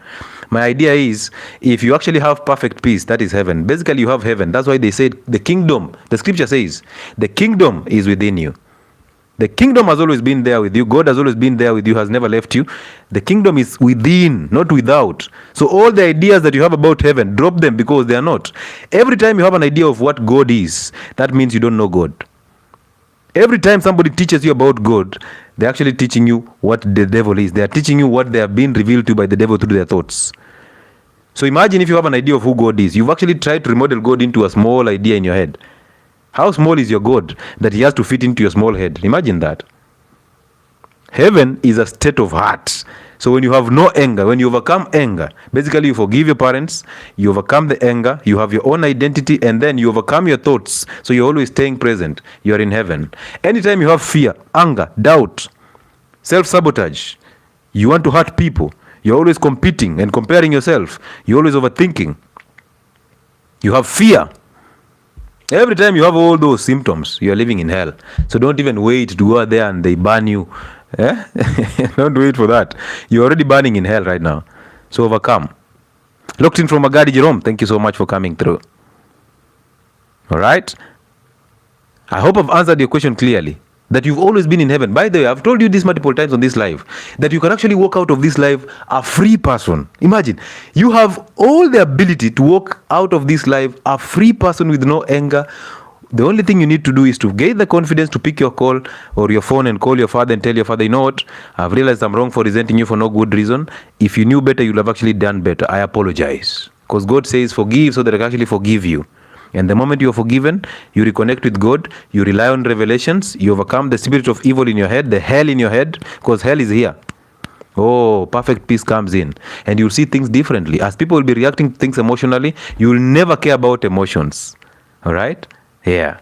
My idea is, if you actually have perfect peace, that is heaven. Basically, you have heaven. That's why they said the kingdom, the scripture says, the kingdom is within you. The kingdom has always been there with you. God has always been there with you, has never left you. The kingdom is within, not without. So all the ideas that you have about heaven, drop them because they are not. Every time you have an idea of what God is, that means you don't know God. Every time somebody teaches you about God, they're actually teaching you what the devil is. They are teaching you what they have been revealed to by the devil through their thoughts. So imagine if you have an idea of who God is. You've actually tried to remodel God into a small idea in your head. How small is your God that he has to fit into your small head? Imagine that. Heaven is a state of heart. So when you have no anger, when you overcome anger, basically you forgive your parents, you overcome the anger, you have your own identity, and then you overcome your thoughts. So you're always staying present. You're in heaven. Anytime you have fear, anger, doubt, self-sabotage, you want to hurt people, you're always competing and comparing yourself, you're always overthinking, you have fear. Every time you have all those symptoms, you're living in hell. So don't even wait to go out there and they burn you. Don't wait for that. You're already burning in hell right now. So overcome. Locked in from 𝗦𝗣𝗜𝗥𝗧𝗨𝗔𝗟. Thank you so much for coming through. All right. I hope I've answered your question clearly. That you've always been in heaven. By the way, I've told you this multiple times on this live, that you can actually walk out of this live a free person. Imagine, you have all the ability to walk out of this live a free person with no anger. The only thing you need to do is to gain the confidence to pick your call or your phone and call your father and tell your father, you know what, I've realized I'm wrong for resenting you for no good reason. If you knew better, you'd have actually done better. I apologize. Because God says forgive so that I can actually forgive you. And the moment you are forgiven, you reconnect with God, you rely on revelations, you overcome the spirit of evil in your head, the hell in your head, because hell is here. Oh, perfect peace comes in. And you'll see things differently. As people will be reacting to things emotionally, you will never care about emotions. All right? Yeah.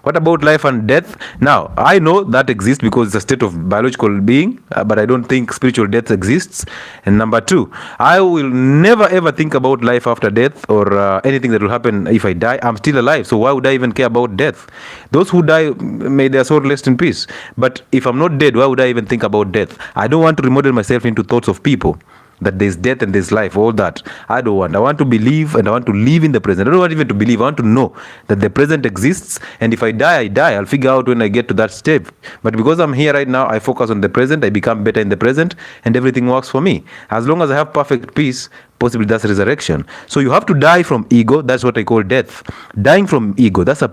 What about life and death? Now, I know that exists because it's a state of biological being, but I don't think spiritual death exists. And number two, I will never ever think about life after death or anything that will happen if I die. I'm still alive, so why would I even care about death? Those who die, may their soul rest in peace. But if I'm not dead, why would I even think about death? I don't want to remodel myself into thoughts of people. That there's death and there's life, all that. I don't want. I want to believe and I want to live in the present. I don't want even to believe. I want to know that the present exists. And if I die, I die. I'll figure out when I get to that step. But because I'm here right now, I focus on the present. I become better in the present and everything works for me. As long as I have perfect peace, possibly that's resurrection. So you have to die from ego. That's what I call death. Dying from ego. That's a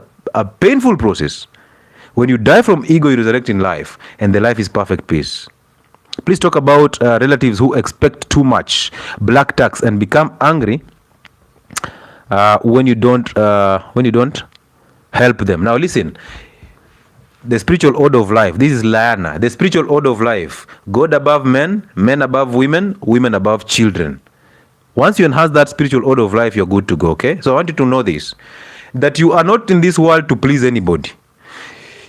painful process. When you die from ego, you resurrect in life. And the life is perfect peace. Please talk about relatives who expect too much, black tax, and become angry when you don't help them. Now listen, the spiritual order of life. This is 𝗦𝗣𝗜𝗥𝗧𝗨𝗔𝗟, the spiritual order of life. God above men, men above women, women above children. Once you enhance that spiritual order of life, you're good to go. Okay. So I want you to know this, that you are not in this world to please anybody.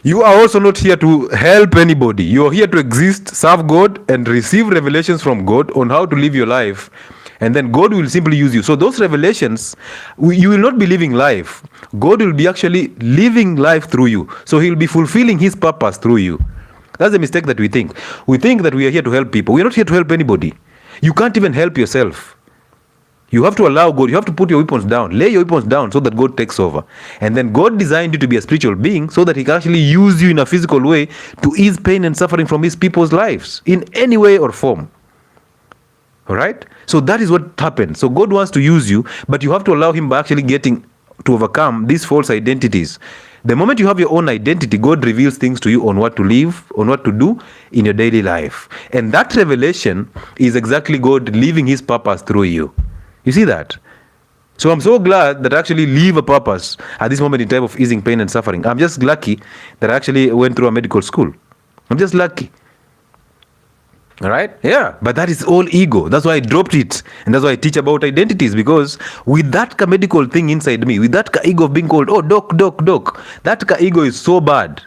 You are also not here to help anybody. You are here to exist, serve God, and receive revelations from God on how to live your life. And then God will simply use you. So those revelations, you will not be living life. God will be actually living life through you. So He'll be fulfilling His purpose through you. That's the mistake that we think. We think that we are here to help people. We're not here to help anybody. You can't even help yourself. You have to allow God, you have to put your weapons down, lay your weapons down so that God takes over. And then God designed you to be a spiritual being so that He can actually use you in a physical way to ease pain and suffering from His people's lives in any way or form. All right? So that is what happens. So God wants to use you, but you have to allow Him by actually getting to overcome these false identities. The moment you have your own identity, God reveals things to you on what to live, on what to do in your daily life. And that revelation is exactly God living His purpose through you. You see that? So I'm so glad that I actually live a purpose at this moment in time of easing pain and suffering. I'm just lucky that I actually went through a medical school. I'm just lucky. All right? Yeah. But that is all ego. That's why I dropped it. And that's why I teach about identities. Because with that medical thing inside me, with that ego of being called, oh, doc, that ego is so bad.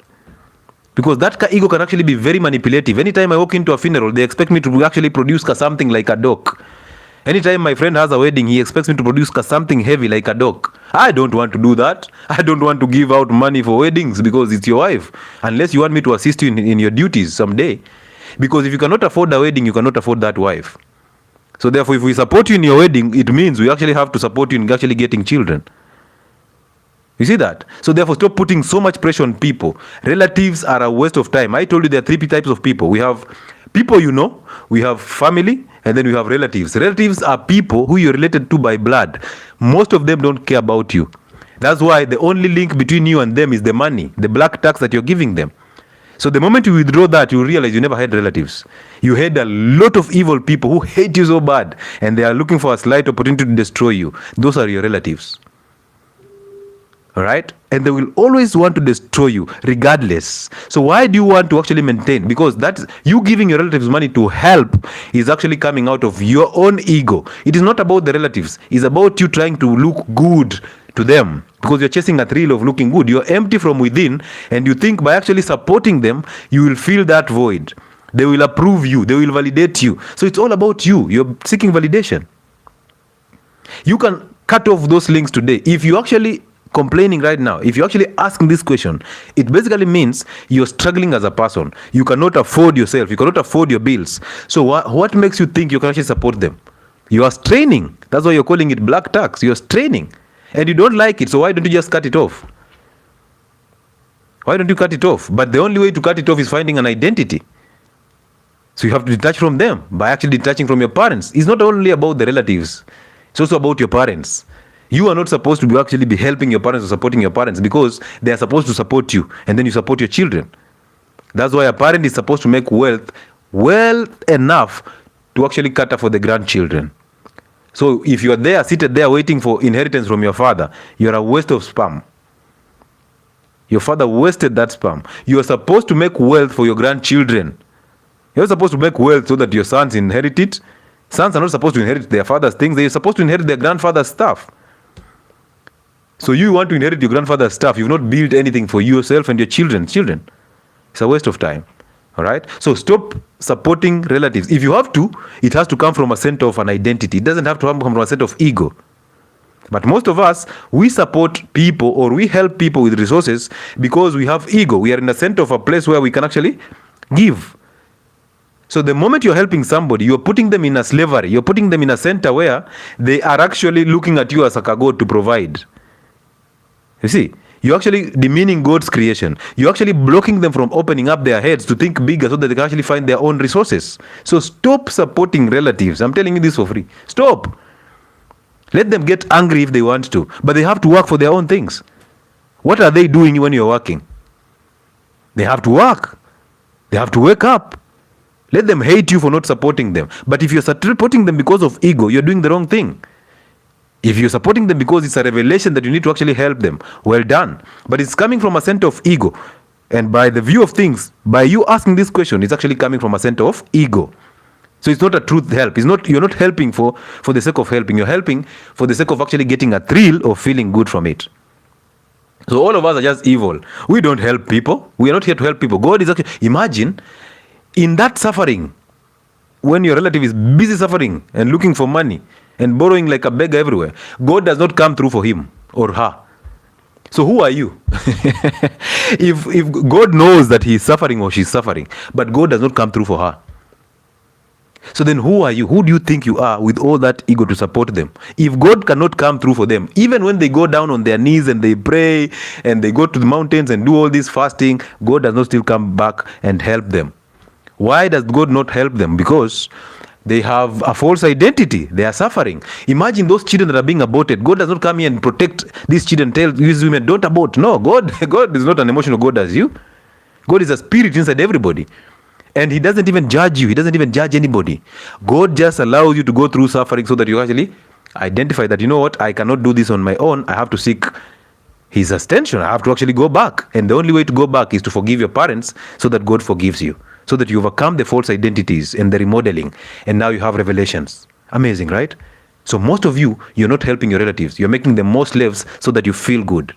Because that ego can actually be very manipulative. Anytime I walk into a funeral, they expect me to actually produce something like a doc. Anytime my friend has a wedding, he expects me to produce something heavy like a doc. I don't want to do that. I don't want to give out money for weddings because it's your wife. Unless you want me to assist you in your duties someday. Because if you cannot afford a wedding, you cannot afford that wife. So therefore, if we support you in your wedding, it means we actually have to support you in actually getting children. You see that? So therefore, stop putting so much pressure on people. Relatives are a waste of time. I told you there are three types of people. We have people you know, we have family, and then we have relatives. Relatives are people who you're related to by blood. Most of them don't care about you. That's why the only link between you and them is the money, the black tax that you're giving them. So the moment you withdraw that, you realize you never had relatives. You had a lot of evil people who hate you so bad, and they are looking for a slight opportunity to destroy you. Those are your relatives. All right? And they will always want to destroy you regardless. So why do you want to actually maintain? Because that's you giving your relatives money to help is actually coming out of your own ego. It is not about the relatives. It's about you trying to look good to them because you're chasing a thrill of looking good. You're empty from within and you think by actually supporting them, you will fill that void. They will approve you. They will validate you. So it's all about you. You're seeking validation. You can cut off those links today. If you actually complaining right now, if you're actually asking this question, it basically means you're struggling as a person. You cannot afford yourself. You cannot afford your bills. So what makes you think you can actually support them? You are straining. That's why you're calling it black tax. You're straining. And you don't like it. So why don't you just cut it off? Why don't you cut it off? But the only way to cut it off is finding an identity. So you have to detach from them by actually detaching from your parents. It's not only about the relatives. It's also about your parents. You are not supposed to actually be helping your parents or supporting your parents because they are supposed to support you and then you support your children. That's why a parent is supposed to make wealth enough to actually cater for the grandchildren. So if you are there, seated there waiting for inheritance from your father, you are a waste of sperm. Your father wasted that sperm. You are supposed to make wealth for your grandchildren. You're supposed to make wealth so that your sons inherit it. Sons are not supposed to inherit their father's things. They're supposed to inherit their grandfather's stuff. So you want to inherit your grandfather's stuff. You've not built anything for yourself and your children. It's a waste of time. All right? So stop supporting relatives. If you have to, it has to come from a center of an identity. It doesn't have to come from a center of ego. But most of us, we support people or we help people with resources because we have ego. We are in the center of a place where we can actually give. So the moment you're helping somebody, you're putting them in a slavery. You're putting them in a center where they are actually looking at you as a god to provide. You see, you're actually demeaning God's creation. You're actually blocking them from opening up their heads to think bigger so that they can actually find their own resources. So stop supporting relatives. I'm telling you this for free. Stop. Let them get angry if they want to, but they have to work for their own things. What are they doing when you're working? They have to work. They have to wake up. Let them hate you for not supporting them. But if you're supporting them because of ego, you're doing the wrong thing. If you're supporting them because it's a revelation that you need to actually help them, well done. But it's coming from a center of ego. And by the view of things, by you asking this question, it's actually coming from a center of ego. So it's not a truth help. You're not helping for the sake of helping. You're helping for the sake of actually getting a thrill or feeling good from it. So all of us are just evil. We don't help people. We are not here to help people. God is actually, imagine in that suffering, when your relative is busy suffering and looking for money and borrowing like a beggar everywhere, God does not come through for him or her. So who are you? If God knows that he is suffering or she's suffering, but God does not come through for her, so then who are you? Who do you think you are with all that ego to support them? If God cannot come through for them, even when they go down on their knees and they pray and they go to the mountains and do all this fasting, God does not still come back and help them. Why does God not help them? Because they have a false identity. They are suffering. Imagine those children that are being aborted. God does not come here and protect these children, tell these women, don't abort. No, God is not an emotional God as you. God is a spirit inside everybody. And he doesn't even judge you. He doesn't even judge anybody. God just allows you to go through suffering so that you actually identify that, you know what, I cannot do this on my own. I have to seek his attention. I have to actually go back. And the only way to go back is to forgive your parents so that God forgives you. So that you overcome the false identities and the remodeling. And now you have revelations. Amazing, right? So most of you, you're not helping your relatives. You're making them more slaves so that you feel good.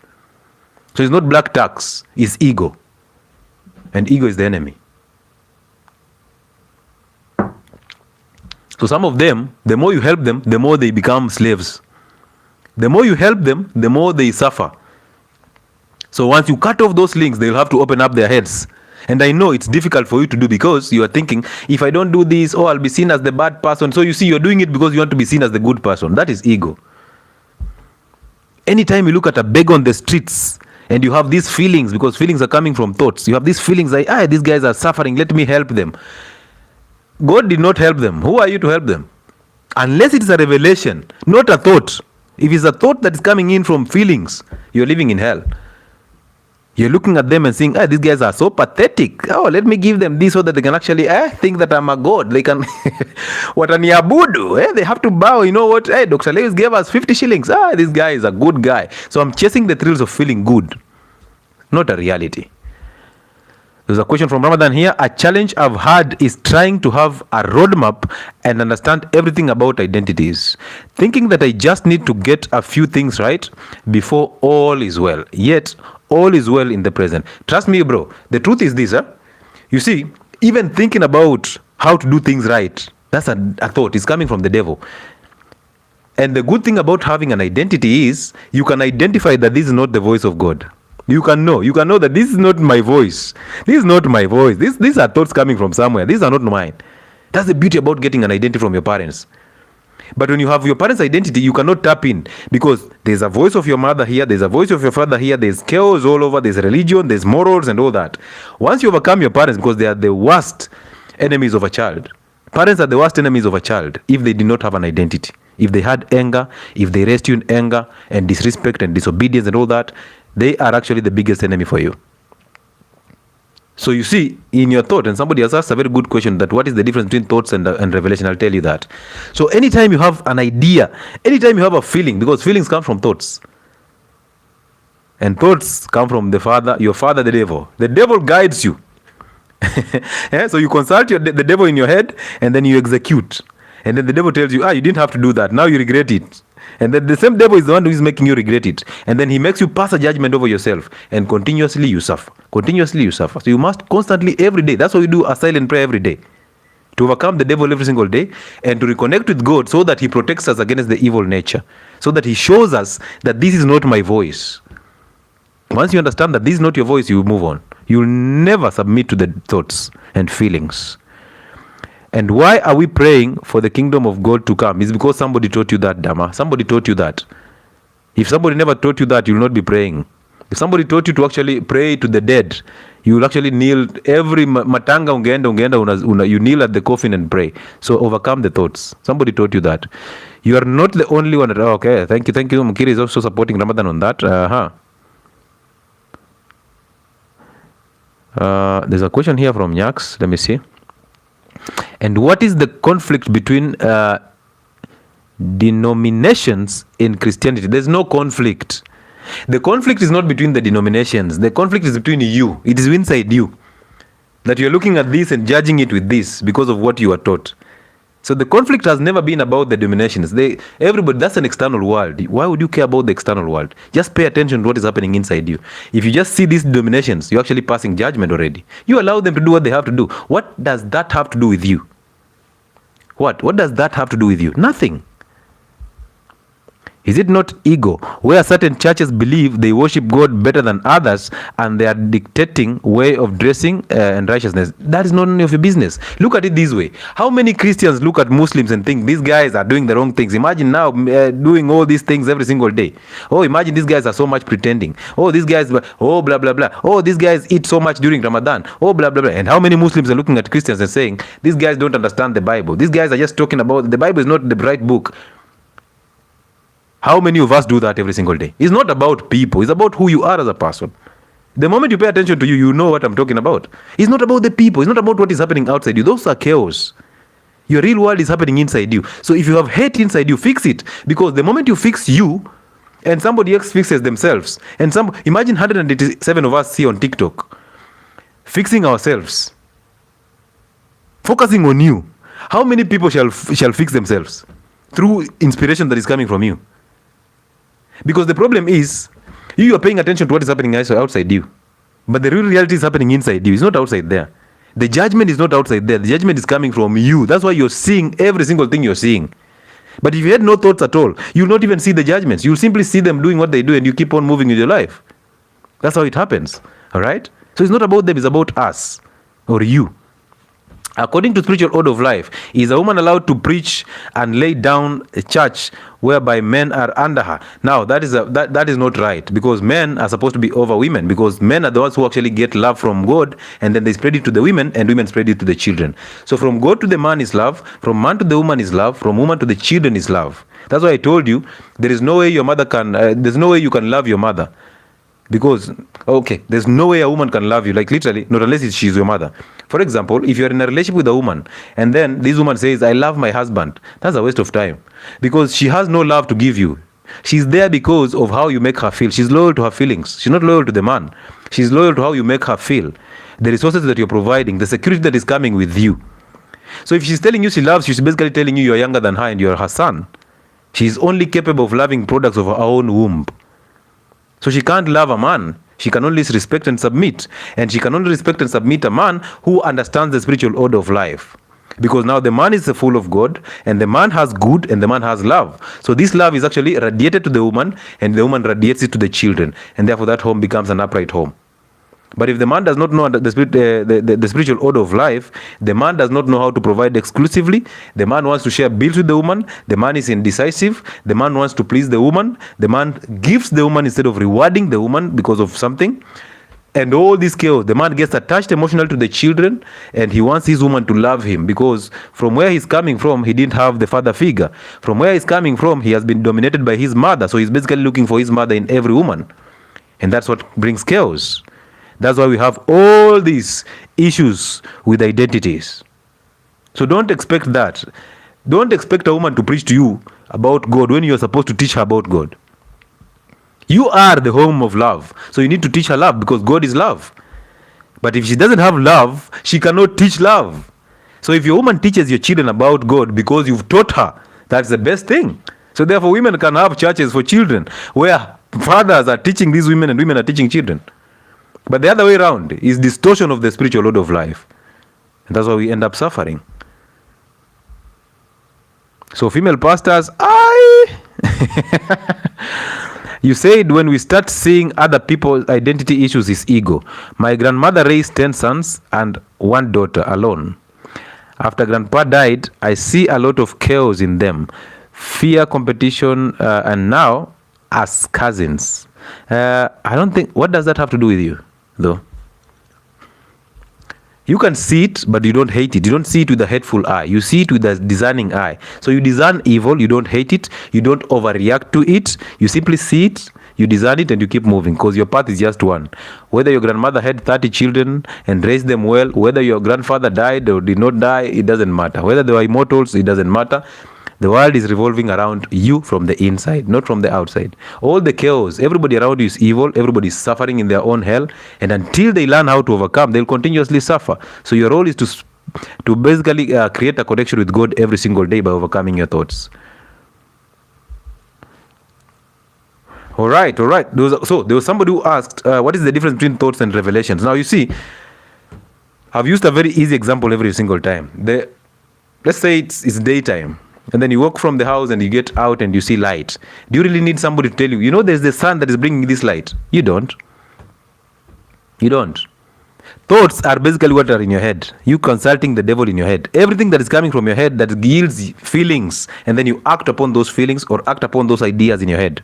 So it's not black tax. It's ego. And ego is the enemy. So some of them, the more you help them, the more they become slaves. The more you help them, the more they suffer. So once you cut off those links, they'll have to open up their heads. And I know it's difficult for you to do because you are thinking, if I don't do this, I'll be seen as the bad person. So you see, you're doing it because you want to be seen as the good person. That is ego. Anytime you look at a beggar on the streets and you have these feelings, because feelings are coming from thoughts, you have these feelings like, these guys are suffering, let me help them. God did not help them. Who are you to help them? Unless it is a revelation, not a thought. If it's a thought that is coming in from feelings, you're living in hell. You're looking at them and saying, these guys are so pathetic. Oh, let me give them this so that they can actually think that I'm a god. They can, wataniabudu. They have to bow. You know what? Dr. Lewis gave us 50 shillings. This guy is a good guy. So I'm chasing the thrills of feeling good, not a reality. There's a question from Ramadan here. A challenge I've had is trying to have a roadmap and understand everything about identities. Thinking that I just need to get a few things right before all is well. Yet, all is well in the present. Trust me, bro. The truth is this. You see, even thinking about how to do things right, that's a thought. It's coming from the devil. And the good thing about having an identity is you can identify that this is not the voice of God. You can know that this is not my voice. This is not my voice. These are thoughts coming from somewhere. These are not mine. That's the beauty about getting an identity from your parents. But when you have your parents' identity, you cannot tap in because there's a voice of your mother here, there's a voice of your father here, there's chaos all over, there's religion, there's morals and all that. Once you overcome your parents, because they are the worst enemies of a child. Parents are the worst enemies of a child if they did not have an identity. If they had anger, if they raised you in anger and disrespect and disobedience and all that, they are actually the biggest enemy for you. So you see, in your thought, and somebody has asked a very good question, that what is the difference between thoughts and revelation? I'll tell you that. So anytime you have an idea, anytime you have a feeling, because feelings come from thoughts. And thoughts come from the father, your father, the devil. The devil guides you. So you consult the devil in your head, and then you execute. And then the devil tells you, you didn't have to do that. Now you regret it. And then the same devil is the one who is making you regret it. And then he makes you pass a judgment over yourself. And continuously you suffer. Continuously you suffer. So you must constantly, every day. That's why we do a silent prayer every day. To overcome the devil every single day. And to reconnect with God so that he protects us against the evil nature. So that he shows us that this is not my voice. Once you understand that this is not your voice, you move on. You'll never submit to the thoughts and feelings. And why are we praying for the kingdom of God to come? It's because somebody taught you that, Dama. Somebody taught you that. If somebody never taught you that, you will not be praying. If somebody taught you to actually pray to the dead, you will actually kneel every matanga ungeenda, you kneel at the coffin and pray. So overcome the thoughts. Somebody taught you that. You are not the only one. Okay, thank you. Mukiri is also supporting Ramadan on that. There's a question here from Nyax. Let me see. And what is the conflict between denominations in Christianity? There's no conflict. The conflict is not between the denominations. The conflict is between you. It is inside you. That you're looking at this and judging it with this because of what you are taught. So the conflict has never been about the denominations. Everybody, that's an external world. Why would you care about the external world? Just pay attention to what is happening inside you. If you just see these denominations, you're actually passing judgment already. You allow them to do what they have to do. What does that have to do with you? What does that have to do with you? Nothing. Is it not ego, where certain churches believe they worship God better than others and they are dictating way of dressing and righteousness? That is not none of your business. Look at it this way. How many Christians look at Muslims and think these guys are doing the wrong things? Imagine now doing all these things every single day. Oh, imagine these guys are so much pretending. Oh, these guys, oh, blah, blah, blah. Oh, these guys eat so much during Ramadan. Oh, blah, blah, blah. And how many Muslims are looking at Christians and saying, these guys don't understand the Bible. These guys are just talking about, the Bible is not the right book. How many of us do that every single day? It's not about people. It's about who you are as a person. The moment you pay attention to you, you know what I'm talking about. It's not about the people. It's not about what is happening outside you. Those are chaos. Your real world is happening inside you. So if you have hate inside you, fix it. Because the moment you fix you, and somebody else fixes themselves, and imagine 187 of us here on TikTok, fixing ourselves, focusing on you. How many people shall fix themselves? Through inspiration that is coming from you. Because the problem is, you are paying attention to what is happening outside you. But the real reality is happening inside you. It's not outside there. The judgment is not outside there. The judgment is coming from you. That's why you're seeing every single thing you're seeing. But if you had no thoughts at all, you'll not even see the judgments. You'll simply see them doing what they do and you keep on moving with your life. That's how it happens. All right? So it's not about them. It's about us or you. According to spiritual order of life, is a woman allowed to preach and lay down a church whereby men are under her? Now, that is not right, because men are supposed to be over women, because men are the ones who actually get love from God, and then they spread it to the women, and women spread it to the children. So from God to the man is love, from man to the woman is love, from woman to the children is love. That's why I told you, there is no way your mother can, there's no way you can love your mother. Because, okay, there's no way a woman can love you, like literally, not unless she's your mother. For example, if you're in a relationship with a woman, and then this woman says, I love my husband, that's a waste of time. Because she has no love to give you. She's there because of how you make her feel. She's loyal to her feelings. She's not loyal to the man. She's loyal to how you make her feel. The resources that you're providing, the security that is coming with you. So if she's telling you she loves you, she's basically telling you you're younger than her and you're her son. She's only capable of loving products of her own womb. So she can't love a man. She can only respect and submit. And she can only respect and submit a man who understands the spiritual order of life. Because now the man is full of God, and the man has good, and the man has love. So this love is actually radiated to the woman, and the woman radiates it to the children. And therefore that home becomes an upright home. But if the man does not know the spiritual order of life, the man does not know how to provide exclusively, the man wants to share bills with the woman, the man is indecisive, the man wants to please the woman, the man gives the woman instead of rewarding the woman because of something, and all this chaos, the man gets attached emotionally to the children, and he wants his woman to love him because from where he's coming from, he didn't have the father figure. From where he's coming from, he has been dominated by his mother, so he's basically looking for his mother in every woman. And that's what brings chaos. That's why we have all these issues with identities. So don't expect that. Don't expect a woman to preach to you about God when you're supposed to teach her about God. You are the home of love. So you need to teach her love because God is love. But if she doesn't have love, she cannot teach love. So if your woman teaches your children about God because you've taught her, that's the best thing. So therefore women can have churches for children where fathers are teaching these women and women are teaching children. But the other way around is distortion of the spiritual order of life. And that's why we end up suffering. So female pastors, you said when we start seeing other people's identity issues is ego. My grandmother raised 10 sons and 1 daughter alone. After grandpa died, I see a lot of chaos in them. Fear, competition, and now as cousins. I don't think, what does that have to do with you? Though you can see it, but you don't hate it. You don't see it with a hateful eye. You see it with a discerning eye. So you discern evil, you don't hate it, you don't overreact to it, you simply see it, you discern it, and you keep moving because your path is just one. Whether your grandmother had 30 children and raised them well, whether your grandfather died or did not die, it doesn't matter. Whether they were immortals, it doesn't matter. The world is revolving around you from the inside, not from the outside. All the chaos, everybody around you is evil, everybody is suffering in their own hell, and until they learn how to overcome, they'll continuously suffer. So your role is to basically create a connection with God every single day by overcoming your thoughts. All right. So there was somebody who asked, what is the difference between thoughts and revelations? Now you see, I've used a very easy example every single time. Let's say it's daytime. And then you walk from the house and you get out and you see light. Do you really need somebody to tell you, you know, there's the sun that is bringing this light? You don't. You don't. Thoughts are basically what are in your head. You consulting the devil in your head. Everything that is coming from your head that yields feelings, and then you act upon those feelings or act upon those ideas in your head.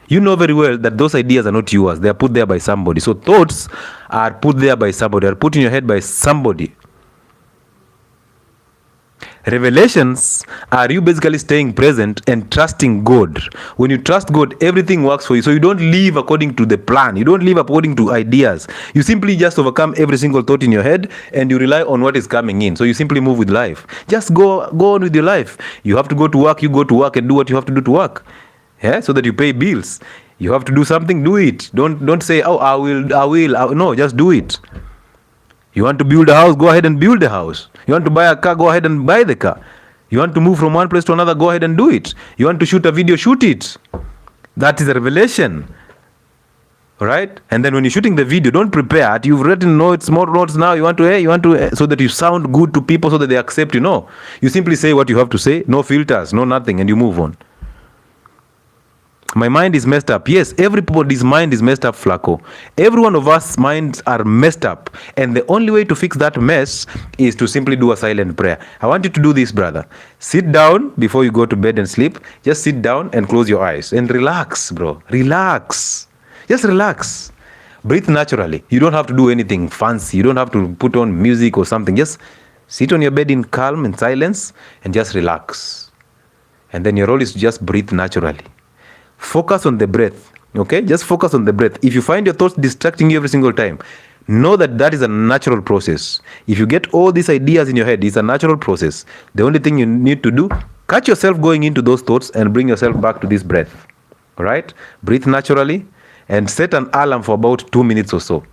You know very well that those ideas are not yours. They are put there by somebody. So thoughts are put there by somebody, are put in your head by somebody. Revelations are you basically staying present and trusting God. When you trust God, everything works for you. So you don't live according to the plan. You don't live according to ideas. You simply just overcome every single thought in your head and you rely on what is coming in. So you simply move with life. Just go on with your life. You have to go to work, you go to work and do what you have to do to work. Yeah, so that you pay bills. You have to do something, do it. Don't say, oh, I will. No, just do it. You want to build a house, go ahead and build a house. You want to buy a car, go ahead and buy the car. You want to move from one place to another, go ahead and do it. You want to shoot a video, shoot it. That is a revelation. All right? And then when you're shooting the video, don't prepare it. You've written notes, more notes now. You want to, so that you sound good to people so that they accept you. No. You simply say what you have to say, no filters, no nothing, and you move on. My mind is messed up. Yes, everybody's mind is messed up, Flacco. Every one of us minds are messed up. And the only way to fix that mess is to simply do a silent prayer. I want you to do this, brother. Sit down before you go to bed and sleep. Just sit down and close your eyes and relax, bro. Relax. Just relax. Breathe naturally. You don't have to do anything fancy. You don't have to put on music or something. Just sit on your bed in calm and silence and just relax. And then your role is to just breathe naturally. Focus on the breath. Okay, just focus on the breath. If you find your thoughts distracting you every single time, know that that is a natural process. If you get all these ideas in your head, it's a natural process. The only thing you need to do, catch yourself going into those thoughts and bring yourself back to this breath. All right? Breathe naturally and set an alarm for about 2 minutes or so.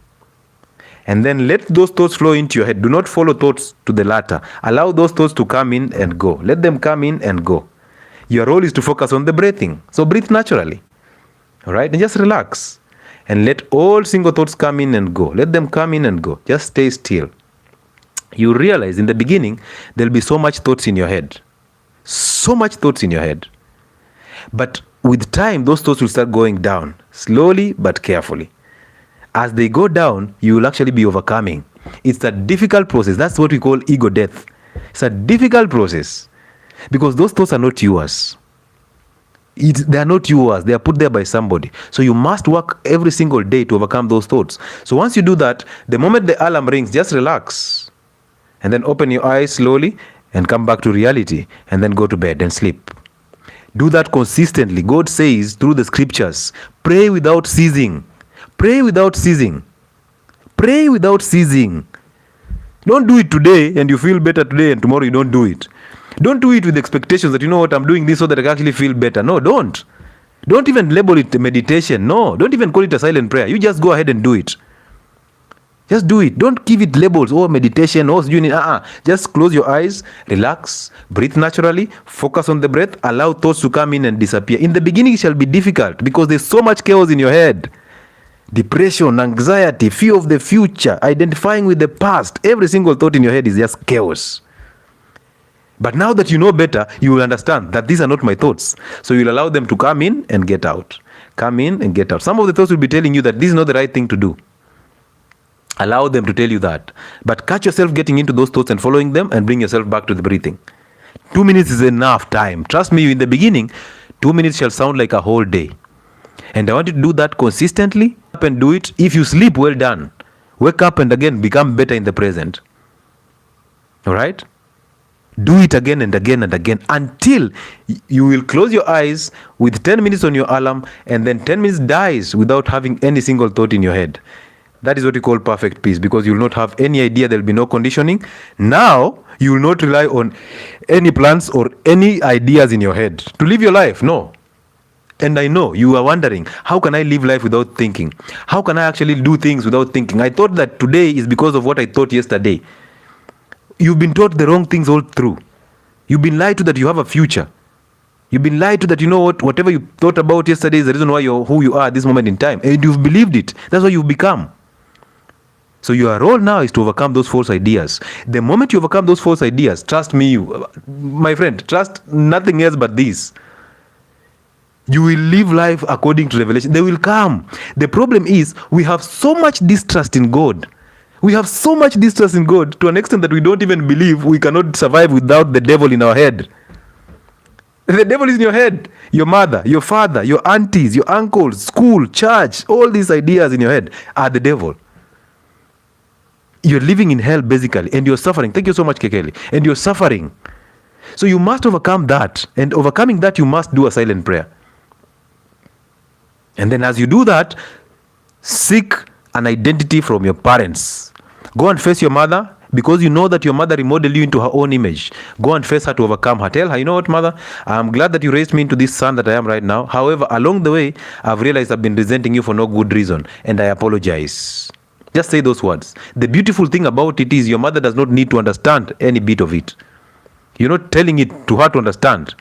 And then let those thoughts flow into your head. Do not follow thoughts to the latter. Allow those thoughts to come in and go. Let them come in and go. Your role is to focus on the breathing. So breathe naturally. All right? And just relax. And let all single thoughts come in and go. Let them come in and go. Just stay still. You realize in the beginning, there'll be so much thoughts in your head. So much thoughts in your head. But with time, those thoughts will start going down. Slowly but carefully. As they go down, you will actually be overcoming. It's a difficult process. That's what we call ego death. It's a difficult process. Because those thoughts are not yours. They are not yours. They are put there by somebody. So you must work every single day to overcome those thoughts. So once you do that, the moment the alarm rings, just relax. And then open your eyes slowly and come back to reality. And then go to bed and sleep. Do that consistently. God says through the scriptures, pray without ceasing. Pray without ceasing. Pray without ceasing. Don't do it today and you feel better today and tomorrow you don't do it. Don't do it with expectations that, you know what, I'm doing this so that I can actually feel better. No, don't. Don't even label it meditation. No, don't even call it a silent prayer. You just go ahead and do it. Just do it. Don't give it labels. Oh, meditation. Oh, you need. Just close your eyes, relax, breathe naturally, focus on the breath, allow thoughts to come in and disappear. In the beginning, it shall be difficult because there's so much chaos in your head. Depression, anxiety, fear of the future, identifying with the past. Every single thought in your head is just chaos. But now that you know better, you will understand that these are not my thoughts. So you'll allow them to come in and get out. Come in and get out. Some of the thoughts will be telling you that this is not the right thing to do. Allow them to tell you that. But catch yourself getting into those thoughts and following them and bring yourself back to the breathing. 2 minutes is enough time. Trust me, in the beginning, 2 minutes shall sound like a whole day. And I want you to do that consistently. Up and do it. If you sleep, well done. Wake up and again become better in the present. All right? Do it again and again and again until you will close your eyes with 10 minutes on your alarm and then 10 minutes dies without having any single thought in your head. That is what we call perfect peace, because you will not have any idea. There will be no conditioning. Now, you will not rely on any plans or any ideas in your head to live your life. No. And I know you are wondering, how can I live life without thinking? How can I actually do things without thinking? I thought that today is because of what I thought yesterday. You've been taught the wrong things all through. You've been lied to that you have a future. You've been lied to that, you know what, whatever you thought about yesterday is the reason why you're who you are at this moment in time. And you've believed it. That's what you've become. So your role now is to overcome those false ideas. The moment you overcome those false ideas, trust me, my friend, trust nothing else but this. You will live life according to revelation. They will come. The problem is we have so much distrust in God. We have so much distrust in God to an extent that we don't even believe we cannot survive without the devil in our head. The devil is in your head. Your mother, your father, your aunties, your uncles, school, church, all these ideas in your head are the devil. You're living in hell basically and you're suffering. Thank you so much, Kekeli. And you're suffering. So you must overcome that. And overcoming that, you must do a silent prayer. And then as you do that, seek an identity from your parents. Go and face your mother, because you know that your mother remodeled you into her own image. Go and face her to overcome her. Tell her, you know what, mother, I'm glad that you raised me into this son that I am right now. However, along the way, I've realized I've been resenting you for no good reason, and I apologize. Just say those words. The beautiful thing about it is your mother does not need to understand any bit of it. You're not telling it to her to understand.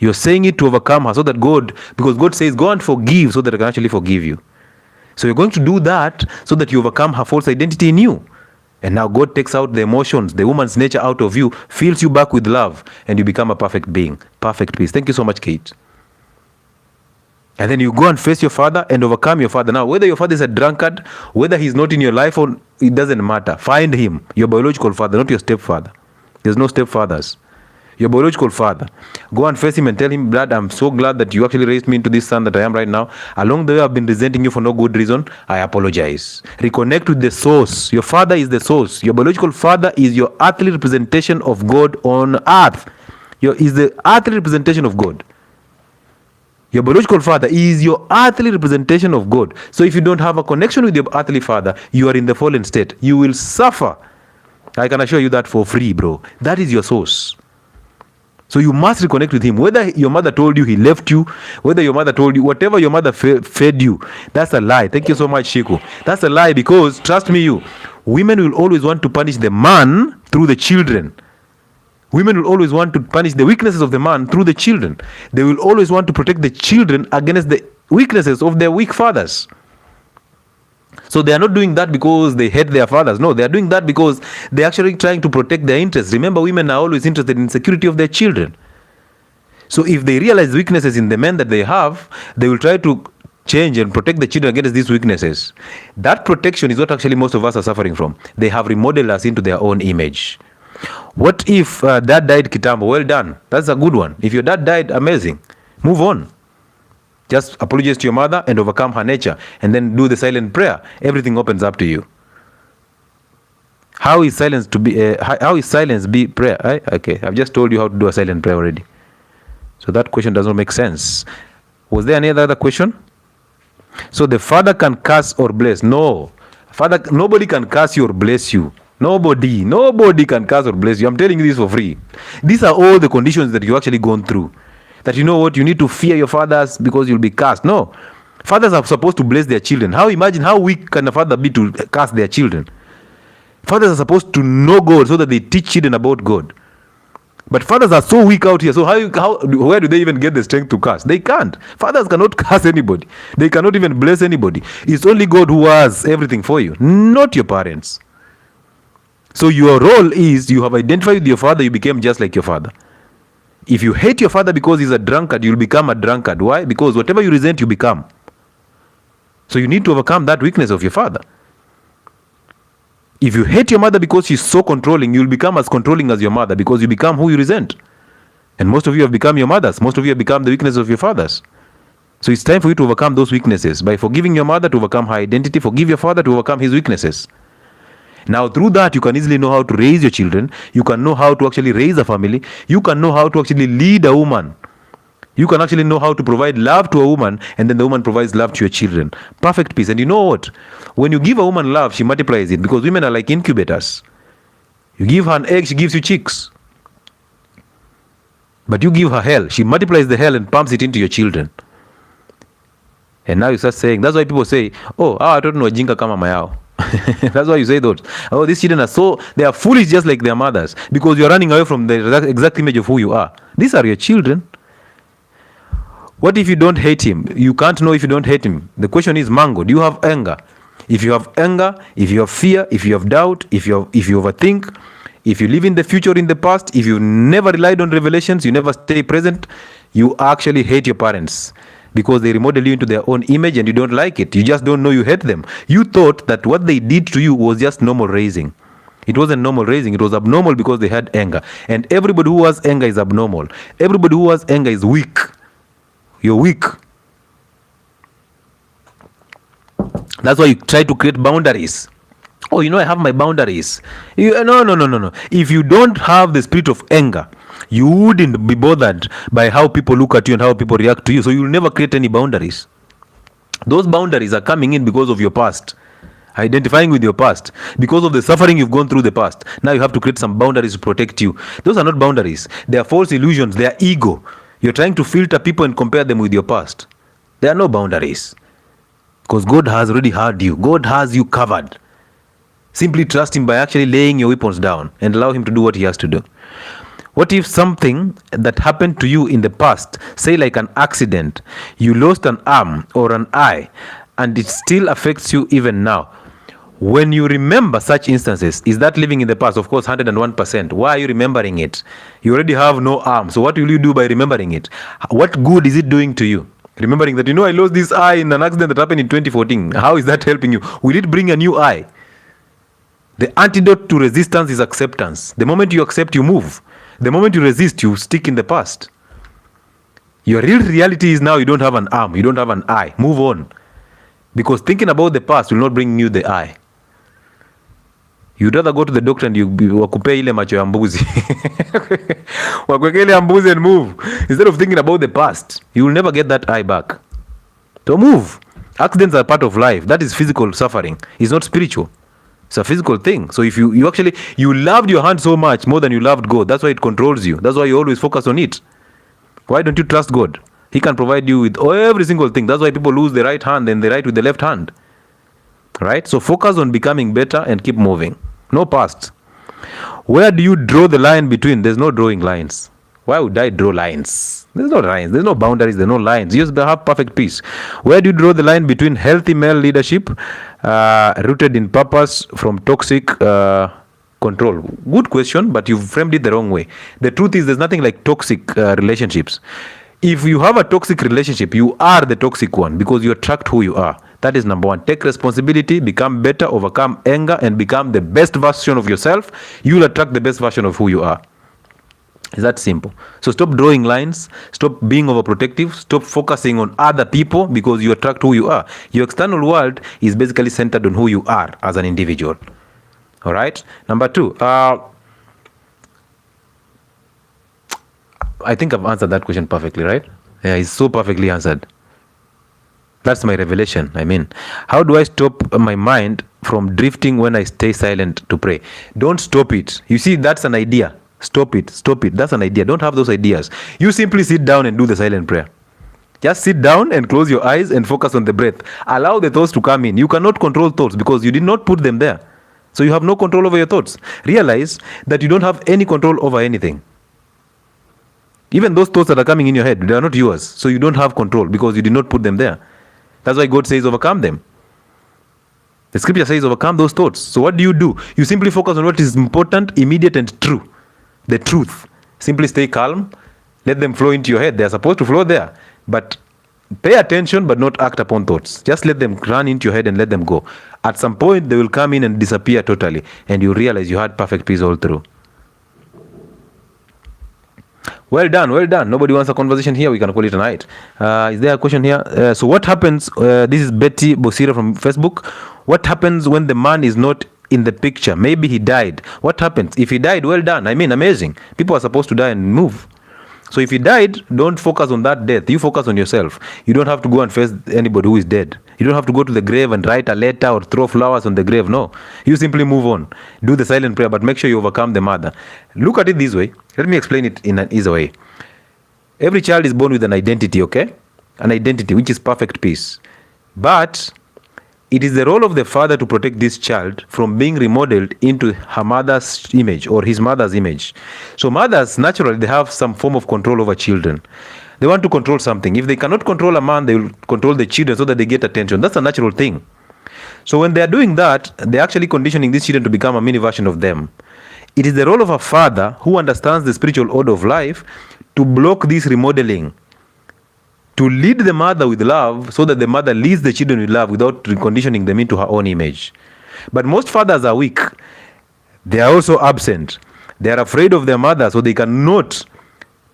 You're saying it to overcome her so that God, because God says, go and forgive so that I can actually forgive you. So you're going to do that so that you overcome her false identity in you. And now God takes out the emotions, the woman's nature out of you, fills you back with love, and you become a perfect being. Perfect peace. Thank you so much, Kate. And then you go and face your father and overcome your father. Now, whether your father is a drunkard, whether he's not in your life, or it doesn't matter. Find him, your biological father, not your stepfather. There's no stepfathers. Your biological father. Go and face him and tell him, Dad, I'm so glad that you actually raised me into this son that I am right now. Along the way, I've been resenting you for no good reason. I apologize. Reconnect with the source. Your father is the source. Your biological father is your earthly representation of God on earth. Is the earthly representation of God. Your biological father is your earthly representation of God. So if you don't have a connection with your earthly father, you are in the fallen state. You will suffer. I can assure you that for free, bro. That is your source. So you must reconnect with him. Whether your mother told you he left you, whether your mother told you, whatever your mother fed you, that's a lie. Thank you so much, Shiko. That's a lie, because trust me, women will always want to punish the man through the children. Women will always want to punish the weaknesses of the man through the children. They will always want to protect the children against the weaknesses of their weak fathers. So they are not doing that because they hate their fathers. No, they are doing that because they're actually trying to protect their interests. Remember, women are always interested in security of their children. So if they realize weaknesses in the men that they have, they will try to change and protect the children against these weaknesses. That protection is what actually most of us are suffering from. They have remodeled us into their own image. What if dad died kitambo? Well done. That's a good one. If your dad died, amazing. Move on. Just apologize to your mother and overcome her nature, and then do the silent prayer. Everything opens up to you. How is silence to be? How is silence be prayer? Okay, I've just told you how to do a silent prayer already. So that question does not make sense. Was there any other question? So the father can curse or bless? No, father. Nobody can curse you or bless you. Nobody can curse or bless you. I'm telling you this for free. These are all the conditions that you actually gone through. That you know what, you need to fear your fathers because you'll be cursed. No, fathers are supposed to bless their children. Imagine how weak can a father be to curse their children? Fathers are supposed to know God so that they teach children about God. But fathers are so weak out here. So where do they even get the strength to curse? They can't. Fathers cannot curse anybody. They cannot even bless anybody. It's only God who has everything for you, not your parents. So your role is, you have identified with your father, you became just like your father. If you hate your father because he's a drunkard, you'll become a drunkard. Why? Because whatever you resent, you become. So you need to overcome that weakness of your father. If you hate your mother because she's so controlling, you'll become as controlling as your mother, because you become who you resent. And most of you have become your mothers. Most of you have become the weakness of your fathers. So it's time for you to overcome those weaknesses. By forgiving your mother to overcome her identity, forgive your father to overcome his weaknesses. Now through that, you can easily know how to raise your children. You can know how to actually raise a family. You can know how to actually lead a woman. You can actually know how to provide love to a woman, and then the woman provides love to your children. Perfect peace. And you know what? When you give a woman love, she multiplies it, because women are like incubators. You give her an egg, she gives you chicks. But you give her hell, she multiplies the hell and pumps it into your children. And now you start saying, that's why people say, I don't know jinga kama mayao. That's why you say that. These children they are foolish just like their mothers, because you're running away from the exact image of who you are. These are your children. What if you don't hate him? You can't know if you don't hate him. The question is, Mango, do you have anger? If you have anger, if you have fear, if you have doubt, if you overthink, if you live in the future or in the past, if you never relied on revelations, you never stay present, you actually hate your parents, because they remodel you into their own image and you don't like it. You just don't know you hate them. You thought that what they did to you was just normal raising. It wasn't normal raising. It was abnormal because they had anger. And everybody who has anger is abnormal. Everybody who has anger is weak. You're weak. That's why you try to create boundaries. I have my boundaries. No. If you don't have the spirit of anger, you wouldn't be bothered by how people look at you and how people react to you. So you'll never create any boundaries. Those boundaries are coming in because of your past. Identifying with your past. Because of the suffering you've gone through the past. Now you have to create some boundaries to protect you. Those are not boundaries. They are false illusions. They are ego. You're trying to filter people and compare them with your past. There are no boundaries. Because God has already heard you. God has you covered. Simply trust him by actually laying your weapons down and allow him to do what he has to do. What if something that happened to you in the past, say like an accident, you lost an arm or an eye, and it still affects you even now? When you remember such instances, is that living in the past? Of course, 101%. Why are you remembering it? You already have no arm. So what will you do by remembering it? What good is it doing to you? Remembering that, I lost this eye in an accident that happened in 2014. How is that helping you? Will it bring a new eye? The antidote to resistance is acceptance. The moment you accept, you move. The moment you resist, you stick in the past. Your real reality is now you don't have an arm, you don't have an eye. Move on. Because thinking about the past will not bring you the eye. You'd rather go to the doctor and wakupea ile macho ya mbuzi. Wakweke ile mbuzi and move. Instead of thinking about the past, you will never get that eye back. So move. Accidents are part of life. That is physical suffering. It's not spiritual. It's a physical thing. So if you actually, you loved your hand so much more than you loved God. That's why it controls you. That's why you always focus on it. Why don't you trust God? He can provide you with every single thing. That's why people lose the right hand and they write with the left hand. Right? So focus on becoming better and keep moving. No past. Where do you draw the line between? There's no drawing lines. Why would I draw lines? There's no lines. There's no boundaries. There's no lines. You just have perfect peace. Where do you draw the line between healthy male leadership rooted in purpose from toxic control? Good question, but you've framed it the wrong way. The truth is there's nothing like toxic relationships. If you have a toxic relationship, you are the toxic one because you attract who you are. That is number one. Take responsibility, become better, overcome anger, and become the best version of yourself. You'll attract the best version of who you are. It's that simple. So stop drawing lines, stop being overprotective, stop focusing on other people because you attract who you are. Your external world is basically centered on who you are as an individual. All right. Number two, I think I've answered that question perfectly, right? Yeah, it's so perfectly answered. That's my revelation. I mean, how do I stop my mind from drifting when I stay silent to pray? Don't stop it. You see, that's an idea. Stop it. Stop it. That's an idea. Don't have those ideas. You simply sit down and do the silent prayer. Just sit down and close your eyes and focus on the breath. Allow the thoughts to come in. You cannot control thoughts because you did not put them there. So you have no control over your thoughts. Realize that you don't have any control over anything. Even those thoughts that are coming in your head, they are not yours. So you don't have control because you did not put them there. That's why God says overcome them. The scripture says overcome those thoughts. So what do? You simply focus on what is important, immediate, and true. The truth. Simply stay calm. Let them flow into your head. They are supposed to flow there. But pay attention, but not act upon thoughts. Just let them run into your head and let them go. At some point, they will come in and disappear totally. And you realize you had perfect peace all through. Well done, well done. Nobody wants a conversation here. We can call it a night. Is there a question here? So what happens? This is 𝗦𝗣𝗜𝗥𝗧𝗨𝗔𝗟 from Facebook. What happens when the man is not in the picture? Maybe he died. What happens? If he died, well done. I mean, amazing. People are supposed to die and move. So if he died, don't focus on that death. You focus on yourself. You don't have to go and face anybody who is dead. You don't have to go to the grave and write a letter or throw flowers on the grave. No. You simply move on. Do the silent prayer, but make sure you overcome the mother. Look at it this way. Let me explain it in an easy way. Every child is born with an identity, okay? An identity, which is perfect peace. But it is the role of the father to protect this child from being remodeled into her mother's image or his mother's image. So mothers, naturally, they have some form of control over children. They want to control something. If they cannot control a man, they will control the children so that they get attention. That's a natural thing. So when they are doing that, they're actually conditioning these children to become a mini version of them. It is the role of a father who understands the spiritual order of life to block this remodeling, to lead the mother with love so that the mother leads the children with love without reconditioning them into her own image. But most fathers are weak. They are also absent. They are afraid of their mother, so they cannot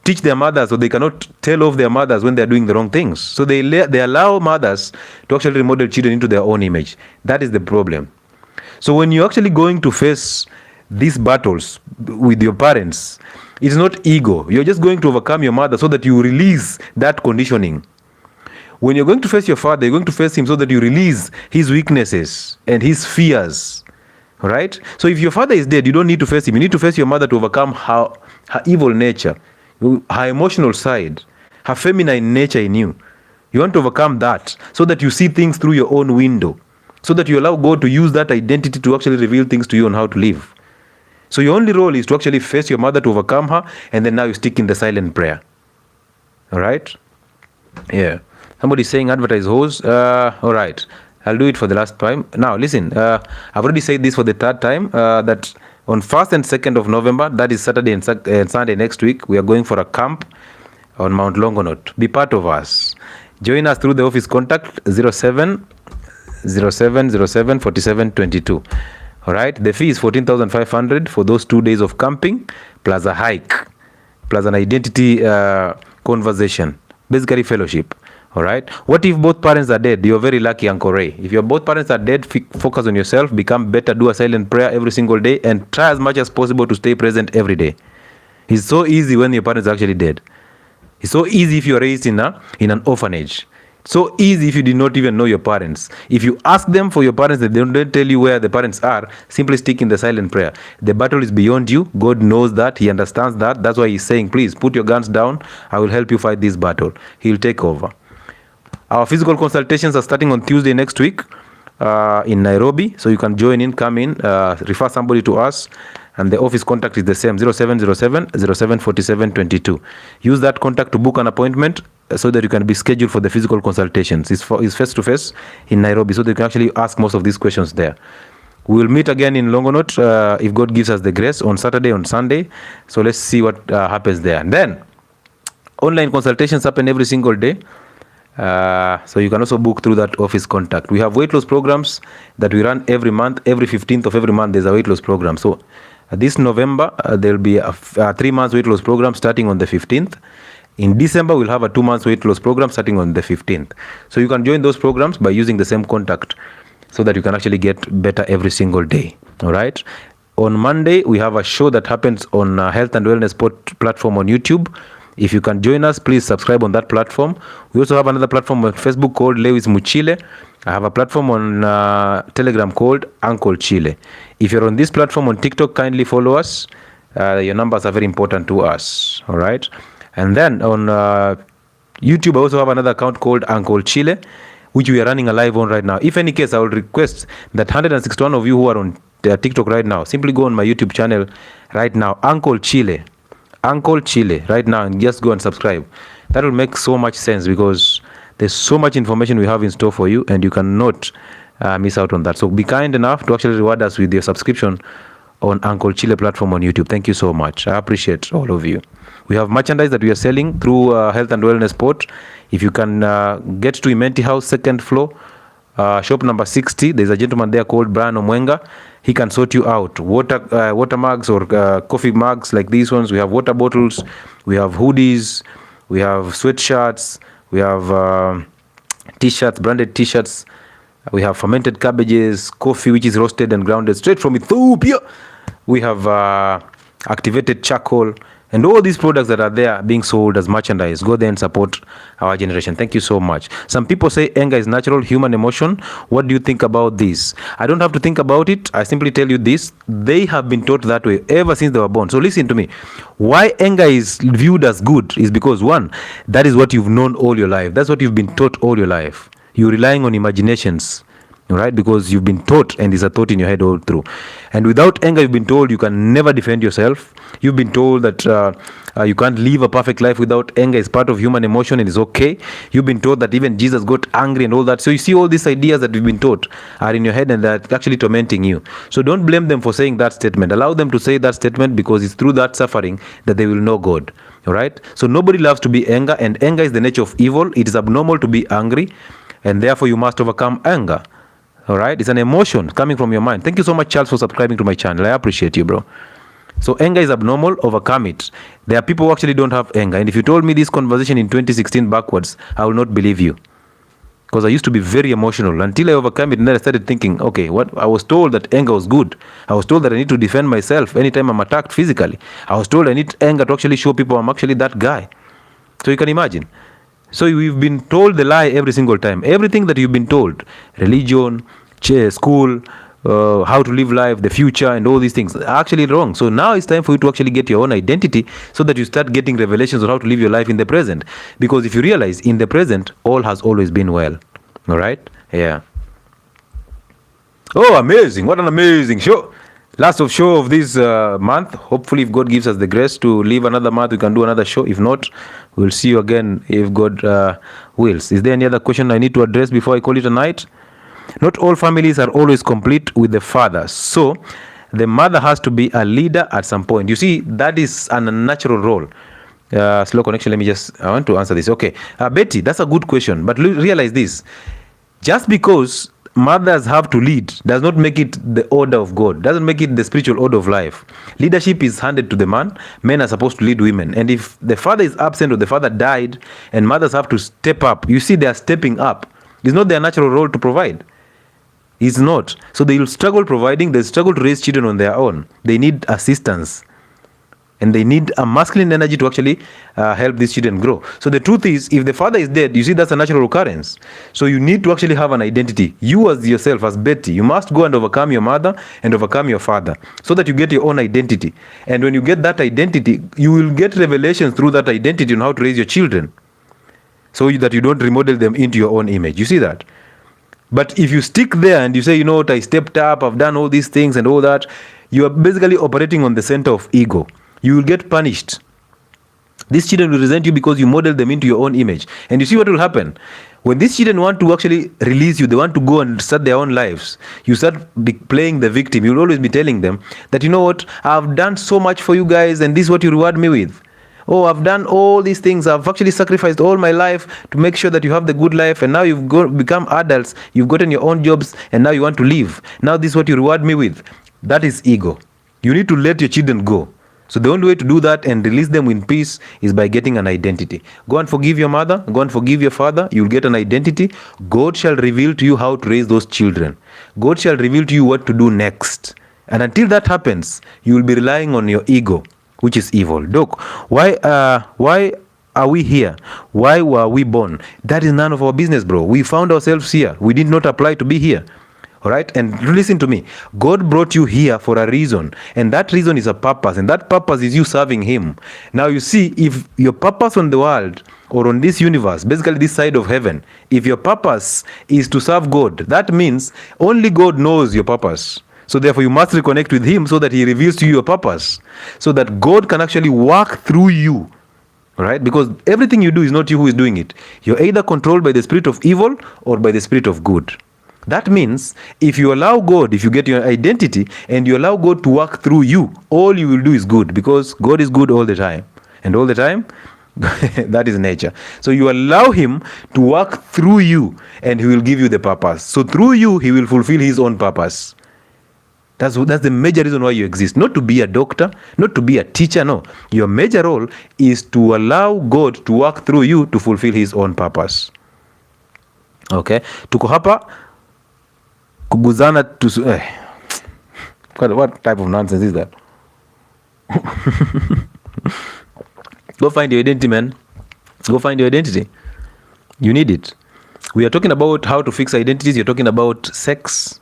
teach their mothers, so they cannot tell off their mothers when they are doing the wrong things. So they allow mothers to actually remodel children into their own image. That is the problem. So when you're actually going to face these battles with your parents, it's not ego. You're just going to overcome your mother so that you release that conditioning. When you're going to face your father, you're going to face him so that you release his weaknesses and his fears. All right? So if your father is dead, you don't need to face him. You need to face your mother to overcome her evil nature, her emotional side, her feminine nature in you. You want to overcome that so that you see things through your own window, so that you allow God to use that identity to actually reveal things to you on how to live. So your only role is to actually face your mother to overcome her, and then now you stick in the silent prayer. All right? Yeah. Somebody's saying advertise hose. All right. I'll do it for the last time. Now, listen. I've already said this for the third time, that on 1st and 2nd of November, that is Saturday and Sunday next week, we are going for a camp on Mount Longonot. Be part of us. Join us through the office contact 07 0707 47 22. All right, the fee is 14,500 for those 2 days of camping, plus a hike, plus an identity conversation, basically fellowship. All right. What if both parents are dead? You're very lucky, Uncle Ray. If your both parents are dead, focus on yourself, become better, do a silent prayer every single day, and try as much as possible to stay present every day. It's so easy when your parents are actually dead. It's so easy if you're raised in an orphanage. So easy if you did not even know your parents. If you ask them for your parents, they don't tell you where the parents are, simply stick in the silent prayer. The battle is beyond you. God knows that. He understands that. That's why he's saying, please put your guns down. I will help you fight this battle. He'll take over. Our physical consultations are starting on Tuesday next week in Nairobi. So you can join in, come in, refer somebody to us. And the office contact is the same, 0707 0747 22. Use that contact to book an appointment so that you can be scheduled for the physical consultations. It's face-to-face in Nairobi, so that you can actually ask most of these questions there. We will meet again in Longonot, if God gives us the grace, on Saturday, on Sunday. So let's see what happens there. And then, online consultations happen every single day. So you can also book through that office contact. We have weight loss programs that we run every month. Every 15th of every month, there's a weight loss program. So this November, there will be a 3 months weight loss program starting on the 15th. In December, we'll have a 2 months weight loss program starting on the 15th. So you can join those programs by using the same contact so that you can actually get better every single day. All right. On Monday, we have a show that happens on Health and Wellness platform on YouTube. If you can join us, please subscribe on that platform. We also have another platform on Facebook called 𝗦𝗣𝗜𝗥𝗧𝗨𝗔𝗟. I have a platform on Telegram called Uncle Chile. If you're on this platform on TikTok, kindly follow us. Your numbers are very important to us. All right. And then on YouTube, I also have another account called Uncle Chile, which we are running a live on right now. If any case, I will request that 161 of you who are on TikTok right now, simply go on my YouTube channel right now, Uncle Chile right now, and just go and subscribe. That will make so much sense because there's so much information we have in store for you, and you cannot miss out on that. So be kind enough to actually reward us with your subscription on Uncle Chile platform on YouTube. Thank you so much. I appreciate all of you. We have merchandise that we are selling through Health and Wellness Port. If you can get to 𝗦𝗣𝗜𝗥𝗧𝗨𝗔𝗟 House, second floor, shop number 60, there's a gentleman there called Brian Omwenga. He can sort you out. Water mugs or coffee mugs like these ones. We have water bottles. We have hoodies. We have sweatshirts. We have t-shirts, branded t-shirts. We have fermented cabbages, coffee which is roasted and grounded straight from Ethiopia. We have activated charcoal. And all these products that are there being sold as merchandise, go there and support our generation. Thank you so much. Some people say anger is natural human emotion. What do you think about this? I don't have to think about it. I simply tell you this. They have been taught that way ever since they were born. So listen to me. Why anger is viewed as good is because, one, that is what you've known all your life. That's what you've been taught all your life. You're relying on imaginations. Right? Because you've been taught, and it's a thought in your head all through. And without anger, you've been told you can never defend yourself. You've been told that you can't live a perfect life without anger. It's part of human emotion and it's okay. You've been told that even Jesus got angry and all that. So you see, all these ideas that we've been taught are in your head and they're actually tormenting you. So don't blame them for saying that statement. Allow them to say that statement because it's through that suffering that they will know God. All right? So nobody loves to be anger, and anger is the nature of evil. It is abnormal to be angry, and therefore you must overcome anger. All right, it's an emotion coming from your mind. Thank you so much, Charles, for subscribing to my channel. I appreciate you, bro. So anger is abnormal. Overcome it. There are people who actually don't have anger, and if you told me this conversation in 2016 backwards, I will not believe you, because I used to be very emotional until I overcame it, and then I started thinking, okay, what I was told that anger was good. I was told that I need to defend myself anytime I'm attacked physically. I was told I need anger to actually show people I'm actually that guy. So you can imagine. So we've been told the lie every single time. Everything that you've been told, religion, school, how to live life, the future, and all these things are actually wrong. So now it's time for you to actually get your own identity so that you start getting revelations on how to live your life in the present. Because if you realize in the present, all has always been well. All right? Yeah. Oh, amazing. What an amazing show. Last show of this month. Hopefully, if God gives us the grace to live another month, we can do another show. If not, we'll see you again if God wills. Is there any other question I need to address before I call it a night? Not all families are always complete with the father. So, the mother has to be a leader at some point. You see, that is an unnatural role. Slow connection. I want to answer this. Okay. Betty, that's a good question. But realize this. Just because mothers have to lead does not make it the order of God, doesn't make it the spiritual order of life. Leadership is handed to the man. Men are supposed to lead women. And if the father is absent or the father died and mothers have to step up, you see they are stepping up. It's not their natural role to provide. It's not. So they will struggle providing, they struggle to raise children on their own. They need assistance. And they need a masculine energy to actually help these children grow. So the truth is, if the father is dead, you see that's a natural occurrence. So you need to actually have an identity. You as yourself, as Betty, you must go and overcome your mother and overcome your father so that you get your own identity. And when you get that identity, you will get revelations through that identity on how to raise your children so that you don't remodel them into your own image. You see that? But if you stick there and you say, you know what, I stepped up, I've done all these things and all that, you are basically operating on the center of ego. You will get punished. These children will resent you because you model them into your own image. And you see what will happen? When these children want to actually release you, they want to go and start their own lives, you start playing the victim. You'll always be telling them that, you know what, I've done so much for you guys and this is what you reward me with. Oh, I've done all these things. I've actually sacrificed all my life to make sure that you have the good life. And now you've become adults. You've gotten your own jobs and now you want to leave. Now this is what you reward me with. That is ego. You need to let your children go. So the only way to do that and release them in peace is by getting an identity. Go and forgive your mother. Go and forgive your father. You'll get an identity. God shall reveal to you how to raise those children. God shall reveal to you what to do next. And until that happens, you will be relying on your ego, which is evil. Doc, why are we here? Why were we born? That is none of our business, bro. We found ourselves here. We did not apply to be here. All right, and listen to me. God brought you here for a reason, and that reason is a purpose, and that purpose is you serving him. Now you see, if your purpose on the world or on this universe, basically this side of heaven, if your purpose is to serve God, that means only God knows your purpose. So therefore you must reconnect with him so that he reveals to you your purpose, so that God can actually work through you. All right, because everything you do is not you who is doing it. You're either controlled by the spirit of evil or by the spirit of good. That means if you allow God, if you get your identity and you allow God to work through you, all you will do is good, because God is good all the time. And all the time, that is nature. So you allow him to work through you and he will give you the purpose. So through you, he will fulfill his own purpose. That's the major reason why you exist. Not to be a doctor, not to be a teacher, no. Your major role is to allow God to work through you to fulfill his own purpose. Okay? Tuko hapa kuguzana to what type of nonsense is that? Go find your identity, man. Go find your identity. You need it. We are talking about how to fix identities. You're talking about sex.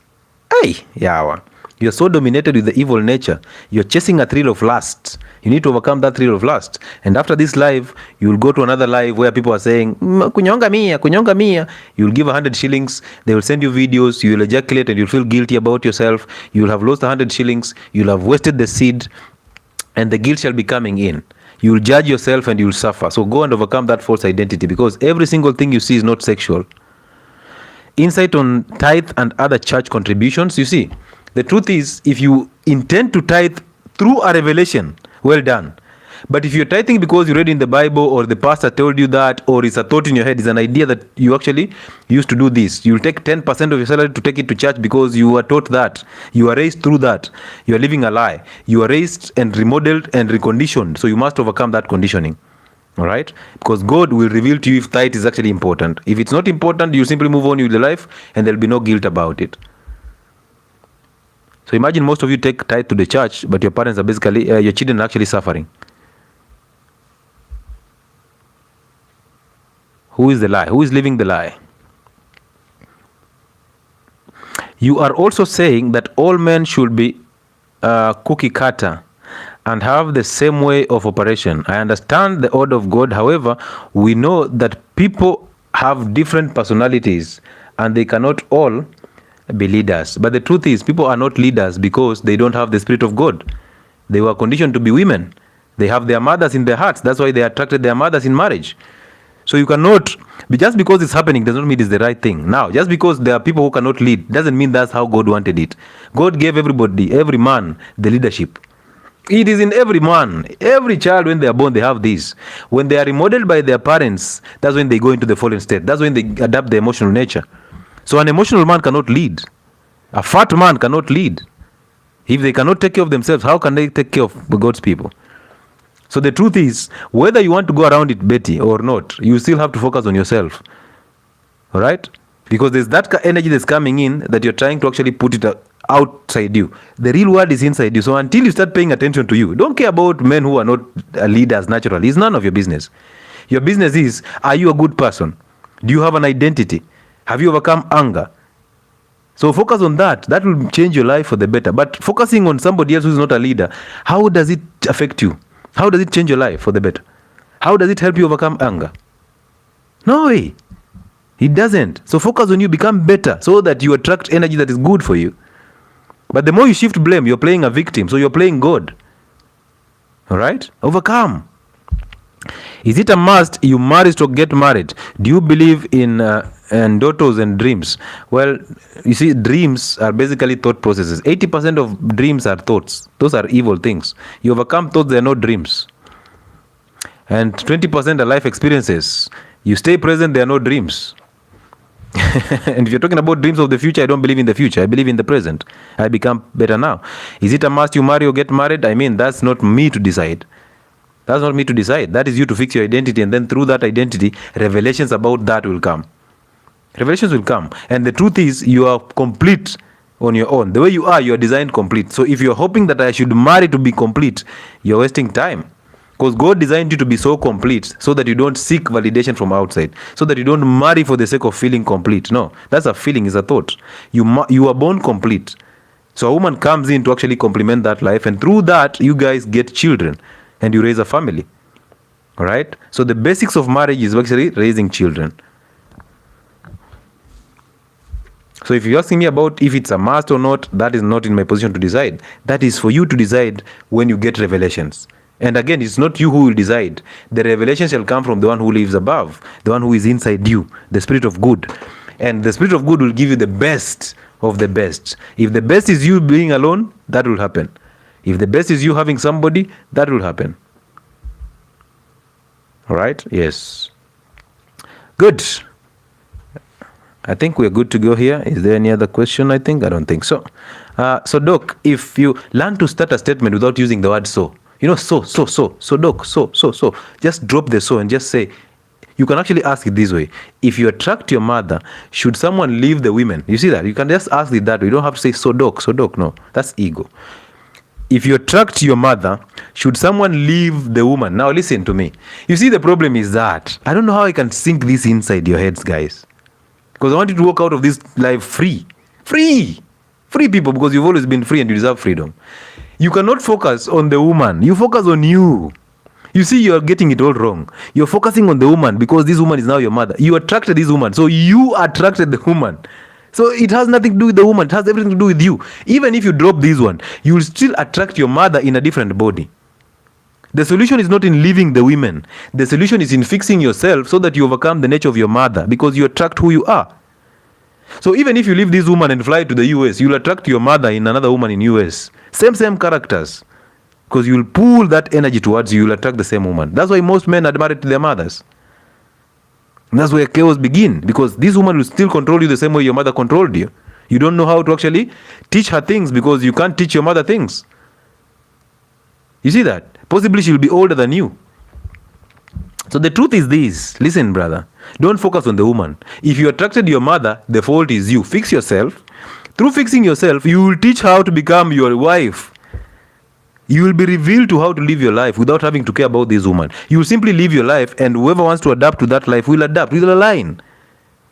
Hey, yawa. You're so dominated with the evil nature. You're chasing a thrill of lust. You need to overcome that thrill of lust. And after this live, you will go to another live where people are saying, kunyonga mia, kunyonga mia. You will give 100 shillings. They will send you videos. You will ejaculate and you'll feel guilty about yourself. You will have lost 100 shillings. You'll have wasted the seed. And the guilt shall be coming in. You will judge yourself and you will suffer. So go and overcome that false identity, because every single thing you see is not sexual. Insight on tithe and other church contributions. You see, the truth is, if you intend to tithe through a revelation, well done. But if you're tithing because you read in the Bible or the pastor told you that, or it's a thought in your head, it's an idea that you actually used to do this. You'll take 10% of your salary to take it to church because you were taught that. You are raised through that. You are living a lie. You are raised and remodeled and reconditioned. So you must overcome that conditioning. All right? Because God will reveal to you if tithe is actually important. If it's not important, you simply move on with your life and there'll be no guilt about it. So imagine most of you take tithe to the church, but your parents are basically, your children are actually suffering. Who is the lie? Who is living the lie? You are also saying that all men should be cookie cutter and have the same way of operation. I understand the order of God. However, we know that people have different personalities and they cannot all be leaders. But the truth is, people are not leaders because they don't have the spirit of God. They were conditioned to be women. They have their mothers in their hearts. That's why they attracted their mothers in marriage. So you cannot, just because it's happening does not mean it's the right thing. Now, just because there are people who cannot lead doesn't mean that's how God wanted it. God gave everybody, every man, the leadership. It is in every man. Every child, when they are born, they have this. When they are remodeled by their parents, that's when they go into the fallen state. That's when they adapt the emotional nature. So an emotional man cannot lead. A fat man cannot lead. If they cannot take care of themselves, how can they take care of God's people? So the truth is, whether you want to go around it, Betty, or not, you still have to focus on yourself. All right? Because there's that energy that's coming in that you're trying to actually put it outside you. The real world is inside you. So until you start paying attention to you, don't care about men who are not leaders naturally. It's none of your business. Your business is, are you a good person? Do you have an identity? Have you overcome anger? So focus on that. That will change your life for the better. But focusing on somebody else who's not a leader, how does it affect you? How does it change your life for the better? How does it help you overcome anger? No way. It doesn't. So focus on you, become better so that you attract energy that is good for you. But the more you shift blame, you're playing a victim. So you're playing God. All right? Overcome. Is it a must you marry to get married? Do you believe in daughters and dreams? Well, you see, dreams are basically thought processes. 80% of dreams are thoughts. Those are evil things. You overcome thoughts, they are not dreams. And 20% are life experiences. You stay present, they are not dreams. And if you're talking about dreams of the future, I don't believe in the future. I believe in the present. I become better now. Is it a must you marry or get married? I mean, that's not me to decide. That's not me to decide. That is you to fix your identity, and then through that identity, revelations about that will come. Revelations will come. And the truth is, you are complete on your own. The way you are designed complete. So if you're hoping that I should marry to be complete, you're wasting time. Because God designed you to be so complete so that you don't seek validation from outside. So that you don't marry for the sake of feeling complete. No, that's a feeling, it's a thought. You are born complete. So a woman comes in to actually complement that life, and through that, you guys get children. And you raise a family. All right? So the basics of marriage is actually raising children. So if you're asking me about if it's a must or not, that is not in my position to decide. That is for you to decide when you get revelations. And again, it's not you who will decide. The revelation shall come from the one who lives above, the one who is inside you, the Spirit of good. And the Spirit of good will give you the best of the best. If the best is you being alone, that will happen. If the best is you having somebody, that will happen. All right? Yes. Good. I think we're good to go here. Is there any other question? I don't think so. So, Doc, if you learn to start a statement without using the word so, so, Doc, so, just drop the so and just say, you can actually ask it this way. If you attract your mother, should someone leave the women? You see that? You can just ask it that way. You don't have to say so, Doc, no. That's ego. If you attract your mother, should someone leave the woman? Now listen to me. You see, the problem is that I don't know how I can sink this inside your heads, guys. Because I want you to walk out of this life free. Free people, because you've always been free and you deserve freedom. You cannot focus on the woman. You focus on you. You see, you're getting it all wrong. You're focusing on the woman because this woman is now your mother. You attracted this woman, so you attracted the woman. So it has nothing to do with the woman. It has everything to do with you. Even if you drop this one, you will still attract your mother in a different body. The solution is not in leaving the women. The solution is in fixing yourself so that you overcome the nature of your mother, because you attract who you are. So even if you leave this woman and fly to the US, you'll attract your mother in another woman in US. Same characters. Because you'll pull that energy towards you, you'll attract the same woman. That's why most men are married to their mothers. And that's where chaos begins, because this woman will still control you the same way your mother controlled you. You don't know how to actually teach her things because you can't teach your mother things. You see that? Possibly she'll be older than you. So the truth is this. Listen, brother. Don't focus on the woman. If you attracted your mother, the fault is you. Fix yourself. Through fixing yourself, you will teach how to become your wife. You will be revealed to how to live your life without having to care about this woman. You will simply live your life, and whoever wants to adapt to that life will adapt. Will align.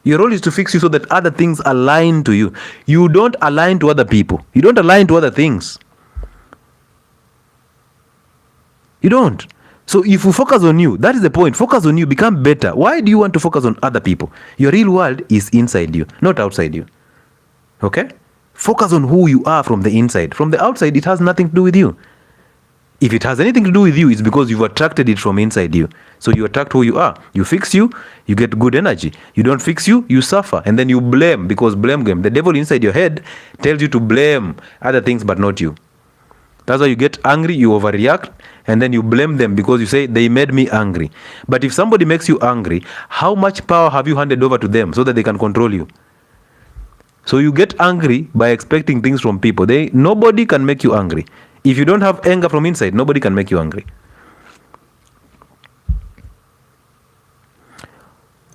Your role is to fix you so that other things align to you. You don't align to other people. You don't align to other things. You don't. So if you focus on you, that is the point. Focus on you. Become better. Why do you want to focus on other people? Your real world is inside you, not outside you. Okay? Focus on who you are from the inside. From the outside, it has nothing to do with you. If it has anything to do with you, it's because you've attracted it from inside you. So you attract who you are. You fix you, you get good energy. You don't fix you, you suffer. And then you blame, because blame game. The devil inside your head tells you to blame other things but not you. That's why you get angry, you overreact, and then you blame them because you say, they made me angry. But if somebody makes you angry, how much power have you handed over to them so that they can control you? So you get angry by expecting things from people. Nobody can make you angry. If you don't have anger from inside, nobody can make you angry.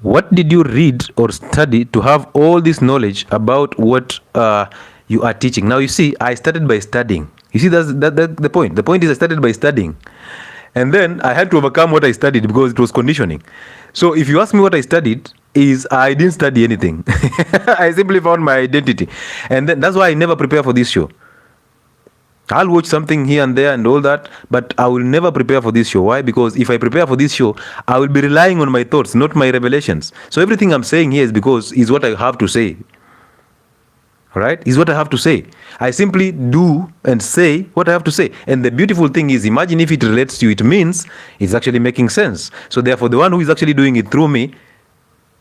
What did you read or study to have all this knowledge about what you are teaching? Now, you see, I started by studying. You see, that's the point. The point is I started by studying. And then I had to overcome what I studied because it was conditioning. So if you ask me what I studied, I didn't study anything. I simply found my identity. And then that's why I never prepare for this show. I'll watch something here and there and all that, but I will never prepare for this show. Why? Because if I prepare for this show, I will be relying on my thoughts, not my revelations. So everything I'm saying here is what I have to say. All right? Is what I have to say. I simply do and say what I have to say. And the beautiful thing is, imagine if it relates to you, it means it's actually making sense. So therefore, the one who is actually doing it through me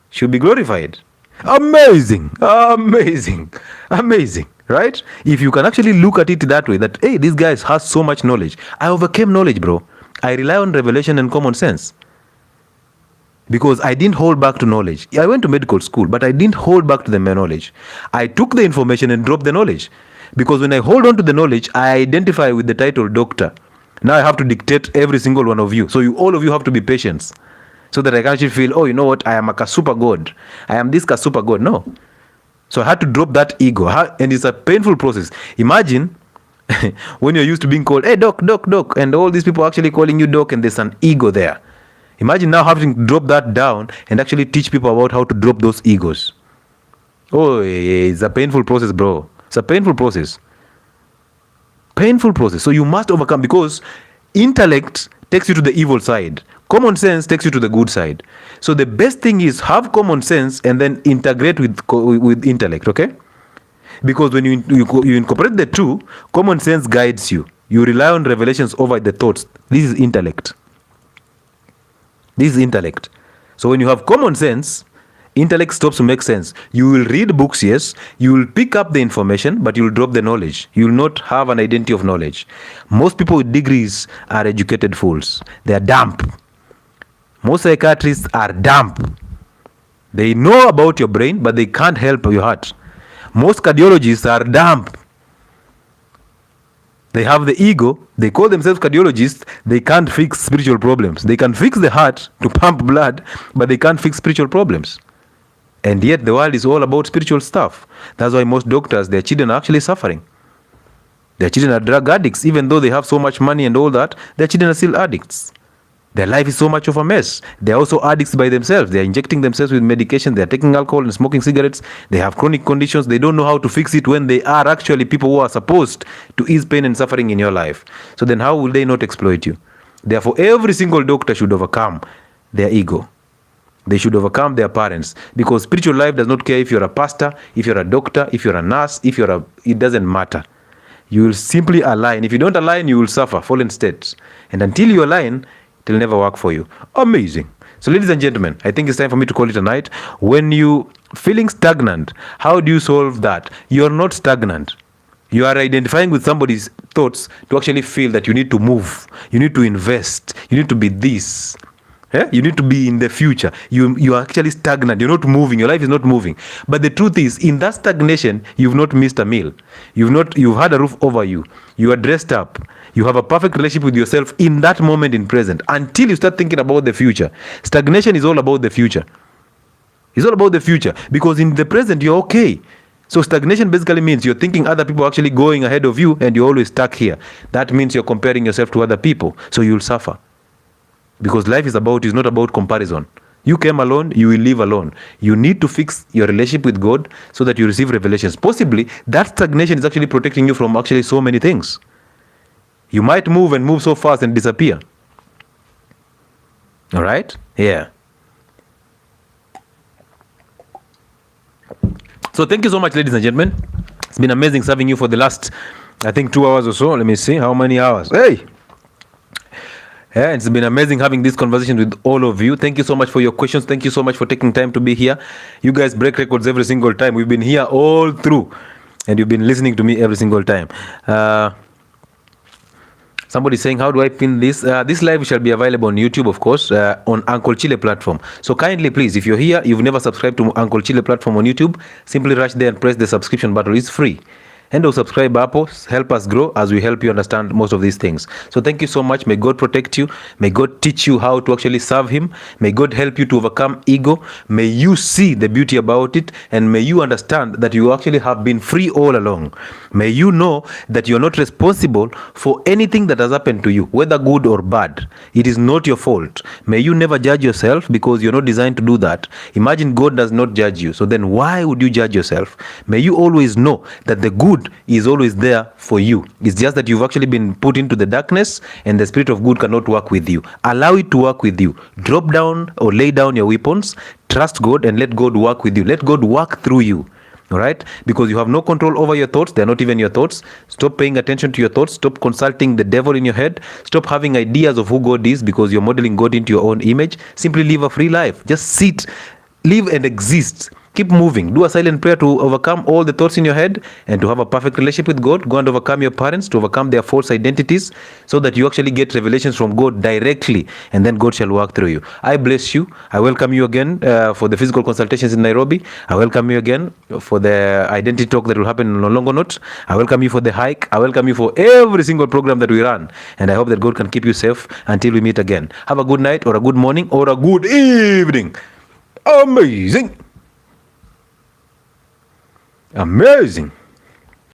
should be glorified. Amazing, amazing, amazing, right? If you can actually look at it that way, that, hey, this guy has so much knowledge. I overcame knowledge, bro. I rely on revelation and common sense. Because I didn't hold back to knowledge. I went to medical school, but I didn't hold back to the knowledge. I took the information and dropped the knowledge. Because when I hold on to the knowledge, I identify with the title doctor. Now I have to dictate every single one of you. So all of you have to be patient. So that I can actually feel, oh, you know what, I am a super god. I am this super god. No. So I had to drop that ego. And it's a painful process. Imagine when you're used to being called, hey, doc, doc, doc. And all these people actually calling you doc and there's an ego there. Imagine now having to drop that down and actually teach people about how to drop those egos. Oh, it's a painful process, bro. It's a painful process. Painful process. So you must overcome, because intellect takes you to the evil side. Common sense takes you to the good side. So the best thing is have common sense and then integrate with intellect, okay? Because when you incorporate the two, common sense guides you. You rely on revelations over the thoughts. This is intellect. This is intellect. So when you have common sense, intellect stops to make sense. You will read books, yes. You will pick up the information, but you will drop the knowledge. You will not have an identity of knowledge. Most people with degrees are educated fools. They are dumb. Most psychiatrists are dumb. They know about your brain, but they can't help your heart. Most cardiologists are dumb. They have the ego. They call themselves cardiologists. They can't fix spiritual problems. They can fix the heart to pump blood, but they can't fix spiritual problems. And yet the world is all about spiritual stuff. That's why most doctors, their children are actually suffering. Their children are drug addicts. Even though they have so much money and all that, their children are still addicts. Their life is so much of a mess. They're also addicts by themselves. They're injecting themselves with medication. They're taking alcohol and smoking cigarettes. They have chronic conditions. They don't know how to fix it when they are actually people who are supposed to ease pain and suffering in your life. So then how will they not exploit you? Therefore, every single doctor should overcome their ego. They should overcome their parents, because spiritual life does not care if you're a pastor, if you're a doctor, if you're a nurse, it doesn't matter. You will simply align. If you don't align, you will suffer fallen states. And until you align, it will never work for you. Amazing. So ladies and gentlemen, I think it's time for me to call it a night. When you feeling stagnant, how do you solve that? You're not stagnant. You are identifying with somebody's thoughts to actually feel that you need to move. You need to invest. You need to be this. Yeah? You need to be in the future. You are actually stagnant. You're not moving. Your life is not moving. But the truth is, in that stagnation, you've not missed a meal. You've had a roof over you. You are dressed up. You have a perfect relationship with yourself in that moment in present, until you start thinking about the future. Stagnation is all about the future. It's all about the future, because in the present, you're okay. So stagnation basically means you're thinking other people are actually going ahead of you and you're always stuck here. That means you're comparing yourself to other people. So you'll suffer. Because life is not about comparison. You came alone, you will live alone. You need to fix your relationship with God so that you receive revelations. Possibly, that stagnation is actually protecting you from actually so many things. You might move so fast and disappear. All right? Yeah. So thank you so much, ladies and gentlemen. It's been amazing serving you for the last, I think, 2 hours or so. Let me see how many hours. Hey! Yeah, it's been amazing having this conversation with all of you. Thank you so much for your questions. Thank you so much for taking time to be here. You guys break records every single time. We've been here all through, and you've been listening to me every single time. Somebody saying, how do I pin this? This live shall be available on YouTube, of course, on Uncle Chile platform. So kindly, please, if you're here, you've never subscribed to Uncle Chile platform on YouTube, simply rush there and press the subscription button. It's free. And also subscribe, help us grow as we help you understand most of these things. So thank you so much. May God protect you. May God teach you how to actually serve him. May God help you to overcome ego. May you see the beauty about it, and may you understand that you actually have been free all along. May you know that you're not responsible for anything that has happened to you, whether good or bad. It is not your fault. May you never judge yourself, because you're not designed to do that. Imagine God does not judge you. So then why would you judge yourself? May you always know that the good is always there for you. It's just that you've actually been put into the darkness, and the spirit of good cannot work with you. Allow it to work with you. Drop down or lay down your weapons. Trust God and let God work with you. Let God work through you. All right? Because you have no control over your thoughts. They're not even your thoughts. Stop paying attention to your thoughts. Stop consulting the devil in your head. Stop having ideas of who God is, because you're modeling God into your own image. Simply live a free life. Just sit, live and exist. Keep moving. Do a silent prayer to overcome all the thoughts in your head and to have a perfect relationship with God. Go and overcome your parents, to overcome their false identities, so that you actually get revelations from God directly, and then God shall work through you. I bless you. I welcome you again for the physical consultations in Nairobi. I welcome you again for the identity talk that will happen on Longonot. I welcome you for the hike. I welcome you for every single program that we run. And I hope that God can keep you safe until we meet again. Have a good night, or a good morning, or a good evening. Amazing. Amazing.